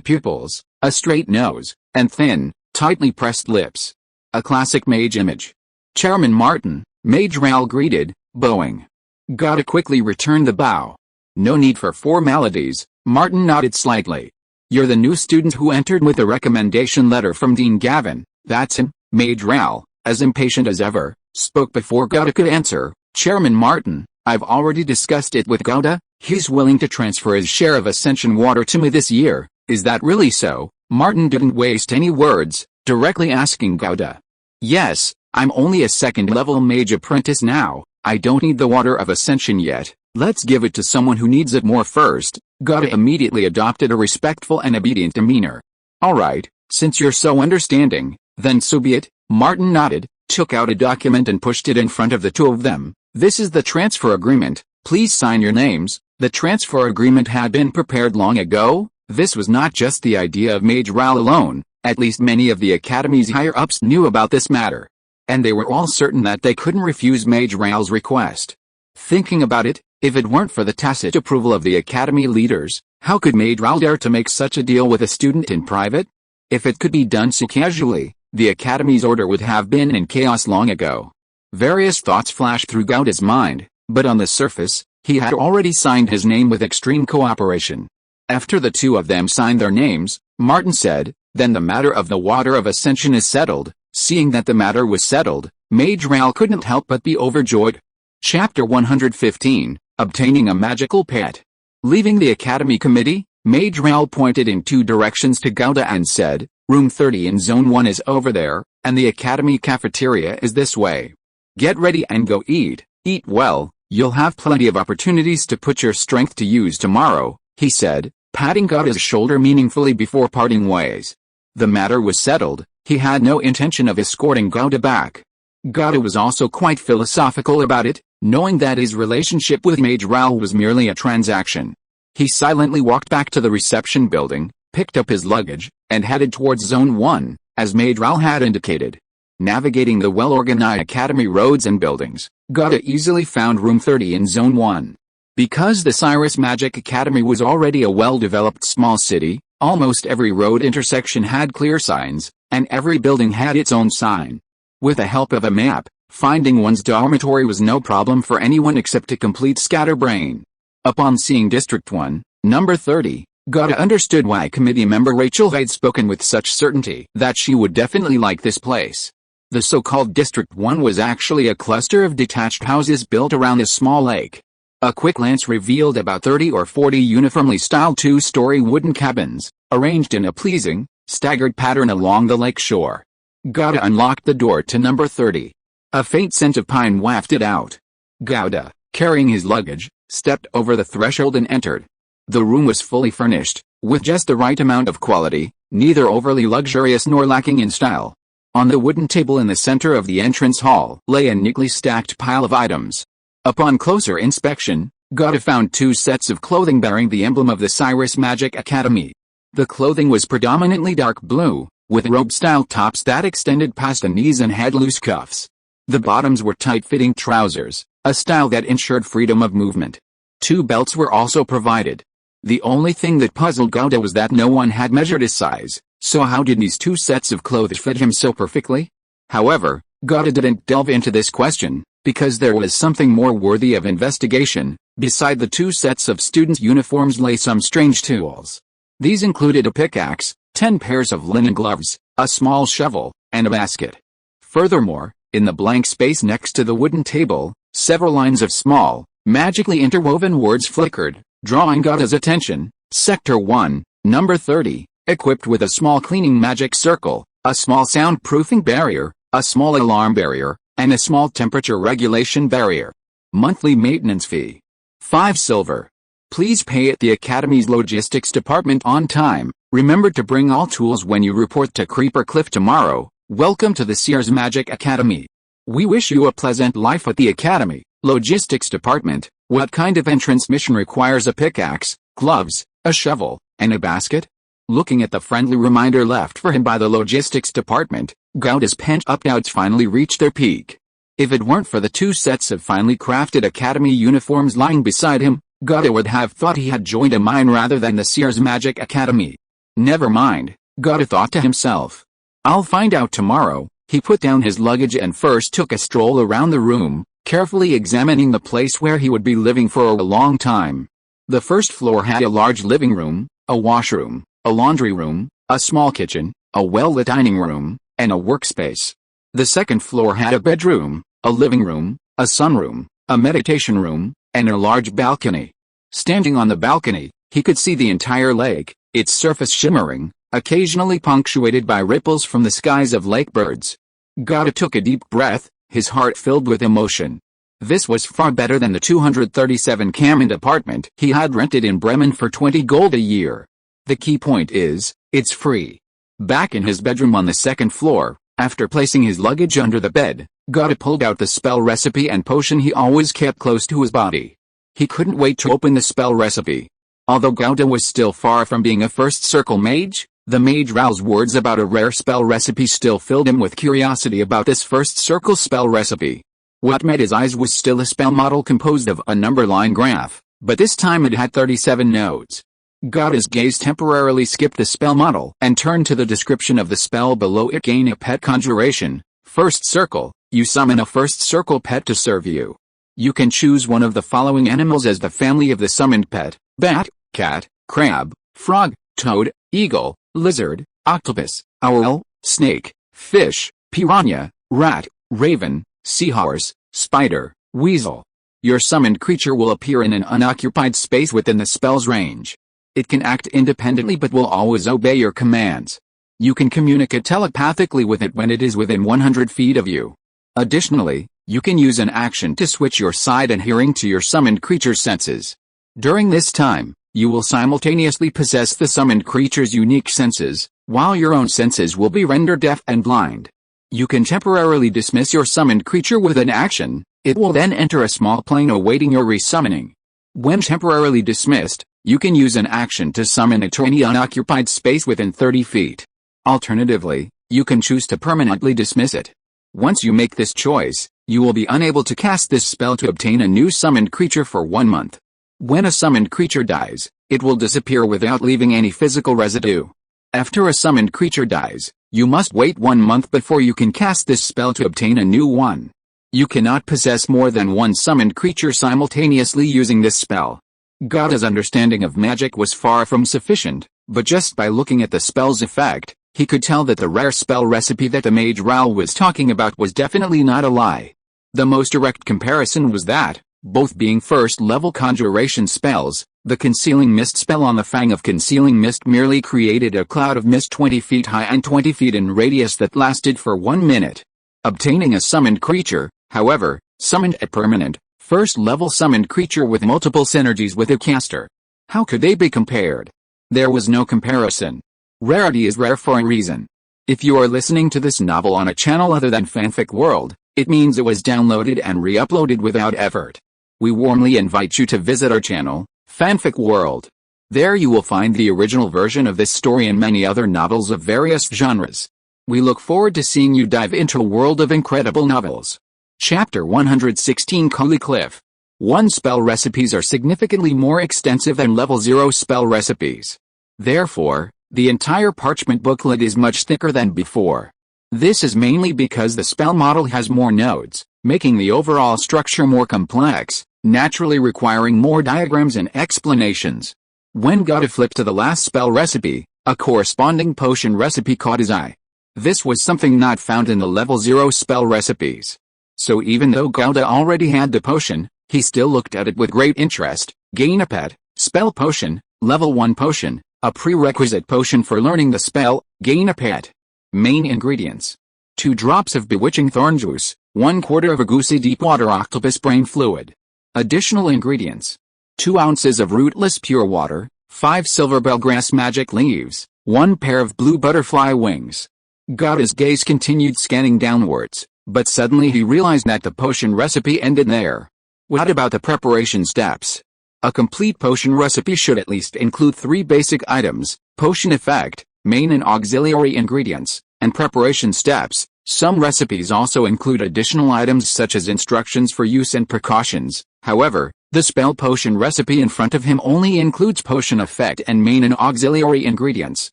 pupils, a straight nose, and thin, tightly pressed lips. A classic Mage image. "Chairman Martin," Mage Ral greeted, bowing. God quickly returned the bow. "No need for formalities," Martin nodded slightly. "You're the new student who entered with a recommendation letter from Dean Gavin, that's him." Mage Ral, as impatient as ever, spoke before Gouda could answer. "Chairman Martin, I've already discussed it with Gouda. He's willing to transfer his share of Ascension water to me this year." "Is that really so?" Martin didn't waste any words, directly asking Gouda. "Yes, I'm only a second-level mage apprentice now. I don't need the water of Ascension yet. Let's give it to someone who needs it more first." Gouda immediately adopted a respectful and obedient demeanor. "All right, since you're so understanding, then so be it." Martin nodded, took out a document and pushed it in front of the two of them. "This is the transfer agreement. Please sign your names." The transfer agreement had been prepared long ago. This was not just the idea of Mage Ral alone. At least many of the Academy's higher-ups knew about this matter. And they were all certain that they couldn't refuse Mage Ral's request. Thinking about it, if it weren't for the tacit approval of the Academy leaders, how could Mage Ral dare to make such a deal with a student in private? If it could be done so casually, the Academy's order would have been in chaos long ago. Various thoughts flashed through Gouda's mind, but on the surface, he had already signed his name with extreme cooperation. After the two of them signed their names, Martin said, "Then the matter of the water of Ascension is settled." Seeing that the matter was settled, Mage Ral couldn't help but be overjoyed. Chapter 115, Obtaining a Magical Pet. Leaving the Academy Committee, Mage Ral pointed in two directions to Gouda and said, "Room 30 in Zone 1 is over there, and the Academy cafeteria is this way. Get ready and go eat. Eat well, you'll have plenty of opportunities to put your strength to use tomorrow," he said, patting Gouda's shoulder meaningfully before parting ways. The matter was settled. He had no intention of escorting Gouda back. Gouda was also quite philosophical about it, knowing that his relationship with Mage Ral was merely a transaction. He silently walked back to the reception building, picked up his luggage, and headed towards Zone 1, as Mage Ral had indicated. Navigating the well-organized Academy roads and buildings, Gouda easily found Room 30 in Zone 1. Because the Cirrus Magic Academy was already a well-developed small city, almost every road intersection had clear signs, and every building had its own sign. With the help of a map, finding one's dormitory was no problem for anyone except a complete scatterbrain. Upon seeing District 1, Number 30, Gouda understood why committee member Rachel had spoken with such certainty that she would definitely like this place. The so-called District 1 was actually a cluster of detached houses built around a small lake. A quick glance revealed about 30 or 40 uniformly styled two-story wooden cabins, arranged in a pleasing, staggered pattern along the lake shore. Gouda unlocked the door to Number 30. A faint scent of pine wafted out. Gouda, carrying his luggage, stepped over the threshold and entered. The room was fully furnished, with just the right amount of quality, neither overly luxurious nor lacking in style. On the wooden table in the center of the entrance hall lay a neatly stacked pile of items. Upon closer inspection, Gouda found two sets of clothing bearing the emblem of the Cirrus Magic Academy. The clothing was predominantly dark blue, with robe-style tops that extended past the knees and had loose cuffs. The bottoms were tight-fitting trousers, a style that ensured freedom of movement. 2 belts were also provided. The only thing that puzzled Gouda was that no one had measured his size, so how did these 2 sets of clothes fit him so perfectly? However, Gouda didn't delve into this question, because there was something more worthy of investigation. Beside the 2 sets of students' uniforms lay some strange tools. These included a pickaxe, 10 pairs of linen gloves, a small shovel, and a basket. Furthermore, in the blank space next to the wooden table, several lines of small, magically interwoven words flickered, drawing Gouda's attention. Sector 1, number 30, equipped with a small cleaning magic circle, a small soundproofing barrier, a small alarm barrier, and a small temperature regulation barrier. Monthly maintenance fee: 5 silver. Please pay at the Academy's logistics department on time. Remember to bring all tools when you report to Creeper Cliff tomorrow. Welcome to the Sears Magic Academy. We wish you a pleasant life at the Academy. Logistics department. What kind of entrance mission requires a pickaxe, gloves, a shovel, and a basket? Looking at the friendly reminder left for him by the logistics department, Gouda's pent-up doubts finally reached their peak. If it weren't for the 2 sets of finely crafted Academy uniforms lying beside him, Gouda would have thought he had joined a mine rather than the Sears Magic Academy. Never mind, Gouda thought to himself. I'll find out tomorrow. He put down his luggage and first took a stroll around the room, carefully examining the place where he would be living for a long time. The first floor had a large living room, a washroom, a laundry room, a small kitchen, a well-lit dining room, and a workspace. The second floor had a bedroom, a living room, a sunroom, a meditation room, and a large balcony. Standing on the balcony, he could see the entire lake, its surface shimmering, occasionally punctuated by ripples from the skies of lake birds. Gouda took a deep breath, his heart filled with emotion. This was far better than the 237 Cammond apartment he had rented in Bremen for 20 gold a year. The key point is, it's free. Back in his bedroom on the second floor, after placing his luggage under the bed, Gouda pulled out the spell recipe and potion he always kept close to his body. He couldn't wait to open the spell recipe. Although Gouda was still far from being a first circle mage, the Mage Row's words about a rare spell recipe still filled him with curiosity about this first circle spell recipe. What met his eyes was still a spell model composed of a number line graph, but this time it had 37 nodes. Gouda's gaze temporarily skipped the spell model and turned to the description of the spell below it. Gain a pet conjuration. First circle, you summon a first circle pet to serve you. You can choose one of the following animals as the family of the summoned pet: bat, cat, crab, frog, toad, eagle, lizard, octopus, owl, snake, fish, piranha, rat, raven, seahorse, spider, weasel. Your summoned creature will appear in an unoccupied space within the spell's range. It can act independently but will always obey your commands. You can communicate telepathically with it when it is within 100 feet of you. Additionally, you can use an action to switch your sight and hearing to your summoned creature's senses. During this time, you will simultaneously possess the summoned creature's unique senses, while your own senses will be rendered deaf and blind. You can temporarily dismiss your summoned creature with an action. It will then enter a small plane awaiting your resummoning. When temporarily dismissed, you can use an action to summon it to any unoccupied space within 30 feet. Alternatively, you can choose to permanently dismiss it. Once you make this choice, you will be unable to cast this spell to obtain a new summoned creature for 1 month. When a summoned creature dies, it will disappear without leaving any physical residue. After a summoned creature dies, you must wait 1 month before you can cast this spell to obtain a new one. You cannot possess more than one summoned creature simultaneously using this spell. Gouda's understanding of magic was far from sufficient, but just by looking at the spell's effect, he could tell that the rare spell recipe that the Mage Row was talking about was definitely not a lie. The most direct comparison was that, both being first-level conjuration spells, the Concealing Mist spell on the Fang of Concealing Mist merely created a cloud of mist 20 feet high and 20 feet in radius that lasted for 1 minute. Obtaining a summoned creature, however, summoned a permanent, first-level summoned creature with multiple synergies with a caster. How could they be compared? There was no comparison. Rarity is rare for a reason. If you are listening to this novel on a channel other than Fanfic World, it means it was downloaded and re-uploaded without effort. We warmly invite you to visit our channel, Fanfic World. There you will find the original version of this story and many other novels of various genres. We look forward to seeing you dive into a world of incredible novels. Chapter 116 Cully Cliff. 1 spell recipes are significantly more extensive than level 0 spell recipes. Therefore, the entire parchment booklet is much thicker than before. This is mainly because the spell model has more nodes, making the overall structure more complex, naturally requiring more diagrams and explanations. When Gauda flipped to the last spell recipe, a corresponding potion recipe caught his eye. This was something not found in the level 0 spell recipes. So even though Gauda already had the potion, he still looked at it with great interest. Gain a pet, spell potion, level 1 potion, a prerequisite potion for learning the spell, gain a pet. Main ingredients. 2 drops of bewitching thorn juice, 1/4 of a goosey deep water octopus brain fluid. Additional ingredients. 2 ounces of rootless pure water, 5 silver bellgrass magic leaves, 1 pair of blue butterfly wings. Gauda's gaze continued scanning downwards, but suddenly he realized that the potion recipe ended there. What about the preparation steps? A complete potion recipe should at least include 3 basic items: potion effect, main and auxiliary ingredients, and preparation steps. Some recipes also include additional items such as instructions for use and precautions. However, the spell potion recipe in front of him only includes potion effect and main and auxiliary ingredients.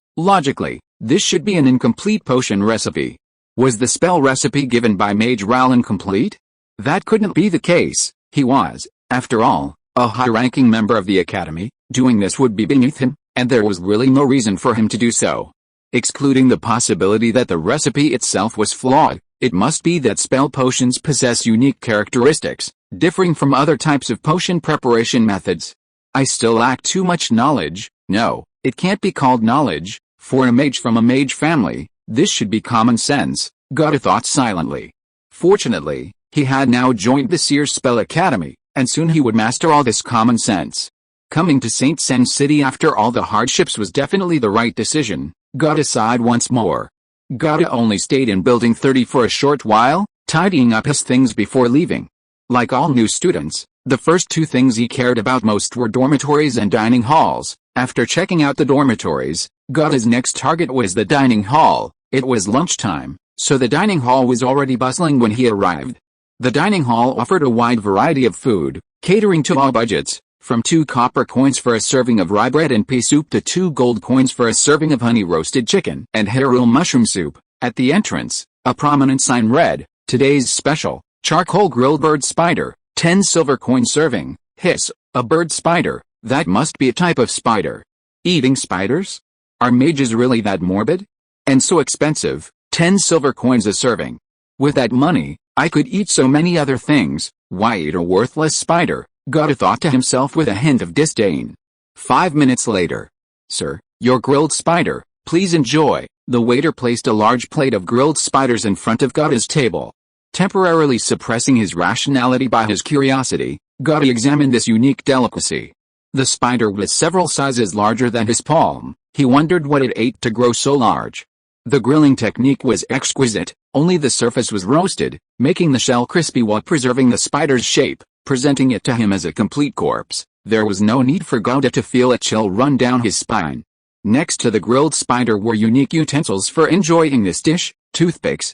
Logically, this should be an incomplete potion recipe. Was the spell recipe given by Mage incomplete? That couldn't be the case. He was, after all, a high-ranking member of the Academy. Doing this would be beneath him, and there was really no reason for him to do so. Excluding the possibility that the recipe itself was flawed, it must be that spell potions possess unique characteristics, differing from other types of potion preparation methods. I still lack too much knowledge. No, it can't be called knowledge. For a mage from a mage family, this should be common sense, Gauda thought silently. Fortunately, he had now joined the Seer Spell Academy, and soon he would master all this common sense. Coming to St. Sen City after all the hardships was definitely the right decision. Gauda sighed once more. Gauda only stayed in Building 30 for a short while, tidying up his things before leaving. Like all new students, the first 2 things he cared about most were dormitories and dining halls. After checking out the dormitories, Gauda's next target was the dining hall. It was lunchtime, so the dining hall was already bustling when he arrived. The dining hall offered a wide variety of food, catering to all budgets, from 2 copper coins for a serving of rye bread and pea soup to 2 gold coins for a serving of honey-roasted chicken and haril mushroom soup. At the entrance, a prominent sign read, "Today's special, charcoal grilled bird spider, 10 silver coin serving." Hiss, a bird spider, that must be a type of spider. Eating spiders? Are mages really that morbid? And so expensive, 10 silver coins a serving. With that money, I could eat so many other things. Why eat a worthless spider? Gauda thought to himself with a hint of disdain. 5 minutes later. "Sir, your grilled spider, please enjoy." The waiter placed a large plate of grilled spiders in front of Gauda's table. Temporarily suppressing his rationality by his curiosity, Gauda examined this unique delicacy. The spider was several sizes larger than his palm. He wondered what it ate to grow so large. The grilling technique was exquisite, only the surface was roasted, making the shell crispy while preserving the spider's shape, presenting it to him as a complete corpse. There was no need for Gauda to feel a chill run down his spine. Next to the grilled spider were unique utensils for enjoying this dish: toothpicks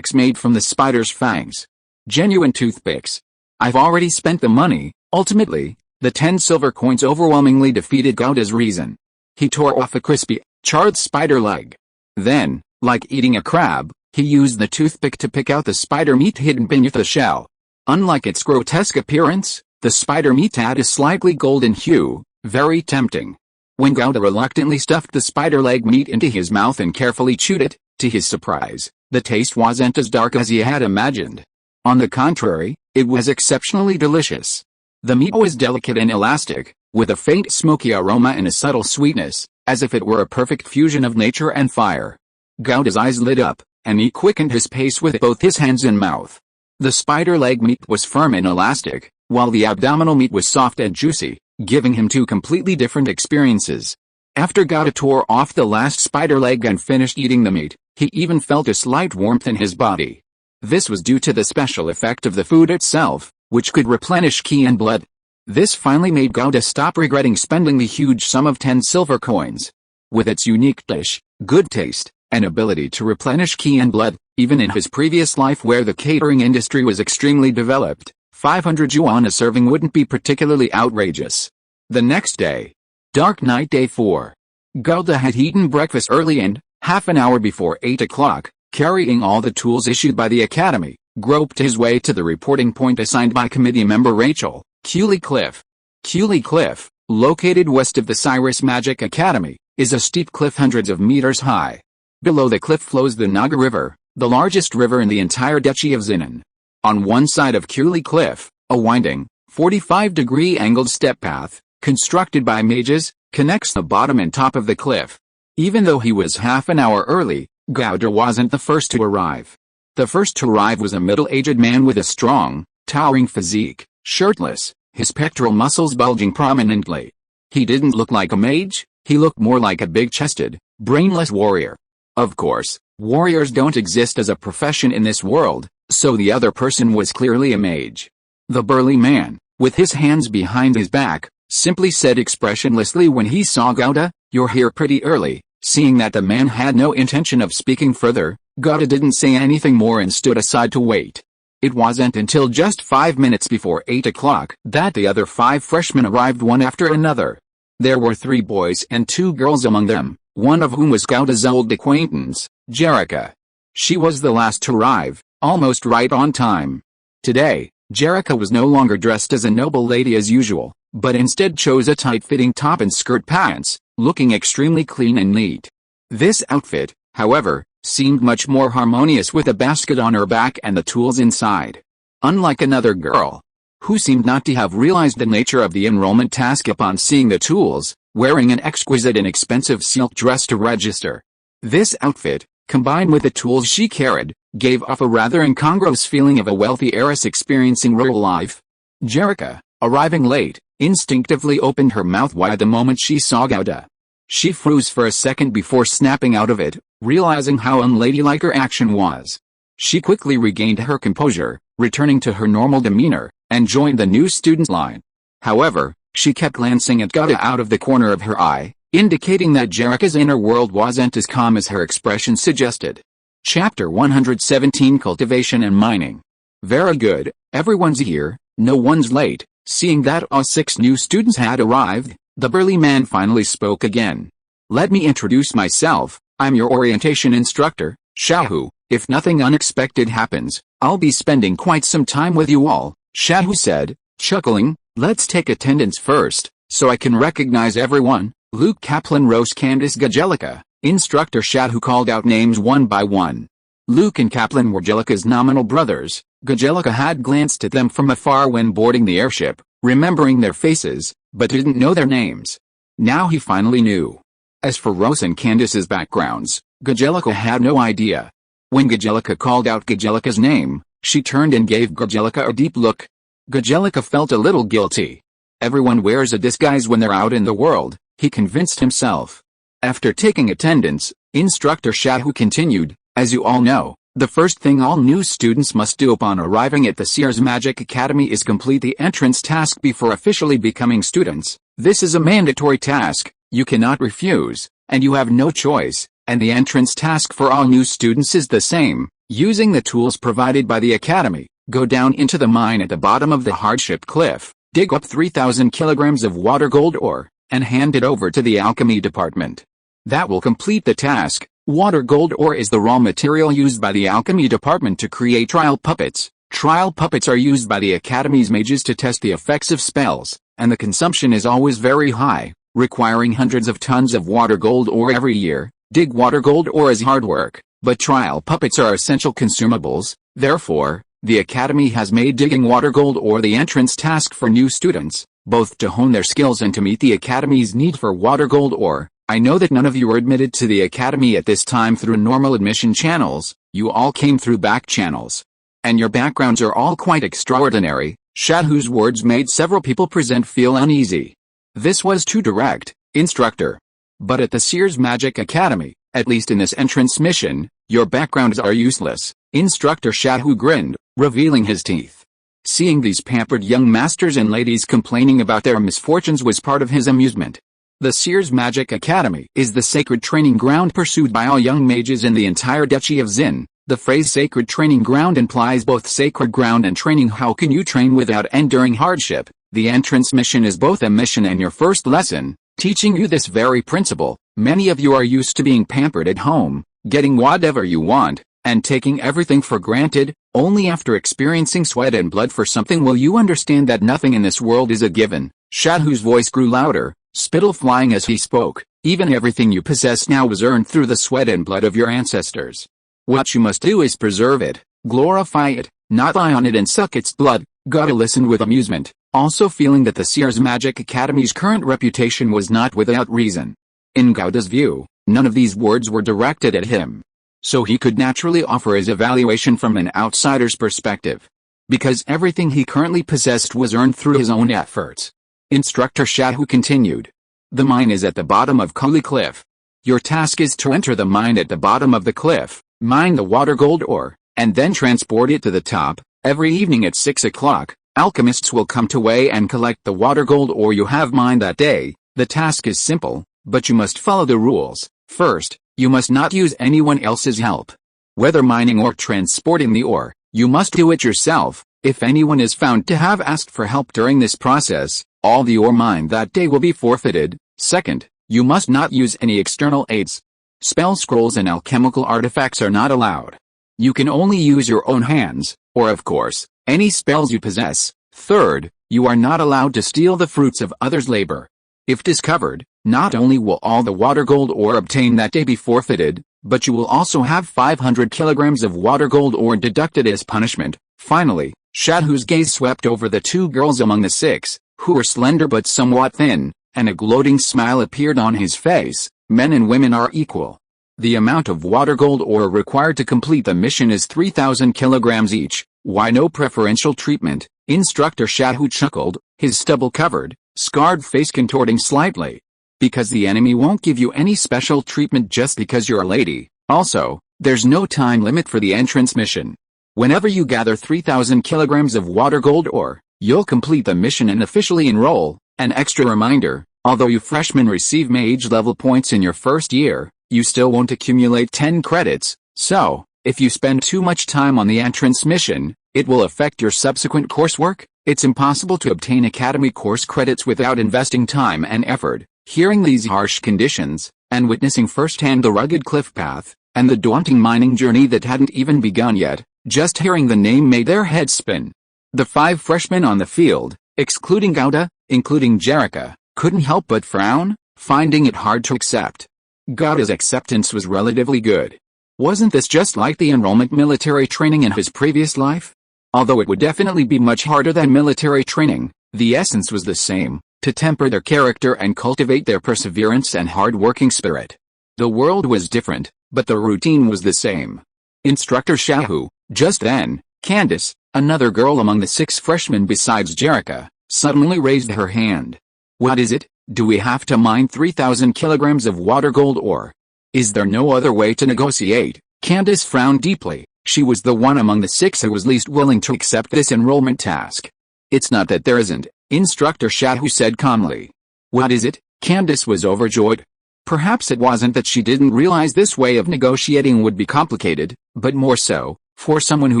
made from the spider's fangs. Genuine toothpicks. I've already spent the money. Ultimately, the 10 silver coins overwhelmingly defeated Gauda's reason. He tore off a crispy, charred spider leg. Then, like eating a crab, he used the toothpick to pick out the spider meat hidden beneath the shell. Unlike its grotesque appearance, the spider meat had a slightly golden hue, very tempting. When Gauda reluctantly stuffed the spider leg meat into his mouth and carefully chewed it, to his surprise, the taste wasn't as dark as he had imagined. On the contrary, it was exceptionally delicious. The meat was delicate and elastic, with a faint smoky aroma and a subtle sweetness, as if it were a perfect fusion of nature and fire. Gauda's eyes lit up, and he quickened his pace with both his hands and mouth. The spider leg meat was firm and elastic, while the abdominal meat was soft and juicy, giving him 2 completely different experiences. After Gauda tore off the last spider leg and finished eating the meat, he even felt a slight warmth in his body. This was due to the special effect of the food itself, which could replenish ki and blood. This finally made Gauda stop regretting spending the huge sum of 10 silver coins. With its unique dish, good taste, an ability to replenish ki and blood. Even in his previous life where the catering industry was extremely developed, 500 yuan a serving wouldn't be particularly outrageous. The next day. Dark night day 4. Gouda had eaten breakfast early and, half an hour before 8 o'clock, carrying all the tools issued by the academy, groped his way to the reporting point assigned by committee member Rachel, Cooley Cliff. Cooley Cliff, located west of the Cyrus Magic Academy, is a steep cliff hundreds of meters high. Below the cliff flows the Naga River, the largest river in the entire Duchy of Xinan. On one side of Cooley Cliff, a winding, 45-degree angled step path, constructed by mages, connects the bottom and top of the cliff. Even though he was half an hour early, Gouda wasn't the first to arrive. The first to arrive was a middle-aged man with a strong, towering physique, shirtless, his pectoral muscles bulging prominently. He didn't look like a mage, he looked more like a big-chested, brainless warrior. Of course, warriors don't exist as a profession in this world, so the other person was clearly a mage. The burly man, with his hands behind his back, simply said expressionlessly when he saw Gouda, "You're here pretty early." Seeing that the man had no intention of speaking further, Gouda didn't say anything more and stood aside to wait. It wasn't until just 5 minutes before 8 o'clock that the other 5 freshmen arrived one after another. There were 3 boys and 2 girls among them, one of whom was Gouda's old acquaintance, Jerica. She was the last to arrive, almost right on time. Today, Jerica was no longer dressed as a noble lady as usual, but instead chose a tight-fitting top and skirt pants, looking extremely clean and neat. This outfit, however, seemed much more harmonious with a basket on her back and the tools inside. Unlike another girl, who seemed not to have realized the nature of the enrollment task upon seeing the tools, wearing an exquisite and expensive silk dress to register. This outfit, combined with the tools she carried, gave off a rather incongruous feeling of a wealthy heiress experiencing rural life. Jerica, arriving late, instinctively opened her mouth wide the moment she saw Gouda. She froze for a second before snapping out of it, realizing how unladylike her action was. She quickly regained her composure, returning to her normal demeanor, and joined the new student line. However, she kept glancing at Gouda out of the corner of her eye, indicating that Jerica's inner world wasn't as calm as her expression suggested. Chapter 117 Cultivation and Mining. Very good, everyone's here, no one's late. Seeing that all 6 new students had arrived, the burly man finally spoke again. "Let me introduce myself, I'm your orientation instructor, Shahu. If nothing unexpected happens, I'll be spending quite some time with you all," Shahu said, chuckling. "Let's take attendance first, so I can recognize everyone." Luke Kaplan, Rose Candice Gajelica. Instructor Shahu called out names one by one. Luke and Kaplan were Jellica's nominal brothers. Gajelica had glanced at them from afar when boarding the airship, remembering their faces, but didn't know their names. Now he finally knew. As for Rose and Candice's backgrounds, Gajelica had no idea. When Gajelica called out Gajelica's name, she turned and gave Gajelica a deep look. Gajelica felt a little guilty. Everyone wears a disguise when they're out in the world, he convinced himself. After taking attendance, Instructor Shahu continued, "As you all know, the first thing all new students must do upon arriving at the Sears Magic Academy is complete the entrance task before officially becoming students. This is a mandatory task, you cannot refuse, and you have no choice, and the entrance task for all new students is the same. Using the tools provided by the academy, go down into the mine at the bottom of the hardship cliff, dig up 3,000 kilograms of water gold ore, and hand it over to the alchemy department. That will complete the task. Water gold ore is the raw material used by the alchemy department to create trial puppets. Trial puppets are used by the academy's mages to test the effects of spells, and the consumption is always very high, requiring hundreds of tons of water gold ore every year. Dig water gold ore is hard work, but trial puppets are essential consumables. Therefore, the academy has made digging water gold ore the entrance task for new students, both to hone their skills and to meet the academy's need for water gold ore. I know that none of you were admitted to the academy at this time through normal admission channels, you all came through back channels. And your backgrounds are all quite extraordinary." Shahu's words made several people present feel uneasy. This was too direct, Instructor. But at the Sears Magic Academy, at least in this entrance mission, your backgrounds are useless. Instructor Shahu grinned, revealing his teeth. Seeing these pampered young masters and ladies complaining about their misfortunes was part of his amusement. The Seers Magic Academy is the sacred training ground pursued by all young mages in the entire Duchy of Zin. The phrase sacred training ground implies both sacred ground and training. How can you train without enduring hardship? The entrance mission is both a mission and your first lesson, teaching you this very principle. Many of you are used to being pampered at home, getting whatever you want, and taking everything for granted. Only after experiencing sweat and blood for something will you understand that nothing in this world is a given. Shadhu's voice grew louder, spittle flying as he spoke. Even everything you possess now was earned through the sweat and blood of your ancestors. What you must do is preserve it, glorify it, not lie on it and suck its blood. Gauda listened with amusement, also feeling that the Seers Magic Academy's current reputation was not without reason. In Gauda's view, none of these words were directed at him, so he could naturally offer his evaluation from an outsider's perspective, because everything he currently possessed was earned through his own efforts. Instructor Shadhu continued. The mine is at the bottom of Kuli Cliff. Your task is to enter the mine at the bottom of the cliff, mine the water gold ore, and then transport it to the top. Every evening at 6 o'clock, alchemists will come to weigh and collect the water gold ore you have mined that day. The task is simple, but you must follow the rules. First, you must not use anyone else's help. Whether mining or transporting the ore, you must do it yourself. If anyone is found to have asked for help during this process, all the ore mined that day will be forfeited. Second, you must not use any external aids. Spell scrolls and alchemical artifacts are not allowed. You can only use your own hands, or of course, any spells you possess. Third, you are not allowed to steal the fruits of others' labor. If discovered, not only will all the water gold ore obtained that day be forfeited, but you will also have 500 kilograms of water gold ore deducted as punishment. Finally, Shadhu's gaze swept over the two girls among the six, who were slender but somewhat thin, and a gloating smile appeared on his face. Men and women are equal. The amount of water gold ore required to complete the mission is 3,000 kilograms each. Why no preferential treatment? Instructor Shadhu chuckled, his stubble-covered, scarred face contorting slightly. Because the enemy won't give you any special treatment just because you're a lady. Also, there's no time limit for the entrance mission. Whenever you gather 3,000 kilograms of water gold ore, you'll complete the mission and officially enroll. An extra reminder, although you freshmen receive mage level points in your first year, you still won't accumulate 10 credits, so, if you spend too much time on the entrance mission, it will affect your subsequent coursework. It's impossible to obtain academy course credits without investing time and effort. Hearing these harsh conditions, and witnessing firsthand the rugged cliff path, and the daunting mining journey that hadn't even begun yet, just hearing the name made their heads spin. The 5 freshmen on the field, excluding Gauda, including Jerica, couldn't help but frown, finding it hard to accept. Gauda's acceptance was relatively good. Wasn't this just like the enrollment military training in his previous life? Although it would definitely be much harder than military training, the essence was the same, to temper their character and cultivate their perseverance and hard-working spirit. The world was different, but the routine was the same. Instructor Shadhu. Just then, Candace, another girl among the 6 freshmen besides Jerica, suddenly raised her hand. What is it? Do we have to mine 3,000 kilograms of water gold ore? Is there no other way to negotiate? Candace frowned deeply. She was the one among the 6 who was least willing to accept this enrollment task. It's not that there isn't, Instructor Shadhu said calmly. What is it? Candace was overjoyed. Perhaps it wasn't that she didn't realize this way of negotiating would be complicated, but more so, for someone who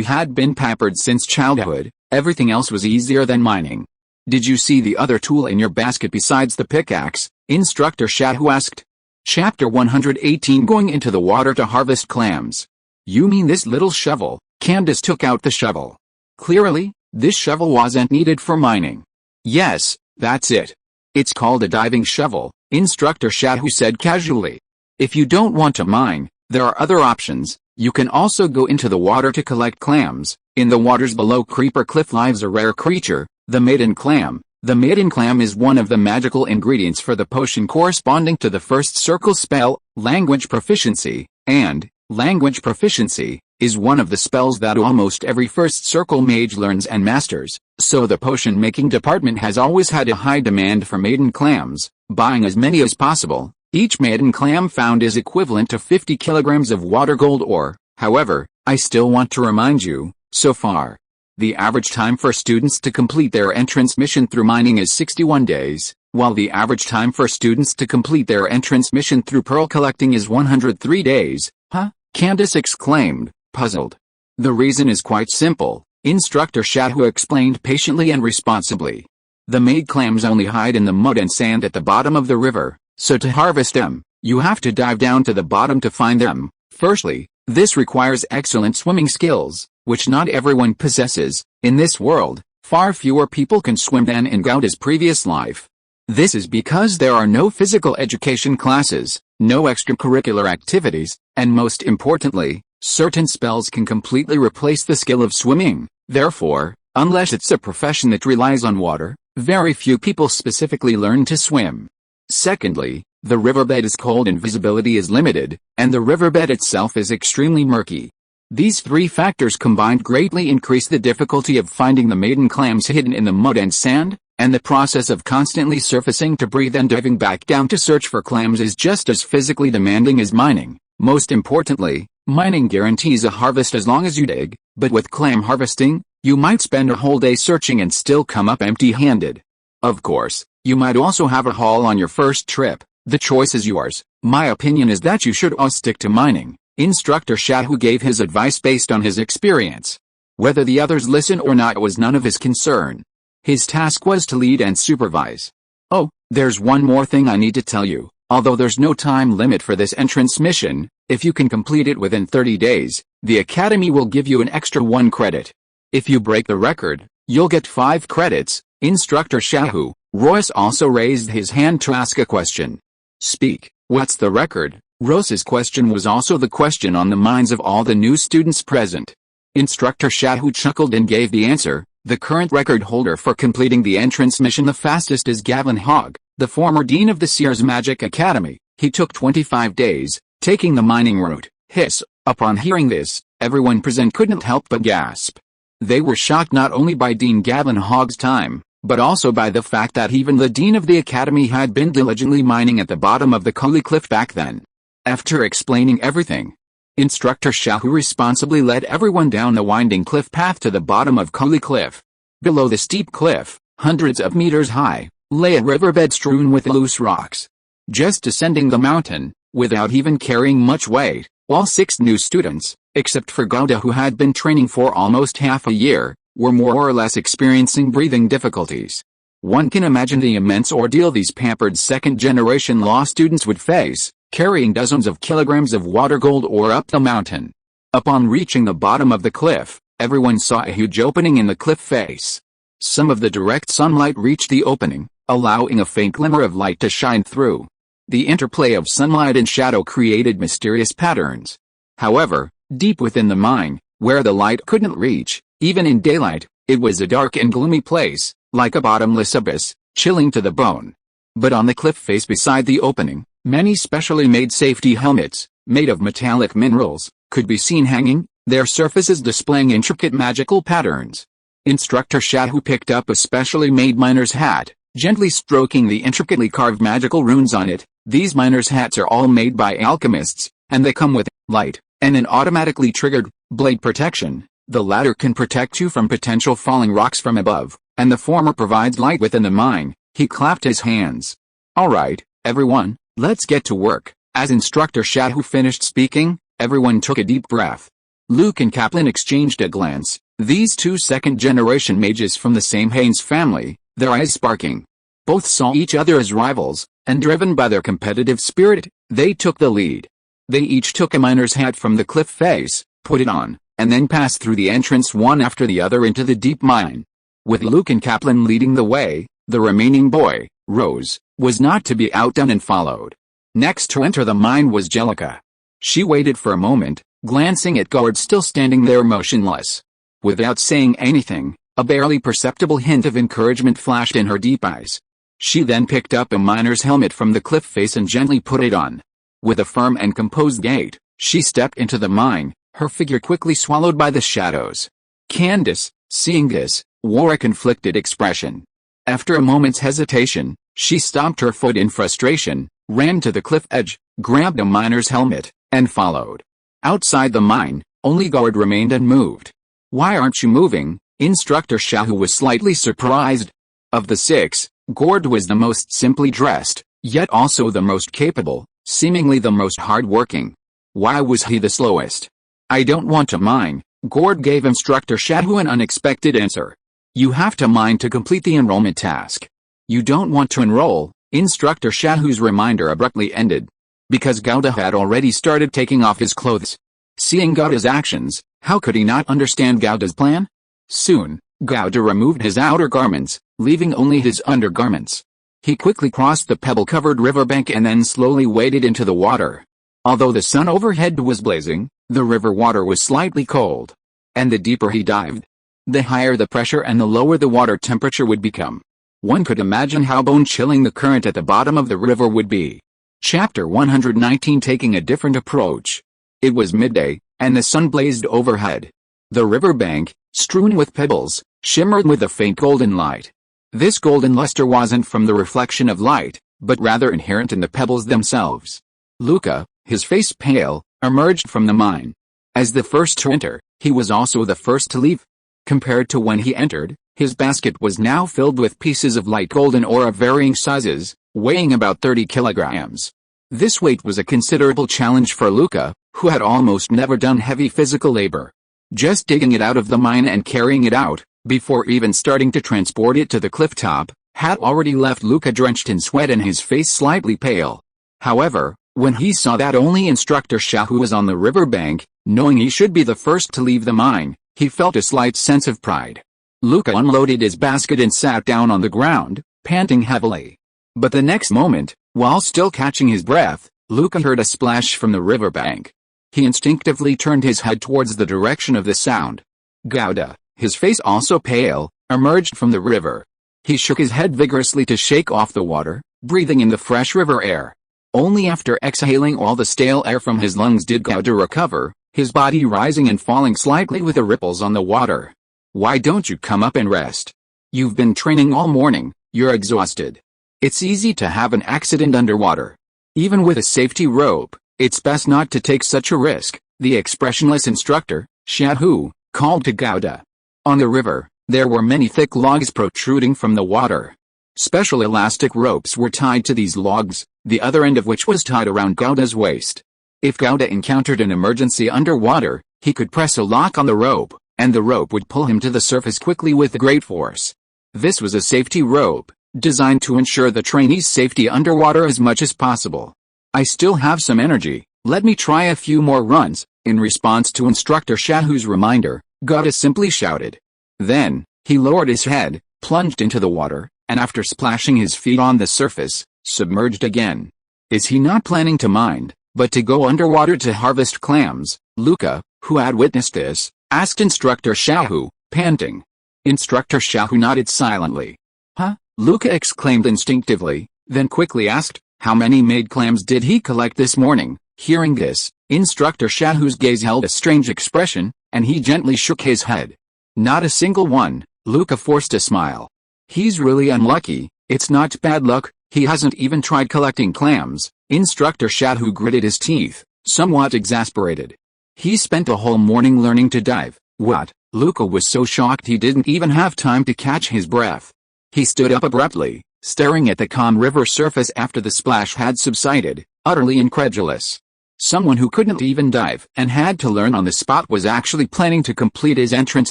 had been pampered since childhood, everything else was easier than mining. Did you see the other tool in your basket besides the pickaxe? Instructor Shadhu asked. Chapter 118 Going into the water to harvest clams. You mean this little shovel? Candace took out the shovel. Clearly, this shovel wasn't needed for mining. Yes, that's it. It's called a diving shovel, Instructor Shadhu said casually. If you don't want to mine, there are other options. You can also go into the water to collect clams. In the waters below Creeper Cliff lives a rare creature, the maiden clam. The maiden clam is one of the magical ingredients for the potion corresponding to the first circle spell, language proficiency, and language proficiency is one of the spells that almost every first circle mage learns and masters, so the potion-making department has always had a high demand for maiden clams, buying as many as possible. Each maiden clam found is equivalent to 50 kilograms of water gold ore. However, I still want to remind you, so far, the average time for students to complete their entrance mission through mining is 61 days. while the average time for students to complete their entrance mission through pearl collecting is 103 days. Huh? Candace exclaimed, puzzled. The reason is quite simple, Instructor Shahu explained patiently and responsibly. The made clams only hide in the mud and sand at the bottom of the river, so to harvest them, you have to dive down to the bottom to find them. Firstly, this requires excellent swimming skills, which not everyone possesses. In this world, far fewer people can swim than in Gauda's previous life. This is because there are no physical education classes, no extracurricular activities, and most importantly, certain spells can completely replace the skill of swimming. Therefore, unless it's a profession that relies on water, very few people specifically learn to swim. Secondly, the riverbed is cold and visibility is limited, and the riverbed itself is extremely murky. These three factors combined greatly increase the difficulty of finding the maiden clams hidden in the mud and sand, and the process of constantly surfacing to breathe and diving back down to search for clams is just as physically demanding as mining. Most importantly, mining guarantees a harvest as long as you dig, but with clam harvesting, you might spend a whole day searching and still come up empty-handed. Of course, you might also have a haul on your first trip. The choice is yours. My opinion is that you should all stick to mining. Instructor Shahu gave his advice based on his experience. Whether the others listened or not was none of his concern. His task was to lead and supervise. Oh, there's one more thing I need to tell you. Although there's no time limit for this entrance mission, if you can complete it within 30 days, the Academy will give you an extra 1 credit. If you break the record, you'll get 5 credits. Instructor Shahu, Royce also raised his hand to ask a question. Speak, what's the record? Royce's question was also the question on the minds of all the new students present. Instructor Shahu chuckled and gave the answer. The current record holder for completing the entrance mission the fastest is Gavin Hogg, the former dean of the Sears Magic Academy. He took 25 days, taking the mining route. Hiss. Upon hearing this, everyone present couldn't help but gasp. They were shocked not only by Dean Gavin Hogg's time, but also by the fact that even the dean of the academy had been diligently mining at the bottom of the Cully Cliff back then. After explaining everything, Instructor Shahu responsibly led everyone down the winding cliff path to the bottom of Cully Cliff. Below the steep cliff, hundreds of meters high, lay a riverbed strewn with loose rocks. Just descending the mountain, without even carrying much weight, all 6 new students, except for Gauda who had been training for almost half a year, were more or less experiencing breathing difficulties. One can imagine the immense ordeal these pampered second-generation law students would face, carrying dozens of kilograms of water gold ore up the mountain. Upon reaching the bottom of the cliff, everyone saw a huge opening in the cliff face. Some of the direct sunlight reached the opening, allowing a faint glimmer of light to shine through. The interplay of sunlight and shadow created mysterious patterns. However, deep within the mine, where the light couldn't reach, even in daylight, it was a dark and gloomy place, like a bottomless abyss, chilling to the bone. But on the cliff face beside the opening, many specially made safety helmets, made of metallic minerals, could be seen hanging, their surfaces displaying intricate magical patterns. Instructor Shahu picked up a specially made miner's hat, gently stroking the intricately carved magical runes on it. These miner's hats are all made by alchemists, and they come with light and an automatically triggered blade protection. The latter can protect you from potential falling rocks from above, and the former provides light within the mine. He clapped his hands. All right, everyone, let's get to work. As Instructor Shahu finished speaking, everyone took a deep breath. Luke and Kaplan exchanged a glance. These 2 second-generation mages from the same Haynes family, their eyes sparking. Both saw each other as rivals, and driven by their competitive spirit, they took the lead. They each took a miner's hat from the cliff face, put it on, and then passed through the entrance one after the other into the deep mine. With Luke and Kaplan leading the way, the remaining boy, Rose, was not to be outdone and followed. Next to enter the mine was Jellica. She waited for a moment, glancing at guards still standing there motionless. Without saying anything, a barely perceptible hint of encouragement flashed in her deep eyes. She then picked up a miner's helmet from the cliff face and gently put it on. With a firm and composed gait, she stepped into the mine, her figure quickly swallowed by the shadows. Candace, seeing this, wore a conflicted expression. After a moment's hesitation, she stomped her foot in frustration, ran to the cliff edge, grabbed a miner's helmet, and followed. Outside the mine, only guard remained unmoved. "Why aren't you moving?" Instructor Shahu was slightly surprised. Of the 6, Gord was the most simply dressed, yet also the most capable, seemingly the most hard-working. Why was he the slowest? I don't want to mine, Gord gave Instructor Shahu an unexpected answer. You have to mine to complete the enrollment task. You don't want to enroll, Instructor Shahu's reminder abruptly ended. Because Gowda had already started taking off his clothes. Seeing Gowda's actions, how could he not understand Gowda's plan? Soon, Gowda removed his outer garments, leaving only his undergarments. He quickly crossed the pebble-covered riverbank and then slowly waded into the water. Although the sun overhead was blazing, the river water was slightly cold. And the deeper he dived, the higher the pressure and the lower the water temperature would become. One could imagine how bone-chilling the current at the bottom of the river would be. Chapter 119 Taking a different approach. It was midday, and the sun blazed overhead. The riverbank, strewn with pebbles, shimmered with a faint golden light. This golden luster wasn't from the reflection of light, but rather inherent in the pebbles themselves. Luca, his face pale, emerged from the mine. As the first to enter, he was also the first to leave. Compared to when he entered, his basket was now filled with pieces of light golden ore of varying sizes, weighing about 30 kilograms. This weight was a considerable challenge for Luca, who had almost never done heavy physical labor. Just digging it out of the mine and carrying it out, before even starting to transport it to the cliff top, had already left Luca drenched in sweat and his face slightly pale. However, when he saw that only Instructor Shahu was on the riverbank, knowing he should be the first to leave the mine, he felt a slight sense of pride. Luca unloaded his basket and sat down on the ground, panting heavily. But the next moment, while still catching his breath, Luca heard a splash from the riverbank. He instinctively turned his head towards the direction of the sound. Gowda, his face also pale, emerged from the river. He shook his head vigorously to shake off the water, breathing in the fresh river air. Only after exhaling all the stale air from his lungs did Gowda recover, his body rising and falling slightly with the ripples on the water. Why don't you come up and rest? You've been training all morning, you're exhausted. It's easy to have an accident underwater. Even with a safety rope, it's best not to take such a risk, the expressionless Instructor, Shahu, called to Gowda. On the river, there were many thick logs protruding from the water. Special elastic ropes were tied to these logs, the other end of which was tied around Gowda's waist. If Gowda encountered an emergency underwater, he could press a lock on the rope, and the rope would pull him to the surface quickly with great force. This was a safety rope, designed to ensure the trainee's safety underwater as much as possible. I still have some energy, let me try a few more runs, in response to Instructor Shahu's reminder, Gowda simply shouted. Then, he lowered his head, plunged into the water, and after splashing his feet on the surface, submerged again. Is he not planning to mine, but to go underwater to harvest clams? Luca, who had witnessed this, asked Instructor Shahu, panting. Instructor Shahu nodded silently. Huh? Luca exclaimed instinctively, then quickly asked, how many made clams did he collect this morning? Hearing this, Instructor Shahu's gaze held a strange expression, and he gently shook his head. Not a single one, Luca forced a smile. He's really unlucky, it's not bad luck, he hasn't even tried collecting clams. Instructor Shahu gritted his teeth, somewhat exasperated. He spent a whole morning learning to dive. What? Luca was so shocked he didn't even have time to catch his breath. He stood up abruptly, staring at the calm river surface after the splash had subsided, utterly incredulous. Someone who couldn't even dive and had to learn on the spot was actually planning to complete his entrance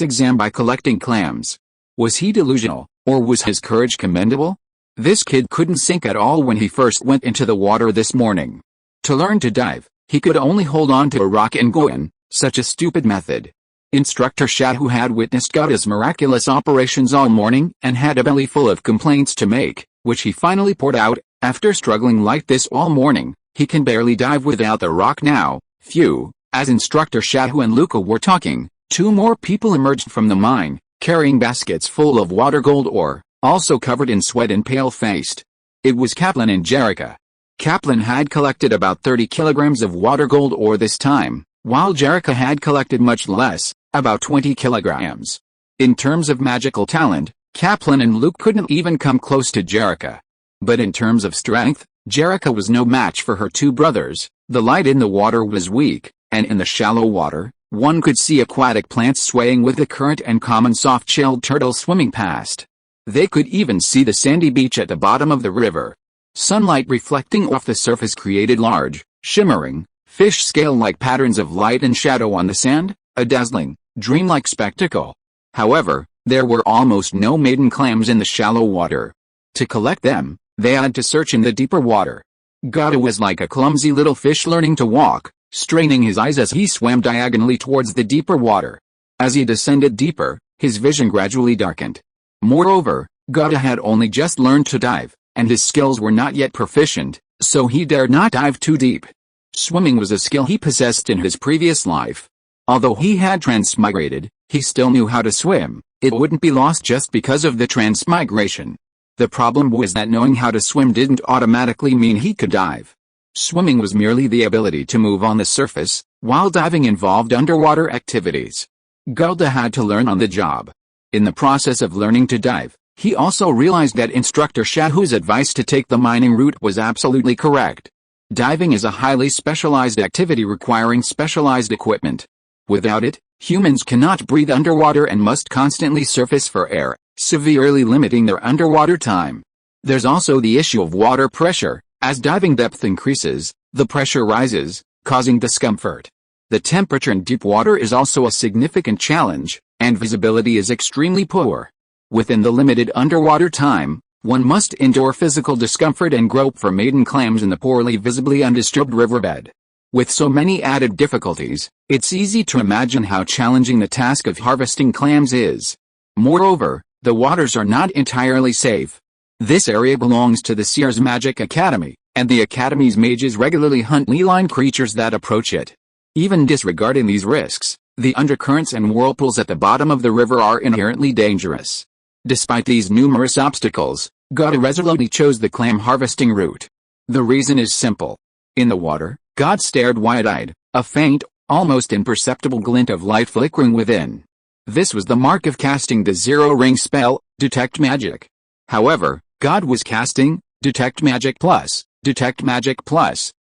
exam by collecting clams. Was he delusional, or was his courage commendable? This kid couldn't sink at all when he first went into the water this morning. To learn to dive, he could only hold on to a rock and go in, such a stupid method. Instructor Shahu had witnessed Gowda's miraculous operations all morning and had a belly full of complaints to make, which he finally poured out. After struggling like this all morning, he can barely dive without the rock now. Phew. As Instructor Shahu and Luca were talking, two more people emerged from the mine, carrying baskets full of water gold ore, also covered in sweat and pale-faced. It was Kaplan and Jerica. Kaplan had collected about 30 kilograms of water gold ore this time, while Jerica had collected much less, about 20 kilograms. In terms of magical talent, Kaplan and Luke couldn't even come close to Jerica. But in terms of strength, Jerica was no match for her two brothers. The light in the water was weak, and in the shallow water, one could see aquatic plants swaying with the current and common soft-shelled turtles swimming past. They could even see the sandy beach at the bottom of the river. Sunlight reflecting off the surface created large, shimmering, fish scale-like patterns of light and shadow on the sand, a dazzling, dreamlike spectacle. However, there were almost no maiden clams in the shallow water. To collect them, they had to search in the deeper water. Gata was like a clumsy little fish learning to walk, straining his eyes as he swam diagonally towards the deeper water. As he descended deeper, his vision gradually darkened. Moreover, Gata had only just learned to dive, and his skills were not yet proficient, so he dared not dive too deep. Swimming was a skill he possessed in his previous life. Although he had transmigrated, he still knew how to swim. It wouldn't be lost just because of the transmigration. The problem was that knowing how to swim didn't automatically mean he could dive. Swimming was merely the ability to move on the surface, while diving involved underwater activities. Gata had to learn on the job. In the process of learning to dive, he also realized that Instructor Shahu's advice to take the mining route was absolutely correct. Diving is a highly specialized activity requiring specialized equipment. Without it, humans cannot breathe underwater and must constantly surface for air, severely limiting their underwater time. There's also the issue of water pressure. As diving depth increases, the pressure rises, causing discomfort. The temperature in deep water is also a significant challenge, and visibility is extremely poor. Within the limited underwater time, one must endure physical discomfort and grope for maiden clams in the poorly visibly undisturbed riverbed. With so many added difficulties, it's easy to imagine how challenging the task of harvesting clams is. Moreover, the waters are not entirely safe. This area belongs to the Seer's Magic Academy, and the Academy's mages regularly hunt line creatures that approach it. Even disregarding these risks, the undercurrents and whirlpools at the bottom of the river are inherently dangerous. Despite these numerous obstacles, Gata resolutely chose the clam harvesting route. The reason is simple. In the water, God stared wide-eyed, a faint, almost imperceptible glint of light flickering within. This was the mark of casting the zero-ring spell, Detect Magic. However, God was casting Detect Magic Plus,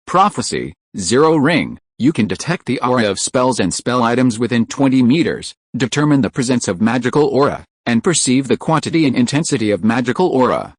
Prophecy, Zero Ring. You can detect the aura of spells and spell items within 20 meters, determine the presence of magical aura, and perceive the quantity and intensity of magical aura.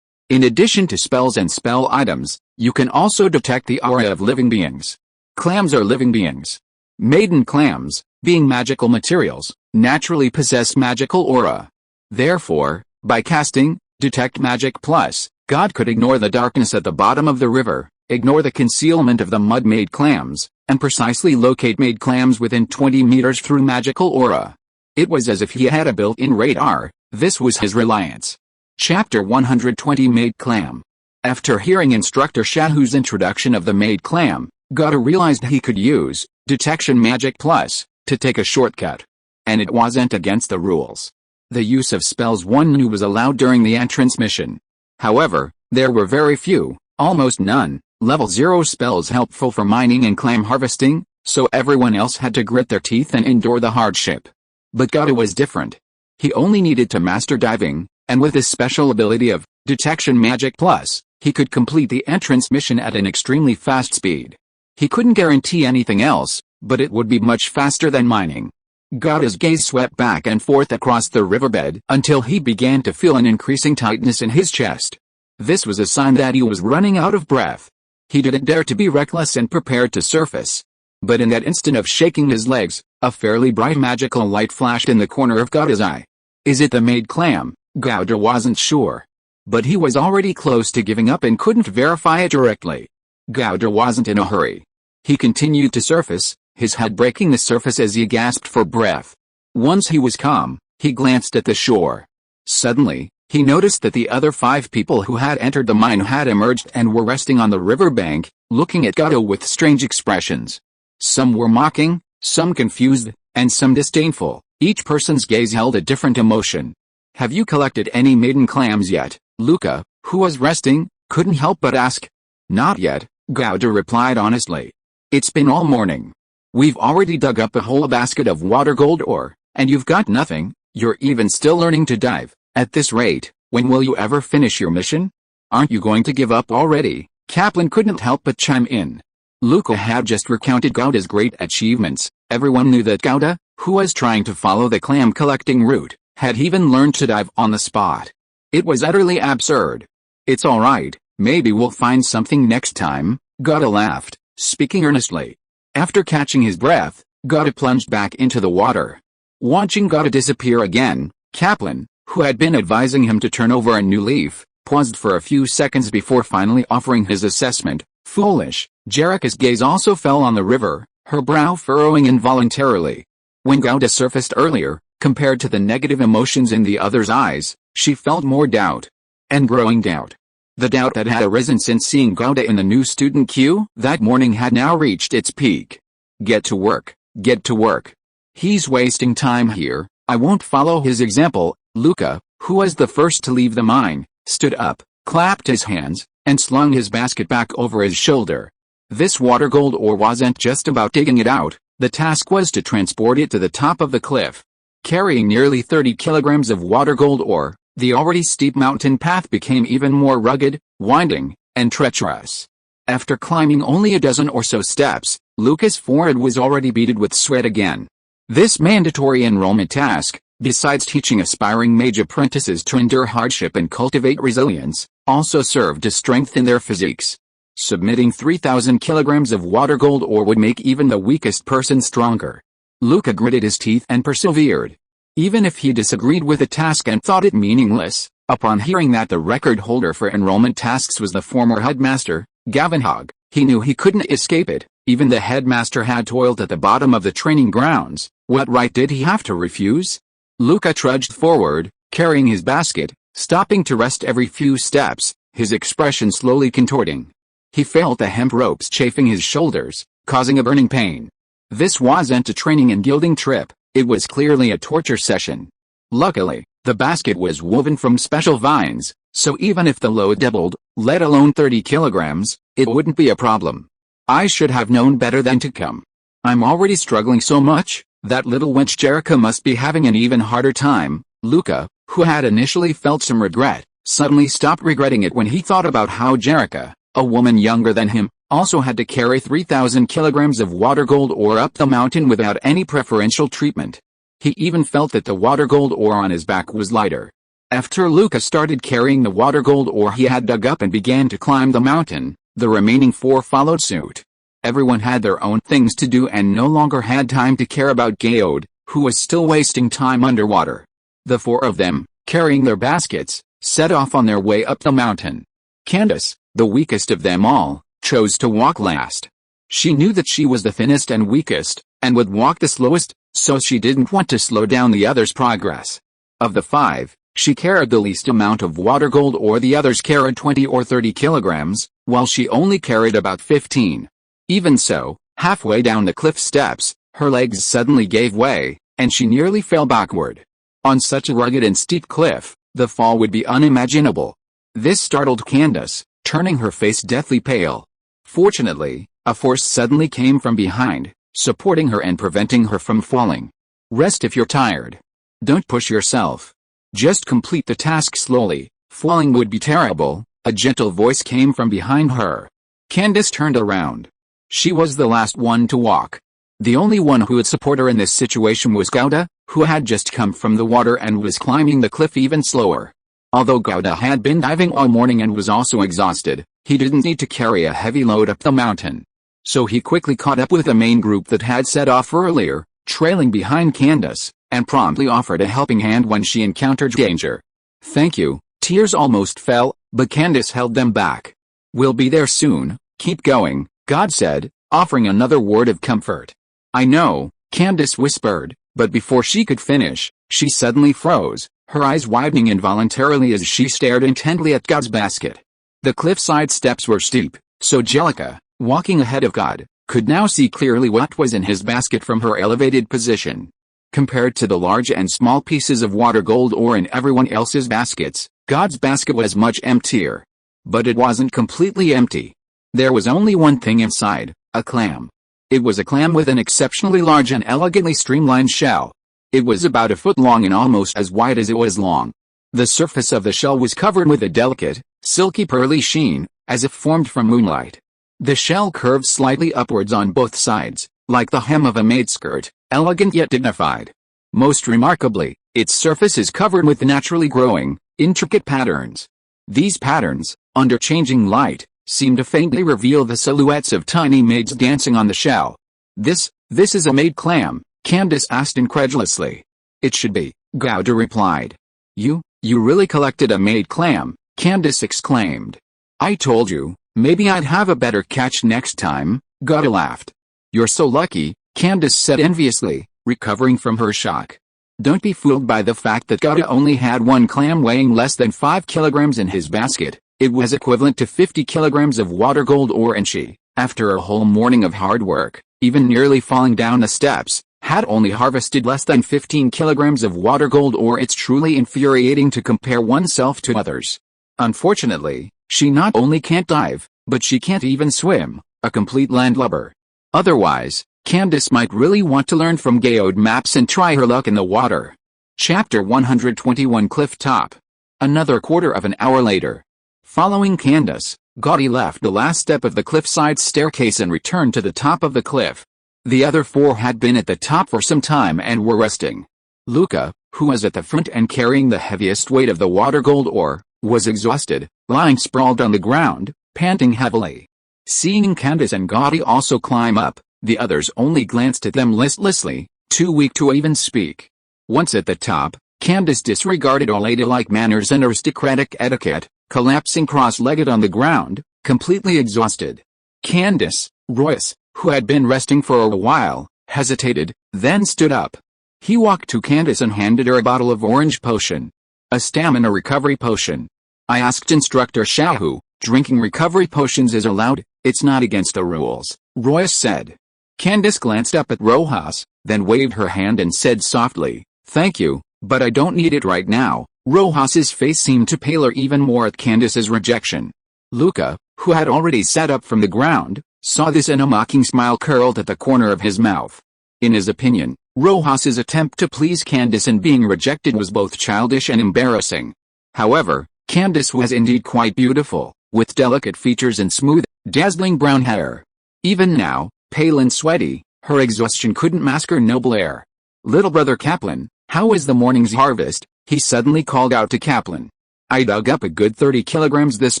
In addition to spells and spell items, you can also detect the aura of living beings. Clams are living beings. Maiden clams, being magical materials, naturally possess magical aura. Therefore, by casting Detect Magic Plus, God could ignore the darkness at the bottom of the river, ignore the concealment of the mud-made clams, and precisely locate made clams within 20 meters through magical aura. It was as if he had a built-in radar. This was his reliance. Chapter 120 Made Clam. After hearing Instructor Shahu's introduction of the made clam, Gata realized he could use Detection Magic Plus to take a shortcut. And it wasn't against the rules. The use of spells one knew was allowed during the entrance mission. However, there were very few, almost none, level 0 spells helpful for mining and clam harvesting, so everyone else had to grit their teeth and endure the hardship. But Gata was different. He only needed to master diving, and with his special ability of Detection Magic Plus, he could complete the entrance mission at an extremely fast speed. He couldn't guarantee anything else, but it would be much faster than mining. Gata's gaze swept back and forth across the riverbed until he began to feel an increasing tightness in his chest. This was a sign that he was running out of breath. He didn't dare to be reckless and prepared to surface. But in that instant of shaking his legs, a fairly bright magical light flashed in the corner of Gata's eye. Is it the made clam? Gata wasn't sure. But he was already close to giving up and couldn't verify it directly. Gata wasn't in a hurry. He continued to surface, his head breaking the surface as he gasped for breath. Once he was calm, he glanced at the shore. Suddenly, he noticed that the other 5 people who had entered the mine had emerged and were resting on the riverbank, looking at Gata with strange expressions. Some were mocking, some confused, and some disdainful. Each person's gaze held a different emotion. Have you collected any maiden clams yet? Luca, who was resting, couldn't help but ask. Not yet, Gata replied honestly. It's been all morning. We've already dug up a whole basket of water gold ore, and you've got nothing. You're even still learning to dive. At this rate, when will you ever finish your mission? Aren't you going to give up already? Kaplan couldn't help but chime in. Luca had just recounted Gata's great achievements. Everyone knew that Gata, who was trying to follow the clam collecting route, had even learned to dive on the spot. It was utterly absurd. "It's alright, maybe we'll find something next time," Gauda laughed, speaking earnestly. After catching his breath, Gauda plunged back into the water. Watching Gauda disappear again, Kaplan, who had been advising him to turn over a new leaf, paused for a few seconds before finally offering his assessment. "Foolish." Jerrica's gaze also fell on the river, her brow furrowing involuntarily. When Gauda surfaced earlier, compared to the negative emotions in the other's eyes, she felt more doubt. And growing doubt. The doubt that had arisen since seeing Gauda in the new student queue that morning had now reached its peak. Get to work, get to work. "He's wasting time here, I won't follow his example." Luca, who was the first to leave the mine, stood up, clapped his hands, and slung his basket back over his shoulder. This water gold ore wasn't just about digging it out, the task was to transport it to the top of the cliff. Carrying nearly 30 kilograms of water gold ore, the already steep mountain path became even more rugged, winding, and treacherous. After climbing only a dozen or so steps, Luca's forehead was already beaded with sweat again. This mandatory enrollment task, besides teaching aspiring mage apprentices to endure hardship and cultivate resilience, also served to strengthen their physiques. Submitting 3,000 kilograms of water gold ore would make even the weakest person stronger. Luca gritted his teeth and persevered. Even if he disagreed with the task and thought it meaningless, upon hearing that the record holder for enrollment tasks was the former headmaster, Gavenhog, he knew he couldn't escape it. Even the headmaster had toiled at the bottom of the training grounds. What right did he have to refuse? Luca trudged forward, carrying his basket, stopping to rest every few steps, his expression slowly contorting. He felt the hemp ropes chafing his shoulders, causing a burning pain. This wasn't a training and gilding trip, it was clearly a torture session. Luckily, the basket was woven from special vines, so even if the load doubled, let alone 30 kilograms, it wouldn't be a problem. "I should have known better than to come. I'm already struggling so much, that little wench Jerrica must be having an even harder time." Luca, who had initially felt some regret, suddenly stopped regretting it when he thought about how Jerrica, a woman younger than him, also had to carry 3,000 kilograms of water gold ore up the mountain without any preferential treatment. He even felt that the water gold ore on his back was lighter. After Luca started carrying the water gold ore he had dug up and began to climb the mountain, the remaining four followed suit. Everyone had their own things to do and no longer had time to care about Gaode, who was still wasting time underwater. The four of them, carrying their baskets, set off on their way up the mountain. Candace, the weakest of them all, chose to walk last. She knew that she was the thinnest and weakest, and would walk the slowest, so she didn't want to slow down the others' progress. Of the five, she carried the least amount of water gold ore. The others carried 20 or 30 kilograms, while she only carried about 15. Even so, halfway down the cliff steps, her legs suddenly gave way, and she nearly fell backward. On such a rugged and steep cliff, the fall would be unimaginable. This startled Candace, turning her face deathly pale. Fortunately, a force suddenly came from behind, supporting her and preventing her from falling. "Rest if you're tired. Don't push yourself. Just complete the task slowly, falling would be terrible," a gentle voice came from behind her. Candace turned around. She was the last one to walk. The only one who would support her in this situation was Gauda, who had just come from the water and was climbing the cliff even slower. Although Gauda had been diving all morning and was also exhausted, he didn't need to carry a heavy load up the mountain. So he quickly caught up with the main group that had set off earlier, trailing behind Candace, and promptly offered a helping hand when she encountered danger. "Thank you." Tears almost fell, but Candace held them back. "We'll be there soon, keep going," God said, offering another word of comfort. "I know," Candace whispered, but before she could finish, she suddenly froze, her eyes widening involuntarily as she stared intently at God's basket. The cliffside steps were steep, so Jellica, walking ahead of God, could now see clearly what was in his basket from her elevated position. Compared to the large and small pieces of water gold ore in everyone else's baskets, God's basket was much emptier. But it wasn't completely empty. There was only one thing inside, a clam. It was a clam with an exceptionally large and elegantly streamlined shell. It was about a foot long and almost as wide as it was long. The surface of the shell was covered with a delicate, silky pearly sheen, as if formed from moonlight. The shell curved slightly upwards on both sides, like the hem of a maid's skirt, elegant yet dignified. Most remarkably, Its surface is covered with naturally growing, intricate patterns. These patterns, under changing light, seem to faintly reveal the silhouettes of tiny mages dancing on the shell. This is a made clam, Candace asked incredulously. It should be, Gouda replied. You really collected a made clam, Candace exclaimed. I told you, maybe I'd have a better catch next time, Gouda laughed. You're so lucky, Candace said enviously, recovering from her shock. Don't be fooled by the fact that Gouda only had one clam weighing less than 5 kilograms in his basket. It was equivalent to 50 kilograms of water gold ore, and she, after a whole morning of hard work, even nearly falling down the steps, had only harvested less than 15 kilograms of water gold ore. It's truly infuriating to compare oneself to others. Unfortunately, she not only can't dive, but she can't even swim, a complete landlubber. Otherwise, Candace might really want to learn from geode maps and try her luck in the water. Chapter 121 Cliff Top. Another quarter of an hour later. Following Candace, Gouda left the last step of the cliffside staircase and returned to the top of the cliff. The other four had been at the top for some time and were resting. Luca, who was at the front and carrying the heaviest weight of the water gold ore, was exhausted, lying sprawled on the ground, panting heavily. Seeing Candace and Gouda also climb up, the others only glanced at them listlessly, too weak to even speak. Once at the top, Candace disregarded all ladylike manners and aristocratic etiquette, collapsing cross-legged on the ground, completely exhausted. Candace, Royce, who had been resting for a while, hesitated, then stood up. He walked to Candace and handed her a bottle of orange potion. A stamina recovery potion. I asked Instructor Shahu, drinking recovery potions is allowed, it's not against the rules, Royce said. Candace glanced up at Rojas, then waved her hand and said softly, thank you, but I don't need it right now. Rojas's face seemed to paler even more at Candace's rejection. Luca, who had already sat up from the ground, saw this and a mocking smile curled at the corner of his mouth. In his opinion, Rojas's attempt to please Candace and being rejected was both childish and embarrassing. However, Candace was indeed quite beautiful, with delicate features and smooth, dazzling brown hair. Even now, pale and sweaty, her exhaustion couldn't mask her noble air. Little brother Kaplan, how is the morning's harvest? He suddenly called out to Kaplan. I dug up a good 30 kilograms this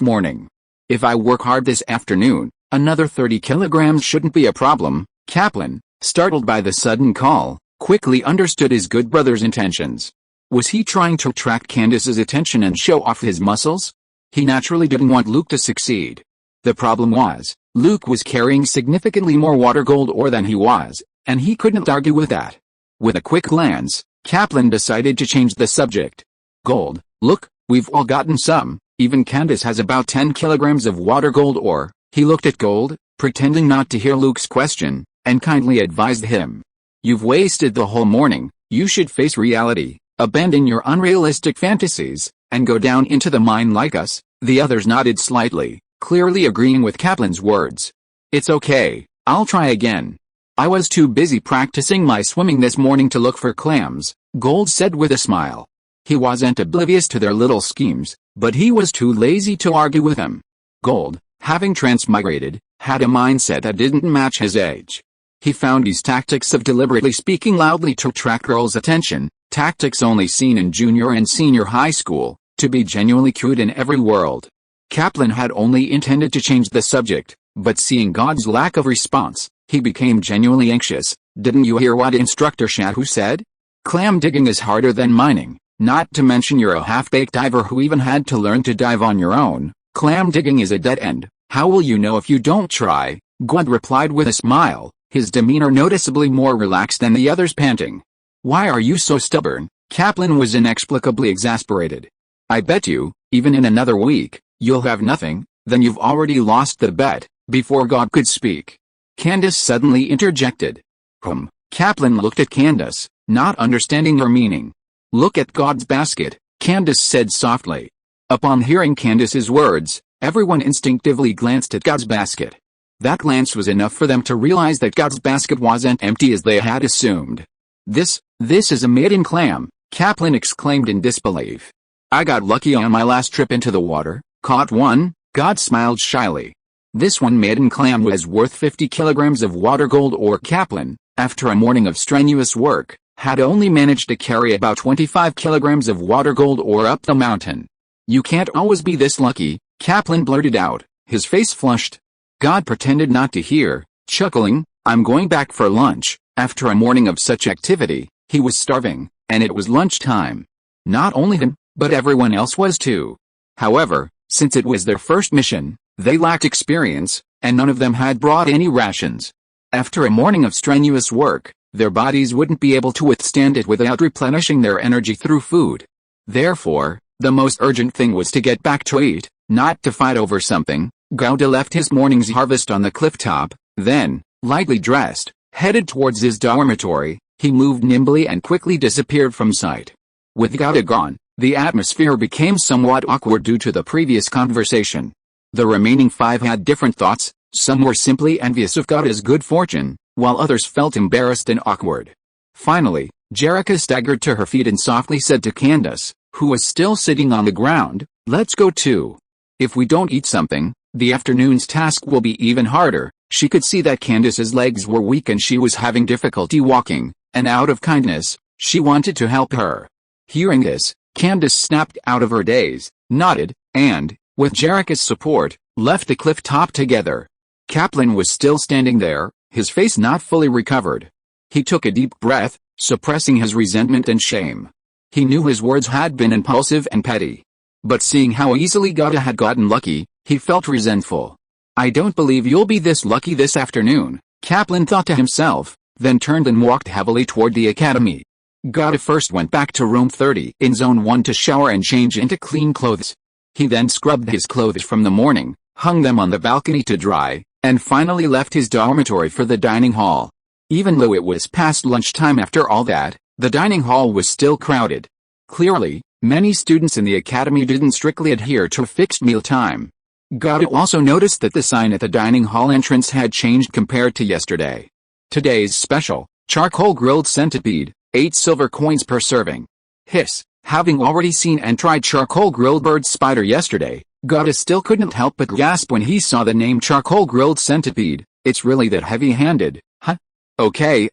morning. If I work hard this afternoon, another 30 kilograms shouldn't be a problem. Kaplan, startled by the sudden call, quickly understood his good brother's intentions. Was he trying to attract Candace's attention and show off his muscles? He naturally didn't want Luke to succeed. The problem was, Luke was carrying significantly more water gold ore than he was, and he couldn't argue with that. With a quick glance, Kaplan decided to change the subject. Gold, look, we've all gotten some, even Candace has about 10 kilograms of water gold ore. He looked at Gold, pretending not to hear Luke's question, and kindly advised him. You've wasted the whole morning, you should face reality, abandon your unrealistic fantasies, and go down into the mine like us. The others nodded slightly, clearly agreeing with Kaplan's words. It's okay, I'll try again. I was too busy practicing my swimming this morning to look for clams, Gold said with a smile. He wasn't oblivious to their little schemes, but he was too lazy to argue with them. Gold, having transmigrated, had a mindset that didn't match his age. He found these tactics of deliberately speaking loudly to attract girls' attention, tactics only seen in junior and senior high school, to be genuinely cute in every world. Kaplan had only intended to change the subject, but seeing God's lack of response, he became genuinely anxious. Didn't you hear what Instructor Shahu said? Clam digging is harder than mining, not to mention you're a half-baked diver who even had to learn to dive on your own. Clam digging is a dead end. How will you know if you don't try? God replied with a smile, his demeanor noticeably more relaxed than the others, panting. Why are you so stubborn? Kaplan was inexplicably exasperated. I bet you, even in another week, you'll have nothing. Then you've already lost the bet. Before God could speak, Candace suddenly interjected. Kaplan looked at Candace, not understanding her meaning. Look at God's basket, Candace said softly. Upon hearing Candace's words, everyone instinctively glanced at God's basket. That glance was enough for them to realize that God's basket wasn't empty as they had assumed. This is a maiden clam, Kaplan exclaimed in disbelief. I got lucky on my last trip into the water, caught one. God smiled shyly. This one maiden clam was worth 50 kilograms of water gold ore. Kaplan, after a morning of strenuous work, had only managed to carry about 25 kilograms of water gold ore up the mountain. "You can't always be this lucky," Kaplan blurted out, his face flushed. God pretended not to hear, chuckling, "I'm going back for lunch." After a morning of such activity, he was starving, and it was lunchtime. Not only him, but everyone else was too. However, since it was their first mission, they lacked experience, and none of them had brought any rations. After a morning of strenuous work, their bodies wouldn't be able to withstand it without replenishing their energy through food. Therefore, the most urgent thing was to get back to eat, not to fight over something. Gouda left his morning's harvest on the cliff top, then, lightly dressed, headed towards his dormitory. He moved nimbly and quickly disappeared from sight. With Gouda gone, the atmosphere became somewhat awkward due to the previous conversation. The remaining 5 had different thoughts. Some were simply envious of Gouda's good fortune, while others felt embarrassed and awkward. Finally, Jerica staggered to her feet and softly said to Candace, who was still sitting on the ground, "Let's go too. If we don't eat something, the afternoon's task will be even harder." She could see that Candace's legs were weak and she was having difficulty walking, and out of kindness, she wanted to help her. Hearing this, Candace snapped out of her daze, nodded, and, with Jerica's support, left the cliff top together. Kaplan was still standing there, his face not fully recovered. He took a deep breath, suppressing his resentment and shame. He knew his words had been impulsive and petty. But seeing how easily Gouda had gotten lucky, he felt resentful. "I don't believe you'll be this lucky this afternoon," Kaplan thought to himself, then turned and walked heavily toward the academy. Gouda first went back to room 30 in zone 1 to shower and change into clean clothes. He then scrubbed his clothes from the morning, hung them on the balcony to dry, and finally left his dormitory for the dining hall. Even though it was past lunchtime after all that, the dining hall was still crowded. Clearly, many students in the academy didn't strictly adhere to fixed meal time. Gouda also noticed that the sign at the dining hall entrance had changed compared to yesterday. Today's special, charcoal grilled centipede, 8 silver coins per serving. Hiss, having already seen and tried charcoal grilled bird spider yesterday, Gouda still couldn't help but gasp when he saw the name charcoal grilled centipede. "It's really that heavy-handed, huh? Okay.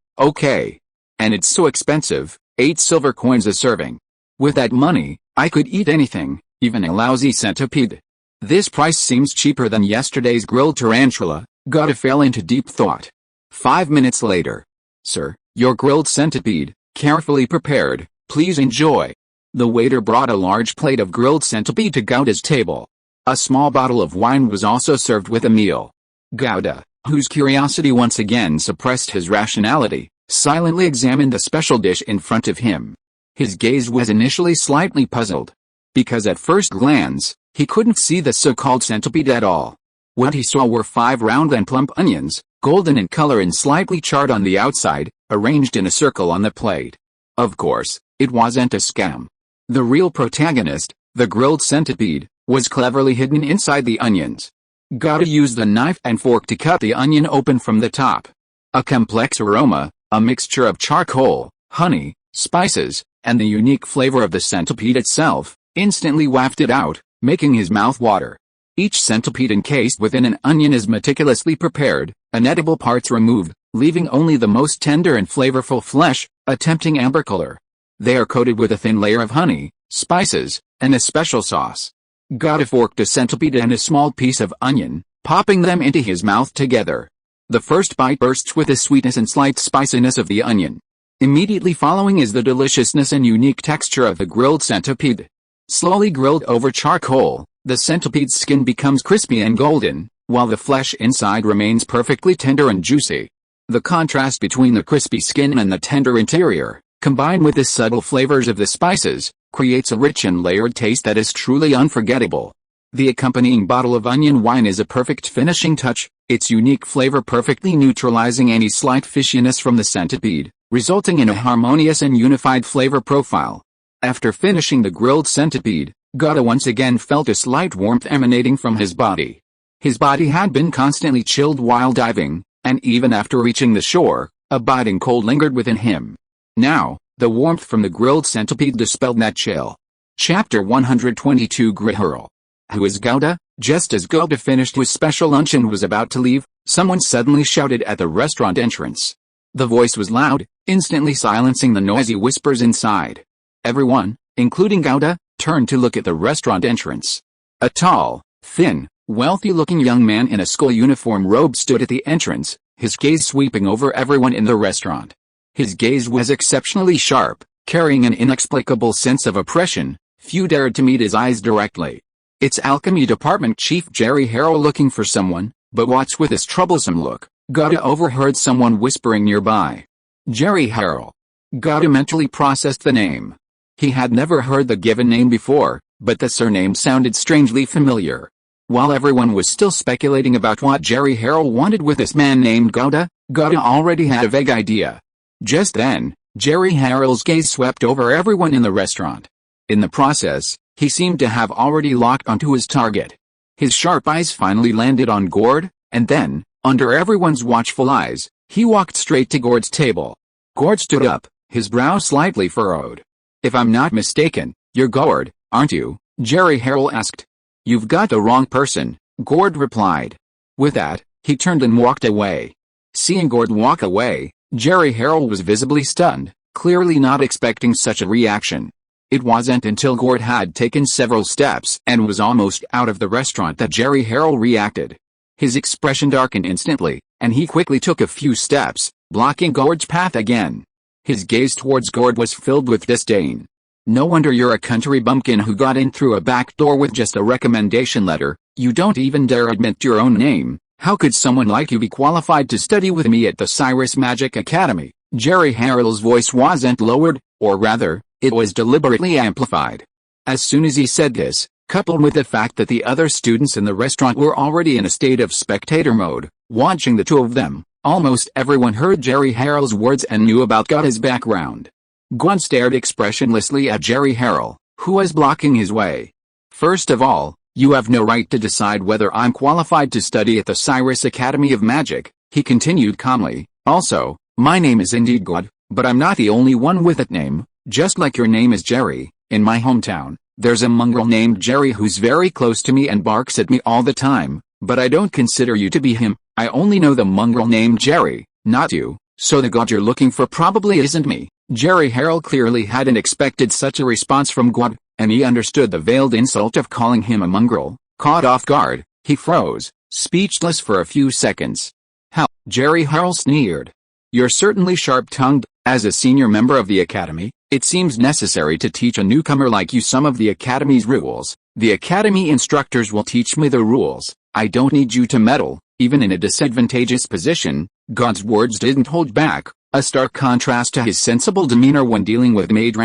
And it's so expensive, 8 silver coins a serving. With that money, I could eat anything, even a lousy centipede. This price seems cheaper than yesterday's grilled tarantula." Gouda fell into deep thought. 5 minutes later. "Sir, your grilled centipede, carefully prepared, please enjoy." The waiter brought a large plate of grilled centipede to Gouda's table. A small bottle of wine was also served with the meal. Gouda, whose curiosity once again suppressed his rationality, silently examined the special dish in front of him. His gaze was initially slightly puzzled, because at first glance, he couldn't see the so-called centipede at all. What he saw were 5 round and plump onions, golden in color and slightly charred on the outside, arranged in a circle on the plate. Of course, it wasn't a scam. The real protagonist, the grilled centipede, was cleverly hidden inside the onions. Gouda used a knife and fork to cut the onion open from the top. A complex aroma, a mixture of charcoal, honey, spices, and the unique flavor of the centipede itself, instantly wafted out, making his mouth water. Each centipede encased within an onion is meticulously prepared, inedible parts removed, leaving only the most tender and flavorful flesh, a tempting amber color. They are coated with a thin layer of honey, spices, and a special sauce. Gouda forked a centipede and a small piece of onion, popping them into his mouth together. The first bite bursts with the sweetness and slight spiciness of the onion. Immediately following is the deliciousness and unique texture of the grilled centipede. Slowly grilled over charcoal, the centipede's skin becomes crispy and golden, while the flesh inside remains perfectly tender and juicy. The contrast between the crispy skin and the tender interior, combined with the subtle flavors of the spices, creates a rich and layered taste that is truly unforgettable. The accompanying bottle of onion wine is a perfect finishing touch, its unique flavor perfectly neutralizing any slight fishiness from the centipede, resulting in a harmonious and unified flavor profile. After finishing the grilled centipede, Gouda once again felt a slight warmth emanating from his body. His body had been constantly chilled while diving, and even after reaching the shore, a biting cold lingered within him. Now, the warmth from the grilled centipede dispelled that chill. Chapter 122 Grihurl. Who is Gouda? Just as Gouda finished his special lunch and was about to leave, someone suddenly shouted at the restaurant entrance. The voice was loud, instantly silencing the noisy whispers inside. Everyone, including Gouda, turned to look at the restaurant entrance. A tall, thin, wealthy-looking young man in a school uniform robe stood at the entrance, his gaze sweeping over everyone in the restaurant. His gaze was exceptionally sharp, carrying an inexplicable sense of oppression. Few dared to meet his eyes directly. "It's Alchemy Department Chief Jerry Harrell looking for someone, but what's with this troublesome look?" Gouda overheard someone whispering nearby. Jerry Harrell. Gouda mentally processed the name. He had never heard the given name before, but the surname sounded strangely familiar. While everyone was still speculating about what Jerry Harrell wanted with this man named Gouda, Gouda already had a vague idea. Just then, Jerry Harrell's gaze swept over everyone in the restaurant. In the process, he seemed to have already locked onto his target. His sharp eyes finally landed on Gord, and then, under everyone's watchful eyes, he walked straight to Gord's table. Gord stood up, his brow slightly furrowed. "If I'm not mistaken, you're Gord, aren't you?" Jerry Harrell asked. "You've got the wrong person," Gord replied. With that, he turned and walked away. Seeing Gord walk away, Jerry Harrell was visibly stunned, clearly not expecting such a reaction. It wasn't until Gord had taken several steps and was almost out of the restaurant that Jerry Harrell reacted. His expression darkened instantly, and he quickly took a few steps, blocking Gord's path again. His gaze towards Gord was filled with disdain. "No wonder you're a country bumpkin who got in through a back door with just a recommendation letter. You don't even dare admit your own name. How could someone like you be qualified to study with me at the Cyrus Magic Academy?" Jerry Harrell's voice wasn't lowered, or rather, it was deliberately amplified. As soon as he said this, coupled with the fact that the other students in the restaurant were already in a state of spectator mode, watching the two of them, almost everyone heard Jerry Harrell's words and knew about Gouda's background. Gwen stared expressionlessly at Jerry Harrell, who was blocking his way. "First of all, you have no right to decide whether I'm qualified to study at the Cyrus Academy of Magic," he continued calmly. "Also, my name is indeed God, but I'm not the only one with that name. Just like your name is Jerry, in my hometown, there's a mongrel named Jerry who's very close to me and barks at me all the time, but I don't consider you to be him. I only know the mongrel named Jerry, not you, so the God you're looking for probably isn't me." Jerry Harrell clearly hadn't expected such a response from God, and he understood the veiled insult of calling him a mongrel. Caught off guard, he froze, speechless for a few seconds. "How?" Jerry Harrell sneered. "You're certainly sharp-tongued. As a senior member of the Academy, it seems necessary to teach a newcomer like you some of the Academy's rules. The Academy instructors will teach me the rules. I don't need you to meddle, even in a disadvantageous position." God's words didn't hold back, a stark contrast to his sensible demeanor when dealing with Mage.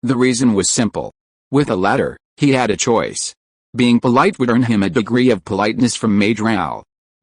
The reason was simple. With the latter, he had a choice. Being polite would earn him a degree of politeness from Mage.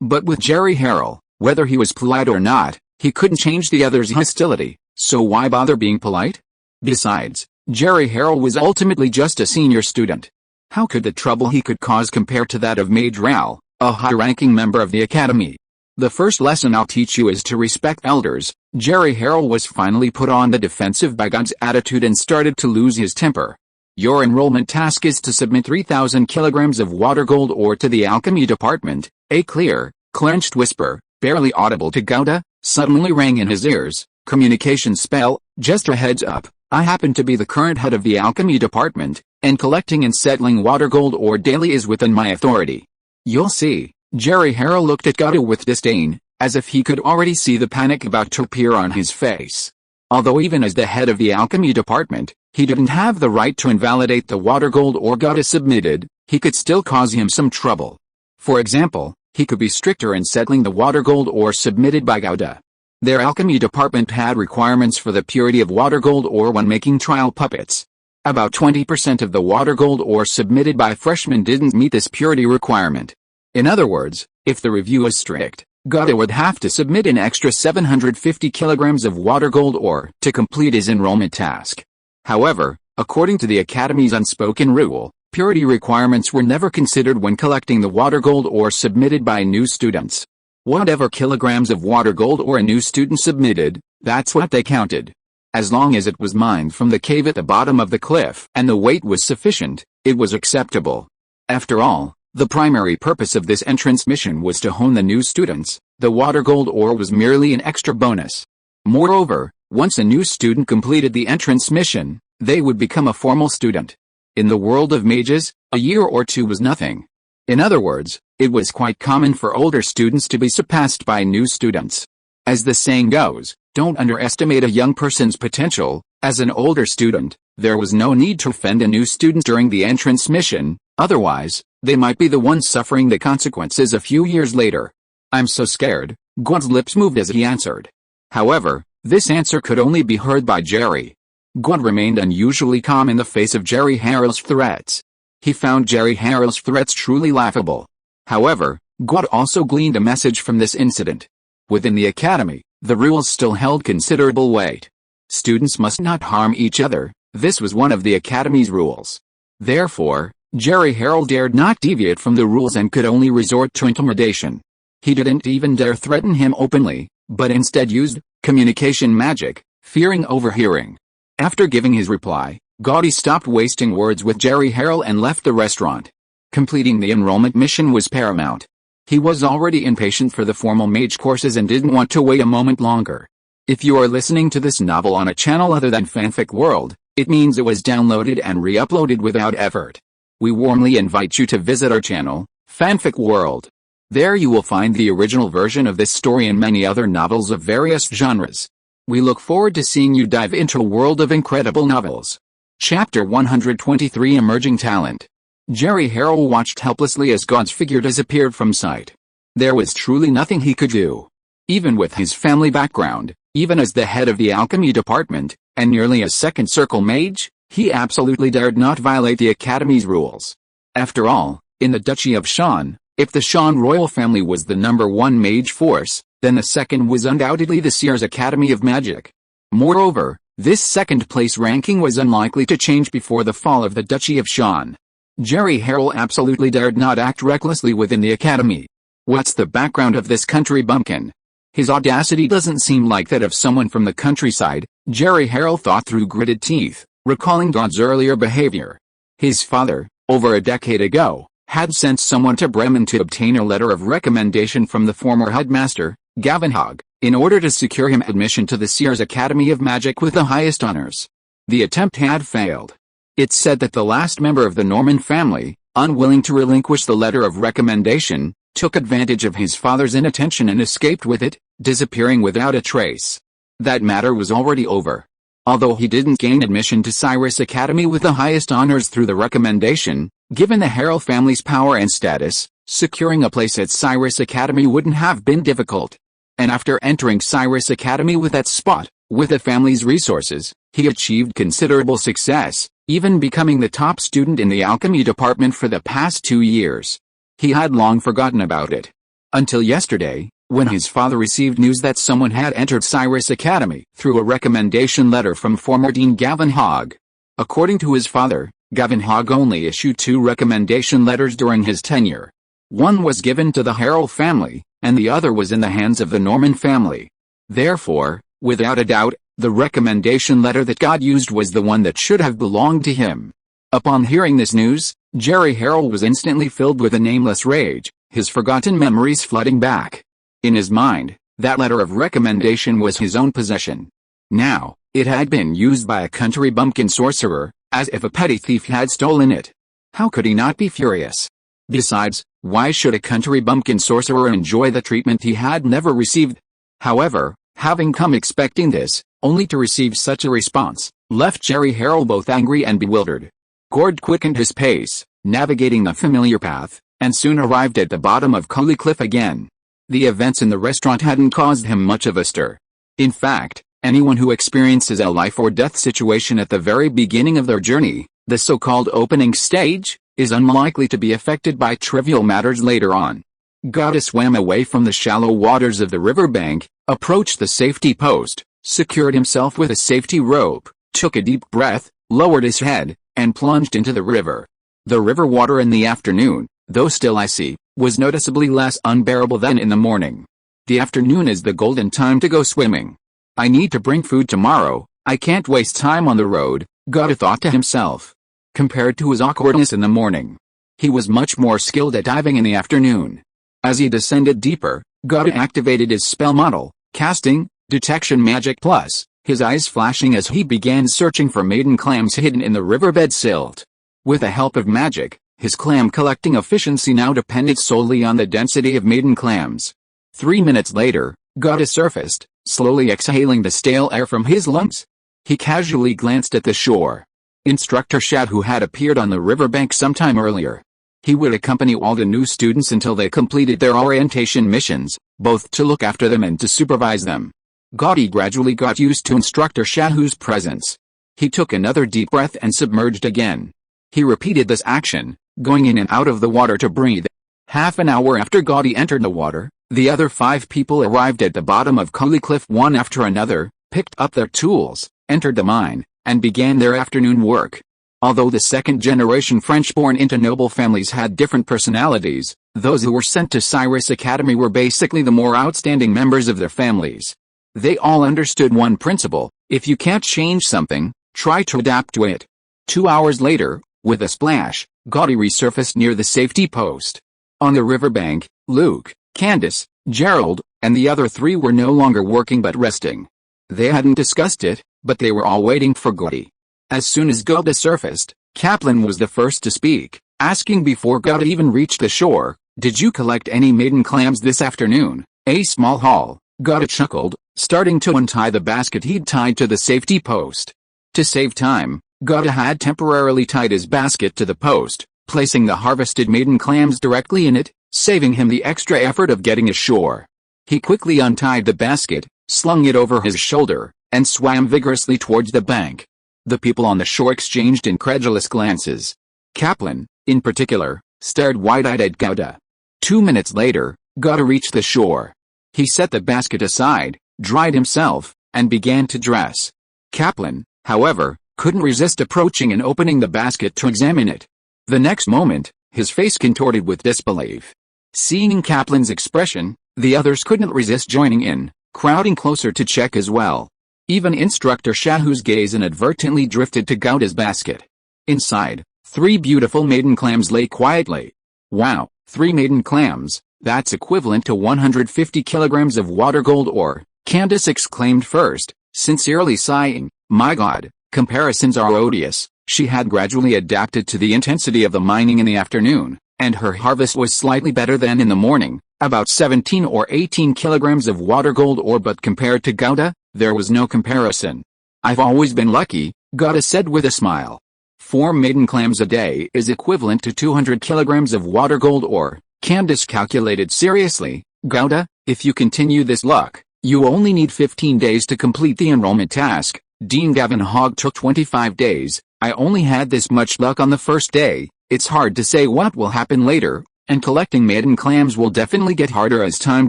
But with Jerry Harrell, whether he was polite or not, he couldn't change the other's hostility, so why bother being polite? Besides, Jerry Harrell was ultimately just a senior student. How could the trouble he could cause compare to that of Mage, a high-ranking member of the Academy? "The first lesson I'll teach you is to respect elders." Jerry Harrell was finally put on the defensive by God's attitude and started to lose his temper. "Your enrollment task is to submit 3,000 kilograms of water gold ore to the Alchemy Department." A clear, clenched whisper, barely audible to Gouda, suddenly rang in his ears. "Communication spell, just a heads up, I happen to be the current head of the Alchemy Department, and collecting and settling water gold ore daily is within my authority. You'll see." Jerry Harrell looked at Gouda with disdain, as if he could already see the panic about to appear on his face. Although even as the head of the Alchemy Department, he didn't have the right to invalidate the water gold ore Gouda submitted, he could still cause him some trouble. For example, he could be stricter in settling the water gold ore submitted by Gouda. Their Alchemy Department had requirements for the purity of water gold ore when making trial puppets. About 20% of the water gold ore submitted by freshmen didn't meet this purity requirement. In other words, if the review was strict, Gouda would have to submit an extra 750 kilograms of water gold ore to complete his enrollment task. However, according to the Academy's unspoken rule, purity requirements were never considered when collecting the water gold ore submitted by new students. Whatever kilograms of water gold ore a new student submitted, that's what they counted. As long as it was mined from the cave at the bottom of the cliff and the weight was sufficient, it was acceptable. After all, the primary purpose of this entrance mission was to hone the new students. The water gold ore was merely an extra bonus. Moreover, Once a new student completed the entrance mission, they would become a formal student. In the world of mages, a year or two was nothing. In other words, it was quite common for older students to be surpassed by new students. As the saying goes, don't underestimate a young person's potential. As an older student, there was no need to offend a new student during the entrance mission, otherwise, they might be the ones suffering the consequences a few years later. I'm so scared. God's lips moved as he answered. However, this answer could only be heard by Jerry. God remained unusually calm in the face of Jerry Harrell's threats. He found Jerry Harrell's threats truly laughable. However, God also gleaned a message from this incident. Within the academy, the rules still held considerable weight. Students must not harm each other. This was one of the academy's rules. Therefore, Jerry Harrell dared not deviate from the rules and could only resort to intimidation. He didn't even dare threaten him openly, but instead used communication magic, fearing overhearing. After giving his reply, Gaudi stopped wasting words with Jerry Harrell and left the restaurant. Completing the enrollment mission was paramount. He was already impatient for the formal mage courses and didn't want to wait a moment longer. If you are listening to this novel on a channel other than Fanfic World, it means it was downloaded and re-uploaded without effort. We warmly invite you to visit our channel, Fanfic World. There you will find the original version of this story and many other novels of various genres. We look forward to seeing you dive into a world of incredible novels. Chapter 123 Emerging Talent. Jerry Harrell watched helplessly as God's figure disappeared from sight. There was truly nothing he could do. Even with his family background, even as the head of the alchemy department, and nearly a second circle mage, he absolutely dared not violate the academy's rules. After all, in the Duchy of Shan, if the Shan royal family was the #1 mage force, then the second was undoubtedly the Seer's Academy of Magic. Moreover, this second-place ranking was unlikely to change before the fall of the Duchy of Shan. Jerry Harrell absolutely dared not act recklessly within the academy. What's the background of this country bumpkin? His audacity doesn't seem like that of someone from the countryside, Jerry Harrell thought through gritted teeth, recalling God's earlier behavior. His father, over a decade ago, had sent someone to Bremen to obtain a letter of recommendation from the former headmaster, Gavin Hogg, in order to secure him admission to the Seer's Academy of Magic with the highest honors. The attempt had failed. It's said that the last member of the Norman family, unwilling to relinquish the letter of recommendation, took advantage of his father's inattention and escaped with it, disappearing without a trace. That matter was already over. Although he didn't gain admission to Cyrus Academy with the highest honors through the recommendation, given the Harrell family's power and status, securing a place at Cyrus Academy wouldn't have been difficult. And after entering Cyrus Academy with that spot, with the family's resources, he achieved considerable success, even becoming the top student in the alchemy department for the past 2 years. He had long forgotten about it. Until yesterday, when his father received news that someone had entered Cyrus Academy through a recommendation letter from former Dean Gavin Hogg. According to his father, Gavin Hogg only issued 2 recommendation letters during his tenure. One was given to the Harrell family, and the other was in the hands of the Norman family. Therefore, without a doubt, the recommendation letter that God used was the one that should have belonged to him. Upon hearing this news, Jerry Harrell was instantly filled with a nameless rage, his forgotten memories flooding back. In his mind, that letter of recommendation was his own possession. Now, it had been used by a country bumpkin sorcerer, as if a petty thief had stolen it. How could he not be furious? Besides, why should a country bumpkin sorcerer enjoy the treatment he had never received? However, having come expecting this, only to receive such a response, left Jerry Harrell both angry and bewildered. Gord quickened his pace, navigating the familiar path, and soon arrived at the bottom of Cully Cliff again. The events in the restaurant hadn't caused him much of a stir. In fact, anyone who experiences a life-or-death situation at the very beginning of their journey, the so-called opening stage, is unlikely to be affected by trivial matters later on. Goddess swam away from the shallow waters of the riverbank, approached the safety post, secured himself with a safety rope, took a deep breath, lowered his head, and plunged into the river. The river water in the afternoon, though still icy, was noticeably less unbearable than in the morning. The afternoon is the golden time to go swimming. I need to bring food tomorrow, I can't waste time on the road, Goddess thought to himself. Compared to his awkwardness in the morning, he was much more skilled at diving in the afternoon. As he descended deeper, Goddess activated his spell model, casting Detection Magic Plus, his eyes flashing as he began searching for maiden clams hidden in the riverbed silt. With the help of magic, his clam collecting efficiency now depended solely on the density of maiden clams. 3 minutes later, Gauda surfaced, slowly exhaling the stale air from his lungs. He casually glanced at the shore. Instructor Shad, who had appeared on the riverbank sometime earlier. He would accompany all the new students until they completed their orientation missions, both to look after them and to supervise them. Gauda gradually got used to Instructor Shadhu's presence. He took another deep breath and submerged again. He repeated this action, going in and out of the water to breathe. Half an hour after Gauda entered the water, the other 5 people arrived at the bottom of Cully Cliff one after another, picked up their tools, entered the mine, and began their afternoon work. Although the second-generation French-born into noble families had different personalities, those who were sent to Cyrus Academy were basically the more outstanding members of their families. They all understood one principle: if you can't change something, try to adapt to it. 2 hours later, with a splash, Gauda resurfaced near the safety post. On the riverbank, Luke, Candace, Gerald, and the other 3 were no longer working but resting. They hadn't discussed it, but they were all waiting for Gauda. As soon as Gauda surfaced, Kaplan was the first to speak, asking before Gauda even reached the shore, "Did you collect any maiden clams this afternoon?" A small haul, Gauda chuckled, starting to untie the basket he'd tied to the safety post. To save time, Gauda had temporarily tied his basket to the post, placing the harvested maiden clams directly in it, saving him the extra effort of getting ashore. He quickly untied the basket, slung it over his shoulder, and swam vigorously towards the bank. The people on the shore exchanged incredulous glances. Kaplan, in particular, stared wide-eyed at Gauda. 2 minutes later, Gauda reached the shore. He set the basket aside, dried himself, and began to dress. Kaplan, however, couldn't resist approaching and opening the basket to examine it. The next moment, his face contorted with disbelief. Seeing Kaplan's expression, the others couldn't resist joining in, crowding closer to check as well. Even Instructor Shadhu's gaze inadvertently drifted to Gauda's basket. Inside, 3 beautiful maiden clams lay quietly. Wow, 3 maiden clams, that's equivalent to 150 kilograms of water gold ore, Candace exclaimed first, sincerely sighing. My God, comparisons are odious. She had gradually adapted to the intensity of the mining in the afternoon, and her harvest was slightly better than in the morning, about 17 or 18 kilograms of water gold ore, but compared to Gauda, there was no comparison. I've always been lucky, Gauda said with a smile. 4 maiden clams a day is equivalent to 200 kilograms of water gold ore, Candace calculated seriously. Gauda, if you continue this luck, you only need 15 days to complete the enrollment task. Dean Gavin Hogg took 25 days. I only had this much luck on the first day. It's hard to say what will happen later, and collecting maiden clams will definitely get harder as time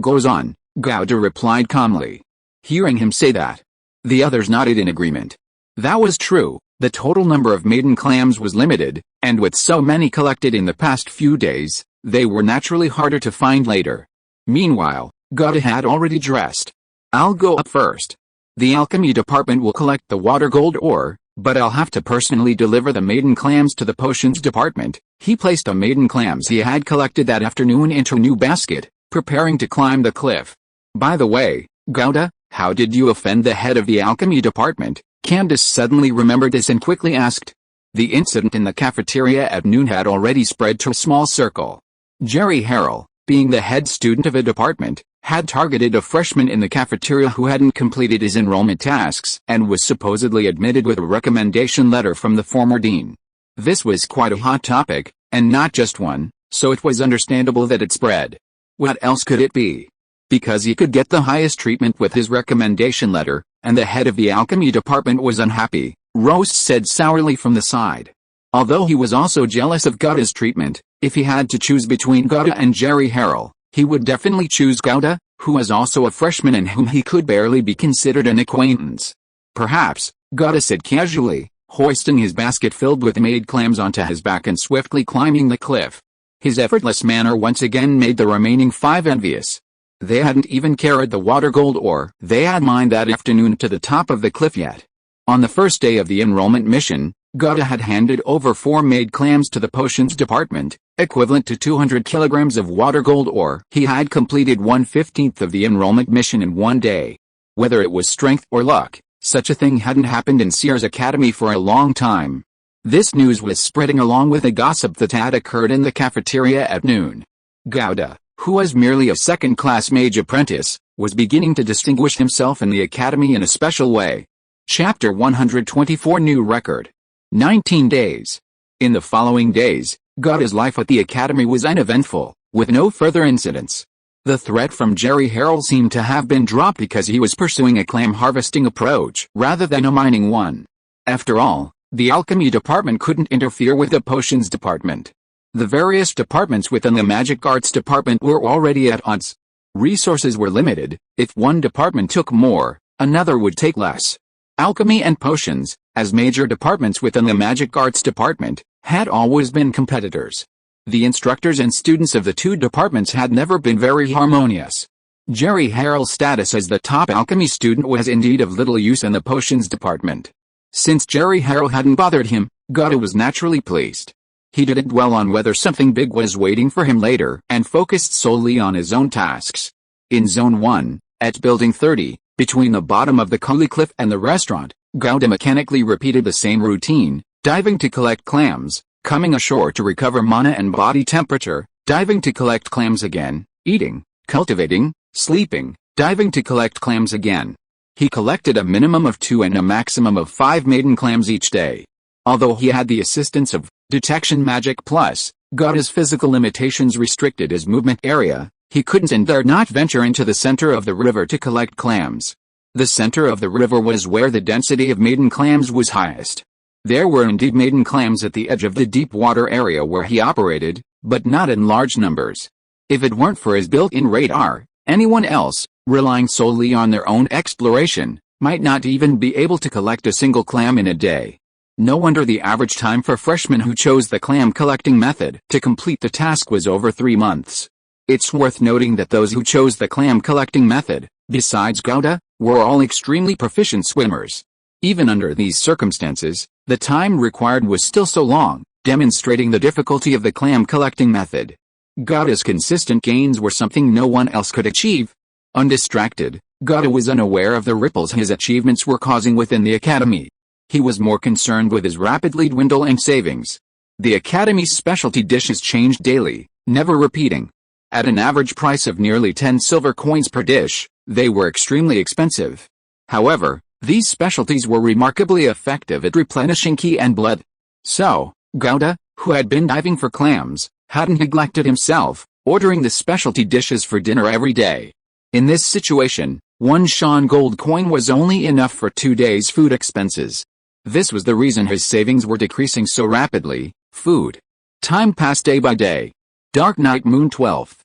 goes on, Gauda replied calmly. Hearing him say that, the others nodded in agreement. That was true, the total number of maiden clams was limited, and with so many collected in the past few days, they were naturally harder to find later. Meanwhile, Gauda had already dressed. I'll go up first. The alchemy department will collect the water gold ore, but I'll have to personally deliver the maiden clams to the potions department. He placed the maiden clams he had collected that afternoon into a new basket, preparing to climb the cliff. By the way, Gauda, how did you offend the head of the alchemy department? Candace suddenly remembered this and quickly asked. The incident in the cafeteria at noon had already spread to a small circle. Jerry Harrell, being the head student of a department, had targeted a freshman in the cafeteria who hadn't completed his enrollment tasks and was supposedly admitted with a recommendation letter from the former dean. This was quite a hot topic, and not just one, so it was understandable that it spread. What else could it be? Because he could get the highest treatment with his recommendation letter, and the head of the alchemy department was unhappy, Rose said sourly from the side. Although he was also jealous of Gauda's treatment, if he had to choose between Gauda and Jerry Harrell, he would definitely choose Gauda, who was also a freshman and whom he could barely be considered an acquaintance. Perhaps, Gauda said casually, hoisting his basket filled with maiden clams onto his back and swiftly climbing the cliff. His effortless manner once again made the remaining 5 envious. They hadn't even carried the water gold ore they had mined that afternoon to the top of the cliff yet. On the first day of the enrollment mission, Gauda had handed over 4 maiden clams to the potions department, equivalent to 200 kilograms of water gold ore. He had completed 1/15 of the enrollment mission in one day. Whether it was strength or luck, Such a thing hadn't happened in Seer's Academy for a long time. This news was spreading along with the gossip that had occurred in the cafeteria at noon. Gouda, who was merely a second-class mage apprentice, was beginning to distinguish himself in the academy in a special way. Chapter 124 New Record. 19 days. In the following days, Gouda's life at the academy was uneventful, with no further incidents. The threat from Jerry Harrell seemed to have been dropped because he was pursuing a clam harvesting approach rather than a mining one. After all, the alchemy department couldn't interfere with the potions department. The various departments within the magic arts department were already at odds. Resources were limited. If one department took more, another would take less. Alchemy and potions, as major departments within the magic arts department, had always been competitors. The instructors and students of the two departments had never been very harmonious. Jerry Harrell's status as the top alchemy student was indeed of little use in the potions department. Since Jerry Harrell hadn't bothered him, Gouda was naturally pleased. He didn't dwell on whether something big was waiting for him later and focused solely on his own tasks. In Zone 1, at Building 30, between the bottom of the Cully Cliff and the restaurant, Gouda mechanically repeated the same routine, diving to collect clams, coming ashore to recover mana and body temperature, diving to collect clams again, eating, cultivating, sleeping, diving to collect clams again. He collected a minimum of 2 and a maximum of 5 maiden clams each day. Although he had the assistance of Detection Magic Plus, Gouda's physical limitations restricted his movement area. He couldn't and dared not venture into the center of the river to collect clams. The center of the river was where the density of maiden clams was highest. There were indeed maiden clams at the edge of the deep water area where he operated, but not in large numbers. If it weren't for his built-in radar, anyone else, relying solely on their own exploration, might not even be able to collect a single clam in a day. No wonder the average time for freshmen who chose the clam collecting method to complete the task was over 3 months. It's worth noting that those who chose the clam collecting method, besides Gouda, were all extremely proficient swimmers. Even under these circumstances, the time required was still so long, demonstrating the difficulty of the clam collecting method. Gouda's consistent gains were something no one else could achieve. Undistracted, Gouda was unaware of the ripples his achievements were causing within the academy. He was more concerned with his rapidly dwindling savings. The academy's specialty dishes changed daily, never repeating. At an average price of nearly 10 silver coins per dish, they were extremely expensive. However, these specialties were remarkably effective at replenishing ki and blood. So, Gouda, who had been diving for clams, hadn't neglected himself, ordering the specialty dishes for dinner every day. In this situation, 1 Shan gold coin was only enough for 2 days' food expenses. This was the reason his savings were decreasing so rapidly. Food. Time passed day by day. Dark night moon 12th.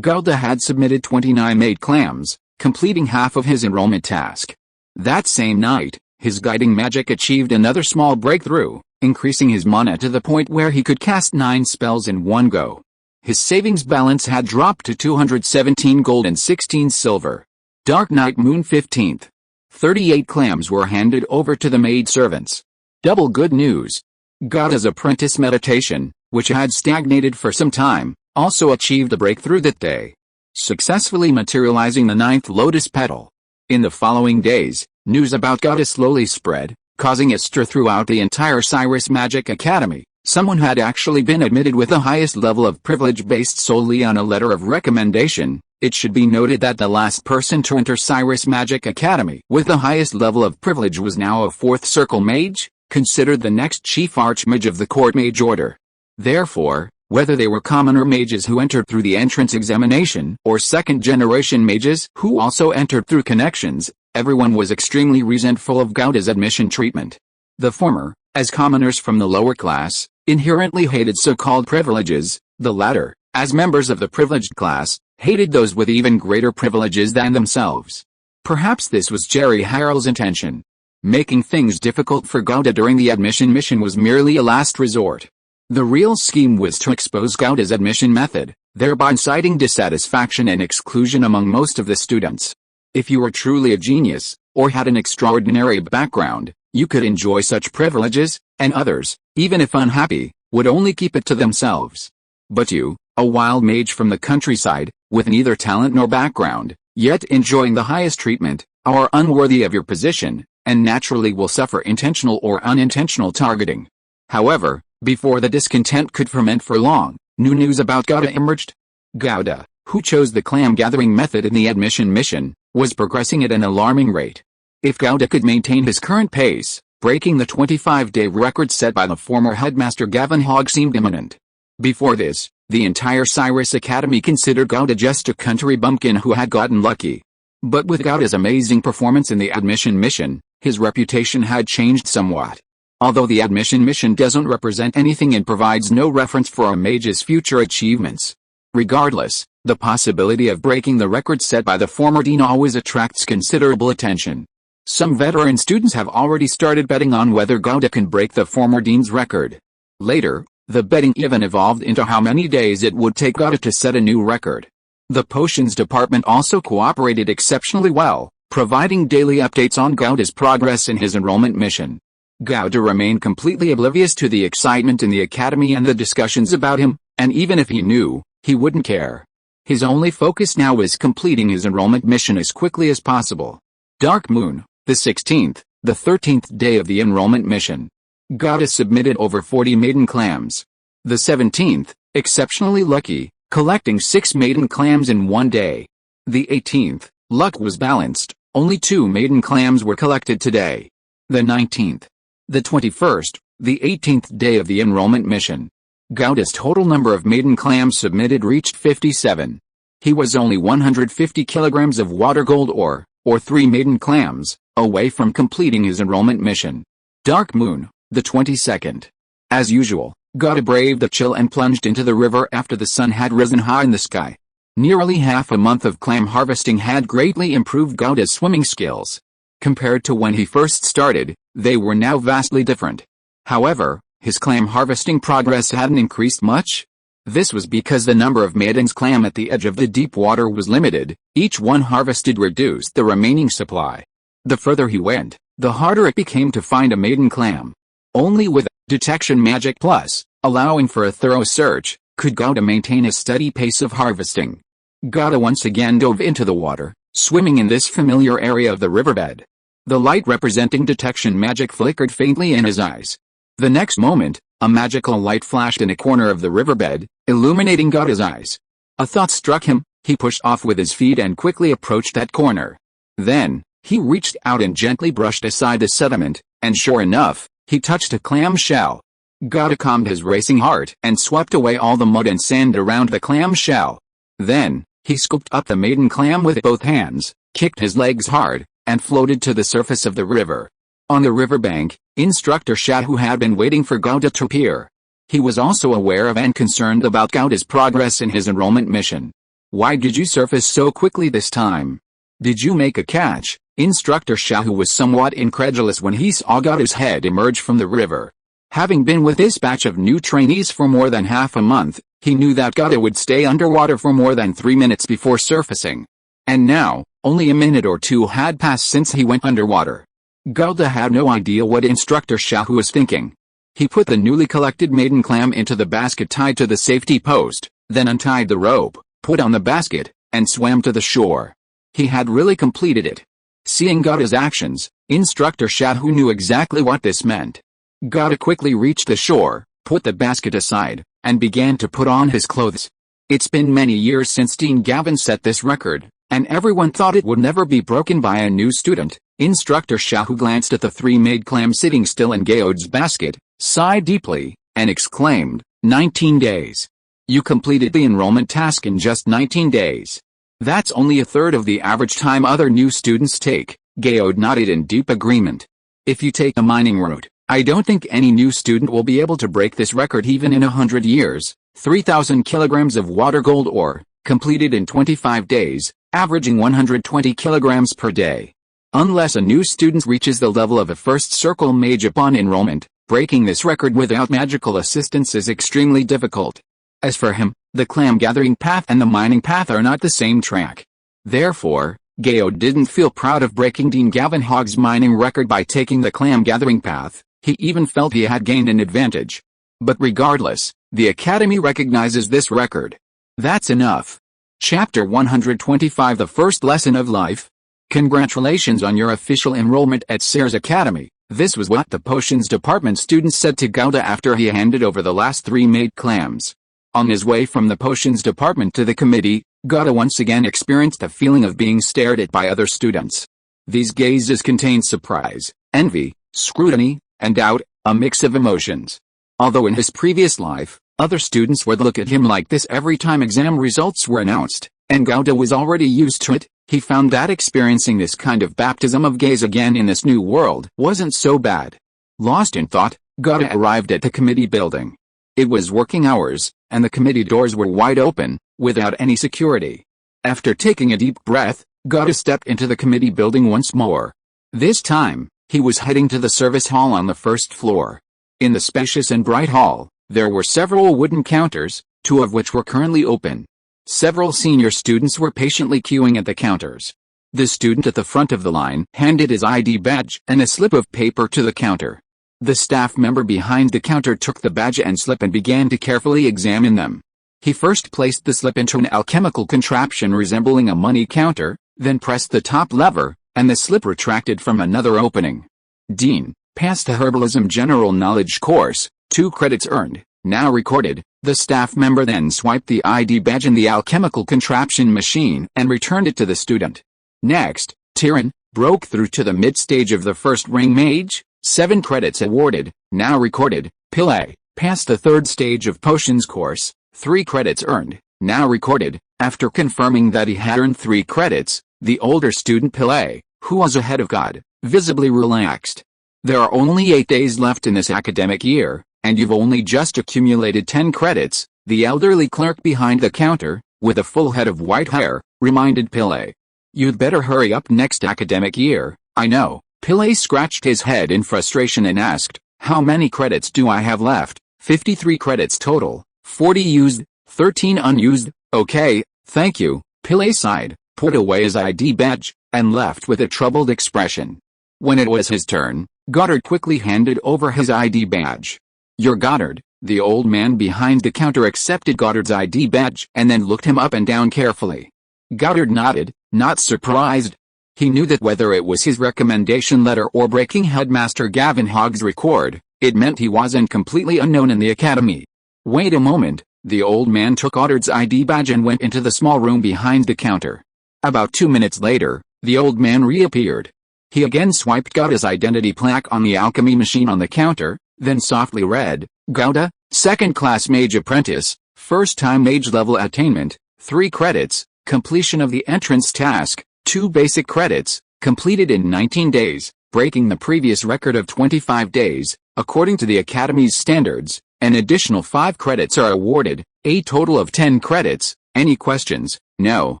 Gouda had submitted 29 made clams, completing half of his enrollment task. That same night, his guiding magic achieved another small breakthrough, increasing his mana to the point where he could cast 9 spells in one go. His savings balance had dropped to 217 gold and 16 silver. Dark night moon 15th. 38 clams were handed over to the maid servants. Double good news. Gouda's apprentice meditation, which had stagnated for some time, also achieved a breakthrough that day, successfully materializing the 9th lotus petal. In the following days, news about Gouda slowly spread, causing a stir throughout the entire Cyrus Magic Academy. Someone had actually been admitted with the highest level of privilege based solely on a letter of recommendation. It should be noted that the last person to enter Cyrus Magic Academy with the highest level of privilege was now a 4th Circle Mage, considered the next chief archmage of the Court Mage Order. Therefore, whether they were commoner mages who entered through the entrance examination or second-generation mages who also entered through connections, everyone was extremely resentful of Gouda's admission treatment. The former, as commoners from the lower class, inherently hated so-called privileges, the latter, as members of the privileged class, hated those with even greater privileges than themselves. Perhaps this was Jerry Harrell's intention. Making things difficult for Gouda during the admission mission was merely a last resort. The real scheme was to expose Gouda's admission method, thereby inciting dissatisfaction and exclusion among most of the students. If you were truly a genius, or had an extraordinary background, you could enjoy such privileges, and others, even if unhappy, would only keep it to themselves. But you, a wild mage from the countryside, with neither talent nor background, yet enjoying the highest treatment, are unworthy of your position. and naturally will suffer intentional or unintentional targeting. However, before the discontent could ferment for long, new news about Gauda emerged. Gauda, who chose the clam gathering method in the admission mission, was progressing at an alarming rate. If Gauda could maintain his current pace, breaking the 25-day record set by the former headmaster Gavin Hogg seemed imminent. Before this, the entire Cyrus Academy considered Gauda just a country bumpkin who had gotten lucky. But with Gauda's amazing performance in the admission mission, his reputation had changed somewhat. Although the admission mission doesn't represent anything and provides no reference for a mage's future achievements. Regardless, the possibility of breaking the record set by the former dean always attracts considerable attention. Some veteran students have already started betting on whether Gauda can break the former dean's record. Later, the betting even evolved into how many days it would take Gauda to set a new record. The potions department also cooperated exceptionally well, providing daily updates on Gauda's progress in his enrollment mission. Gauda remained completely oblivious to the excitement in the academy and the discussions about him, and even if he knew, he wouldn't care. His only focus now was completing his enrollment mission as quickly as possible. Dark Moon, the 16th, the 13th day of the enrollment mission. Gauda submitted over 40 maiden clams. The 17th, exceptionally lucky, collecting 6 maiden clams in one day. The 18th, luck was balanced, only 2 maiden clams were collected today. The 19th. The 21st, the 18th day of the enrollment mission. Gauda's total number of maiden clams submitted reached 57. He was only 150 kilograms of water gold ore, or 3 maiden clams, away from completing his enrollment mission. Dark Moon, the 22nd. As usual, Gauda braved the chill and plunged into the river after the sun had risen high in the sky. Nearly half a month of clam harvesting had greatly improved Gauda's swimming skills. Compared to when he first started, they were now vastly different. However, his clam harvesting progress hadn't increased much. This was because the number of maiden's clam at the edge of the deep water was limited. Each one harvested reduced the remaining supply. The further he went, the harder it became to find a maiden clam. Only with Detection Magic Plus, allowing for a thorough search, could Gauda maintain a steady pace of harvesting. Gauda once again dove into the water, swimming in this familiar area of the riverbed. The light representing detection magic flickered faintly in his eyes. The next moment, a magical light flashed in a corner of the riverbed, illuminating Gauda's eyes. A thought struck him. He pushed off with his feet and quickly approached that corner. Then, he reached out and gently brushed aside the sediment, and sure enough, he touched a clam shell. Gauda calmed his racing heart and swept away all the mud and sand around the clam shell. Then, he scooped up the maiden clam with both hands, kicked his legs hard, and floated to the surface of the river. On the riverbank, Instructor Shadu had been waiting for Gauda to appear. He was also aware of and concerned about Gauda's progress in his enrollment mission. "Why did you surface so quickly this time? Did you make a catch?" Instructor Shadu was somewhat incredulous when he saw Gauda's head emerge from the river. Having been with this batch of new trainees for more than half a month, he knew that Gauda would stay underwater for more than 3 minutes before surfacing. And now, only a minute or two had passed since he went underwater. Gauda had no idea what Instructor Shadu was thinking. He put the newly collected maiden clam into the basket tied to the safety post, then untied the rope, put on the basket, and swam to the shore. He had really completed it. Seeing Gauda's actions, Instructor Shadu knew exactly what this meant. Gauda quickly reached the shore, put the basket aside, and began to put on his clothes. It's been many years since Dean Gavin set this record, and everyone thought it would never be broken by a new student. Instructor Shadu glanced at the 3 maid clams sitting still in Gaod's basket, sighed deeply, and exclaimed, 19 days. You completed the enrollment task in just 19 days. That's only a third of the average time other new students take. Gaod nodded in deep agreement. If you take the mining route, I don't think any new student will be able to break this record even in 100 years. 3,000 kilograms of water gold ore, completed in 25 days, averaging 120 kilograms per day. Unless a new student reaches the level of a first circle mage upon enrollment, breaking this record without magical assistance is extremely difficult. As for him, the clam gathering path and the mining path are not the same track. Therefore, Gaod didn't feel proud of breaking Dean Gavin Hogg's mining record by taking the clam gathering path. He even felt he had gained an advantage. But regardless, the Academy recognizes this record. That's enough. Chapter 125 The First Lesson of Life. Congratulations on your official enrollment at Sayers Academy. This was what the potions department student said to Gouda after he handed over the last 3 made clams. On his way from the potions department to the committee, Gouda once again experienced the feeling of being stared at by other students. These gazes contained surprise, envy, scrutiny, and doubt, a mix of emotions. Although in his previous life, other students would look at him like this every time exam results were announced, and Gouda was already used to it, he found that experiencing this kind of baptism of gaze again in this new world wasn't so bad. Lost in thought, Gouda arrived at the committee building. It was working hours, and the committee doors were wide open, without any security. After taking a deep breath, Gouda stepped into the committee building once more. This time, he was heading to the service hall on the first floor. In the spacious and bright hall, there were several wooden counters, 2 of which were currently open. Several senior students were patiently queuing at the counters. The student at the front of the line handed his ID badge and a slip of paper to the counter. The staff member behind the counter took the badge and slip and began to carefully examine them. He first placed the slip into an alchemical contraption resembling a money counter, then pressed the top lever, and the slip retracted from another opening. Dean, passed the Herbalism General Knowledge course, 2 credits earned, now recorded. The staff member then swiped the ID badge in the alchemical contraption machine and returned it to the student. Next, Tyrion, broke through to the mid-stage of the first ring Mage, 7 credits awarded, now recorded. Pillay, passed the 3rd stage of potions course, 3 credits earned, now recorded. After confirming that he had earned 3 credits, the older student Pillay, who was ahead of God, visibly relaxed. There are only 8 days left in this academic year, and you've only just accumulated 10 credits, the elderly clerk behind the counter, with a full head of white hair, reminded Pillay. You'd better hurry up next academic year. I know. Pillay scratched his head in frustration and asked, how many credits do I have left? 53 credits total, 40 used, 13 unused. Okay, thank you. Pillay sighed, put away his ID badge, and left with a troubled expression. When it was his turn, Goddard quickly handed over his ID badge. You're Goddard. The old man behind the counter accepted Goddard's ID badge and then looked him up and down carefully. Goddard nodded, not surprised. He knew that whether it was his recommendation letter or breaking Headmaster Gavin Hogg's record, it meant he wasn't completely unknown in the academy. Wait a moment, the old man took Goddard's ID badge and went into the small room behind the counter. About 2 minutes later, the old man reappeared. He again swiped Gouda's identity plaque on the alchemy machine on the counter, then softly read, Gouda, 2nd class Mage Apprentice, first time Mage level attainment, 3 credits, completion of the entrance task, 2 basic credits, completed in 19 days, breaking the previous record of 25 days, according to the Academy's standards. An additional 5 credits are awarded, a total of 10 credits. Any questions? No.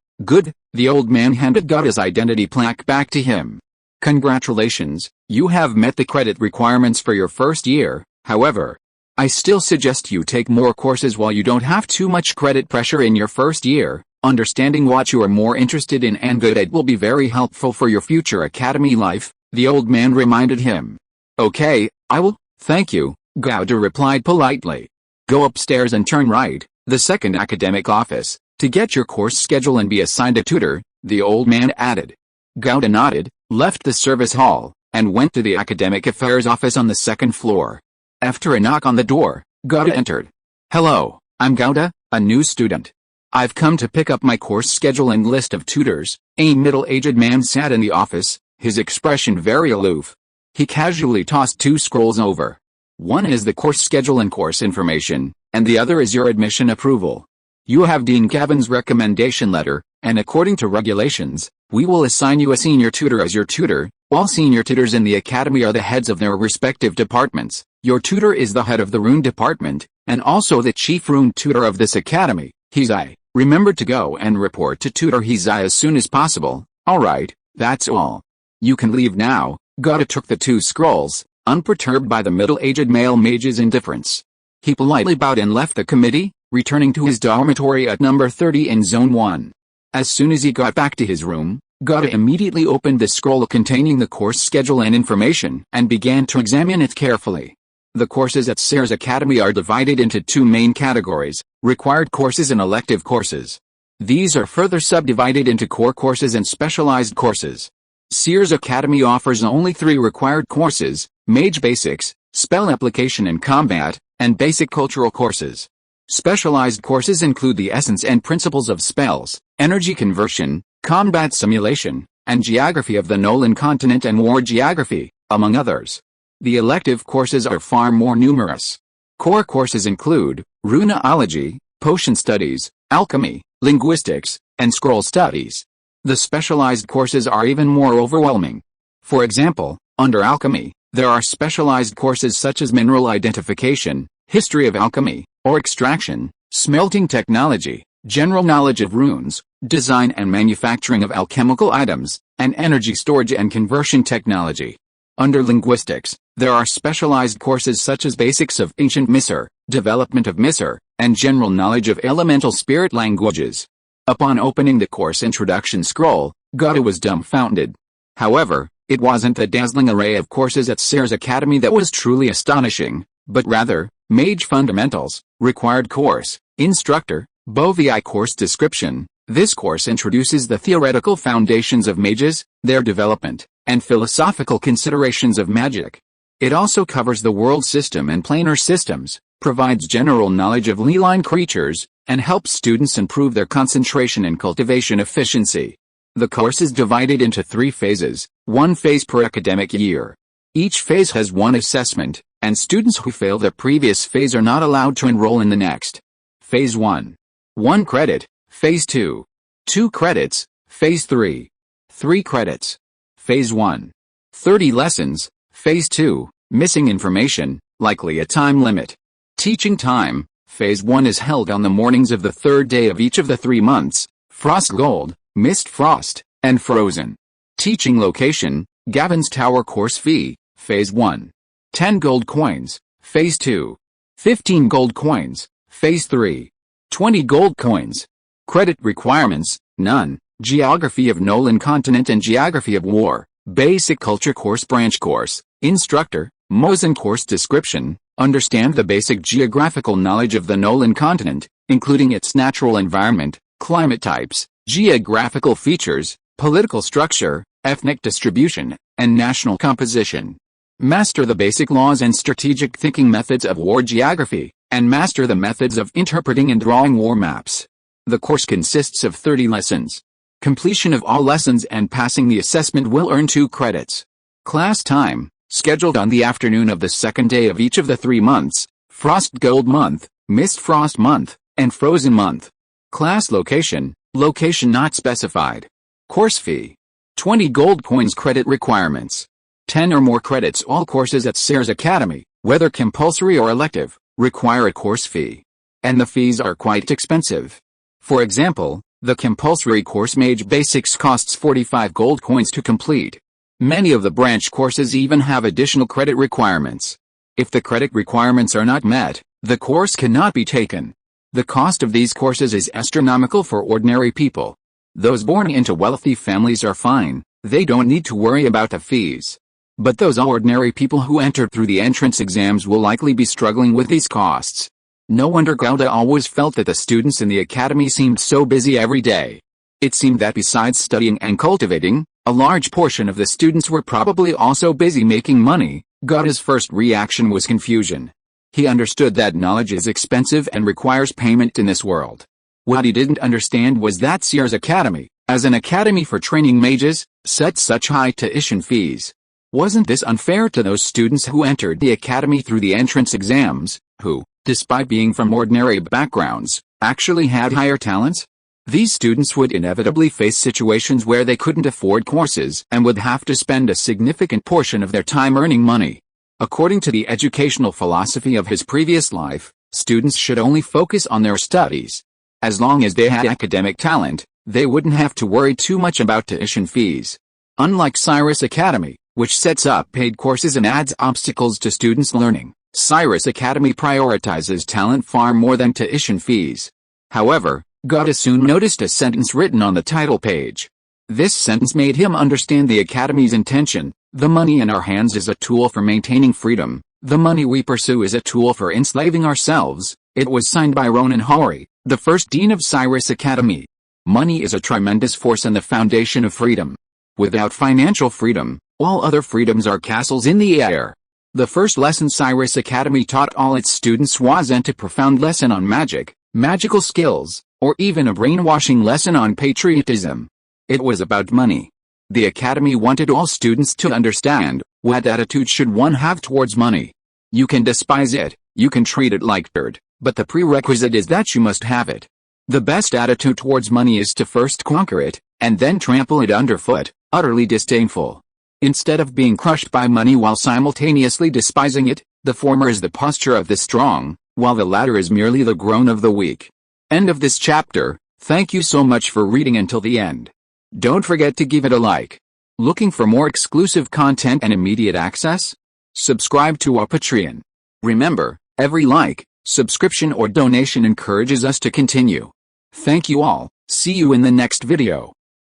Good. The old man handed Gouda's identity plaque back to him. Congratulations, you have met the credit requirements for your first year. However, I still suggest you take more courses while you don't have too much credit pressure in your first year. Understanding what you are more interested in and good at will be very helpful for your future academy life, the old man reminded him. Okay, I will, thank you, Gouda replied politely. Go upstairs and turn right, the 2nd academic office, to get your course schedule and be assigned a tutor, the old man added. Gouda nodded, left the service hall, and went to the academic affairs office on the 2nd floor. After a knock on the door, Gouda entered. Hello, I'm Gouda, a new student. I've come to pick up my course schedule and list of tutors. A middle-aged man sat in the office, his expression very aloof. He casually tossed 2 scrolls over. One is the course schedule and course information, and the other is your admission approval. You have Dean Gavin's recommendation letter, and according to regulations, we will assign you a senior tutor as your tutor. All senior tutors in the academy are the heads of their respective departments. Your tutor is the head of the rune department, and also the chief rune tutor of this academy. He's I. Remember to go and report to Tutor Hizai as soon as possible. Alright, that's all. You can leave now. Gouda took the 2 scrolls, unperturbed by the middle-aged male mage's indifference. He politely bowed and left the committee, returning to his dormitory at number 30 in Zone 1. As soon as he got back to his room, Gouda immediately opened the scroll containing the course schedule and information and began to examine it carefully. The courses at Sayers Academy are divided into 2 main categories, required courses and elective courses. These are further subdivided into core courses and specialized courses. Sears Academy offers only 3 required courses: Mage Basics, Spell Application and Combat, and Basic Cultural courses. Specialized courses include the essence and principles of spells, energy conversion, combat simulation, and geography of the Nolan continent and war geography, among others. The elective courses are far more numerous. Core courses include runeology, potion studies, alchemy, linguistics, and scroll studies. The specialized courses are even more overwhelming. For example, under alchemy, there are specialized courses such as mineral identification, history of alchemy, or extraction, smelting technology, general knowledge of runes, design and manufacturing of alchemical items, and energy storage and conversion technology. Under linguistics, there are specialized courses such as basics of ancient Misr, development of Misr, and general knowledge of elemental spirit languages. Upon opening the course introduction scroll, Gata was dumbfounded. However, it wasn't the dazzling array of courses at Sears Academy that was truly astonishing, but rather, Mage Fundamentals, Required Course, Instructor, Bovi Course Description. This course introduces the theoretical foundations of mages, their development, and philosophical considerations of magic. It also covers the world system and planar systems, provides general knowledge of Leline creatures, and helps students improve their concentration and cultivation efficiency. The course is divided into 3 phases, 1 phase per academic year. Each phase has 1 assessment, and students who fail the previous phase are not allowed to enroll in the next. Phase 1. 1 credit. Phase 2. 2 credits. Phase 3. 3 credits. Phase 1. 30 lessons. Phase 2. Missing information, likely a time limit. Teaching time. Phase 1 is held on the mornings of the 3rd day of each of the 3 months, Frost Gold, Mist Frost, and Frozen. Teaching location, Gavin's Tower course fee, Phase 1. 10 gold coins, Phase 2. 15 gold coins, Phase 3. 20 gold coins. Credit requirements, none. Geography of Nolan continent and Geography of War, Basic Culture course branch course, Instructor, Mosin course description. Understand the basic geographical knowledge of the Nolan continent, including its natural environment, climate types, geographical features, political structure, ethnic distribution, and national composition. Master the basic laws and strategic thinking methods of war geography, and master the methods of interpreting and drawing war maps. The course consists of 30 lessons. Completion of all lessons and passing the assessment will earn 2 credits. Class time. Scheduled on the afternoon of the 2nd day of each of the 3 months, Frost Gold Month, Mist Frost Month, and Frozen Month. Class location, location not specified. Course fee. 20 gold coins. Credit requirements. 10 or more credits. All courses at Sears Academy, whether compulsory or elective, require a course fee. And the fees are quite expensive. For example, the compulsory course Mage Basics costs 45 gold coins to complete. Many of the branch courses even have additional credit requirements. If the credit requirements are not met, the course cannot be taken. The cost of these courses is astronomical for ordinary people. Those born into wealthy families are fine, they don't need to worry about the fees. But those ordinary people who entered through the entrance exams will likely be struggling with these costs. No wonder Gauda always felt that the students in the academy seemed so busy every day. It seemed that besides studying and cultivating, a large portion of the students were probably also busy making money. Gauda's first reaction was confusion. He understood that knowledge is expensive and requires payment in this world. What he didn't understand was that Sears Academy, as an academy for training mages, set such high tuition fees. Wasn't this unfair to those students who entered the academy through the entrance exams, who, despite being from ordinary backgrounds, actually had higher talents? These students would inevitably face situations where they couldn't afford courses and would have to spend a significant portion of their time earning money. According to the educational philosophy of his previous life, students should only focus on their studies. As long as they had academic talent, they wouldn't have to worry too much about tuition fees. Unlike Cyrus Academy, which sets up paid courses and adds obstacles to students' learning, Cyrus Academy prioritizes talent far more than tuition fees. However, Gauda soon noticed a sentence written on the title page. This sentence made him understand the Academy's intention. The money in our hands is a tool for maintaining freedom. The money we pursue is a tool for enslaving ourselves. It was signed by Ronan Hori, the first dean of Cyrus Academy. Money is a tremendous force and the foundation of freedom. Without financial freedom, all other freedoms are castles in the air. The first lesson Cyrus Academy taught all its students wasn't a profound lesson on magic, magical skills, or even a brainwashing lesson on patriotism. It was about money. The Academy wanted all students to understand, what attitude should one have towards money. You can despise it, you can treat it like dirt, but the prerequisite is that you must have it. The best attitude towards money is to first conquer it, and then trample it underfoot, utterly disdainful. Instead of being crushed by money while simultaneously despising it, the former is the posture of the strong, while the latter is merely the groan of the weak. End of this chapter. Thank you so much for reading until the end. Don't forget to give it a like. Looking for more exclusive content and immediate access? Subscribe to our Patreon. Remember, every like, subscription or donation encourages us to continue. Thank you all. See you in the next video.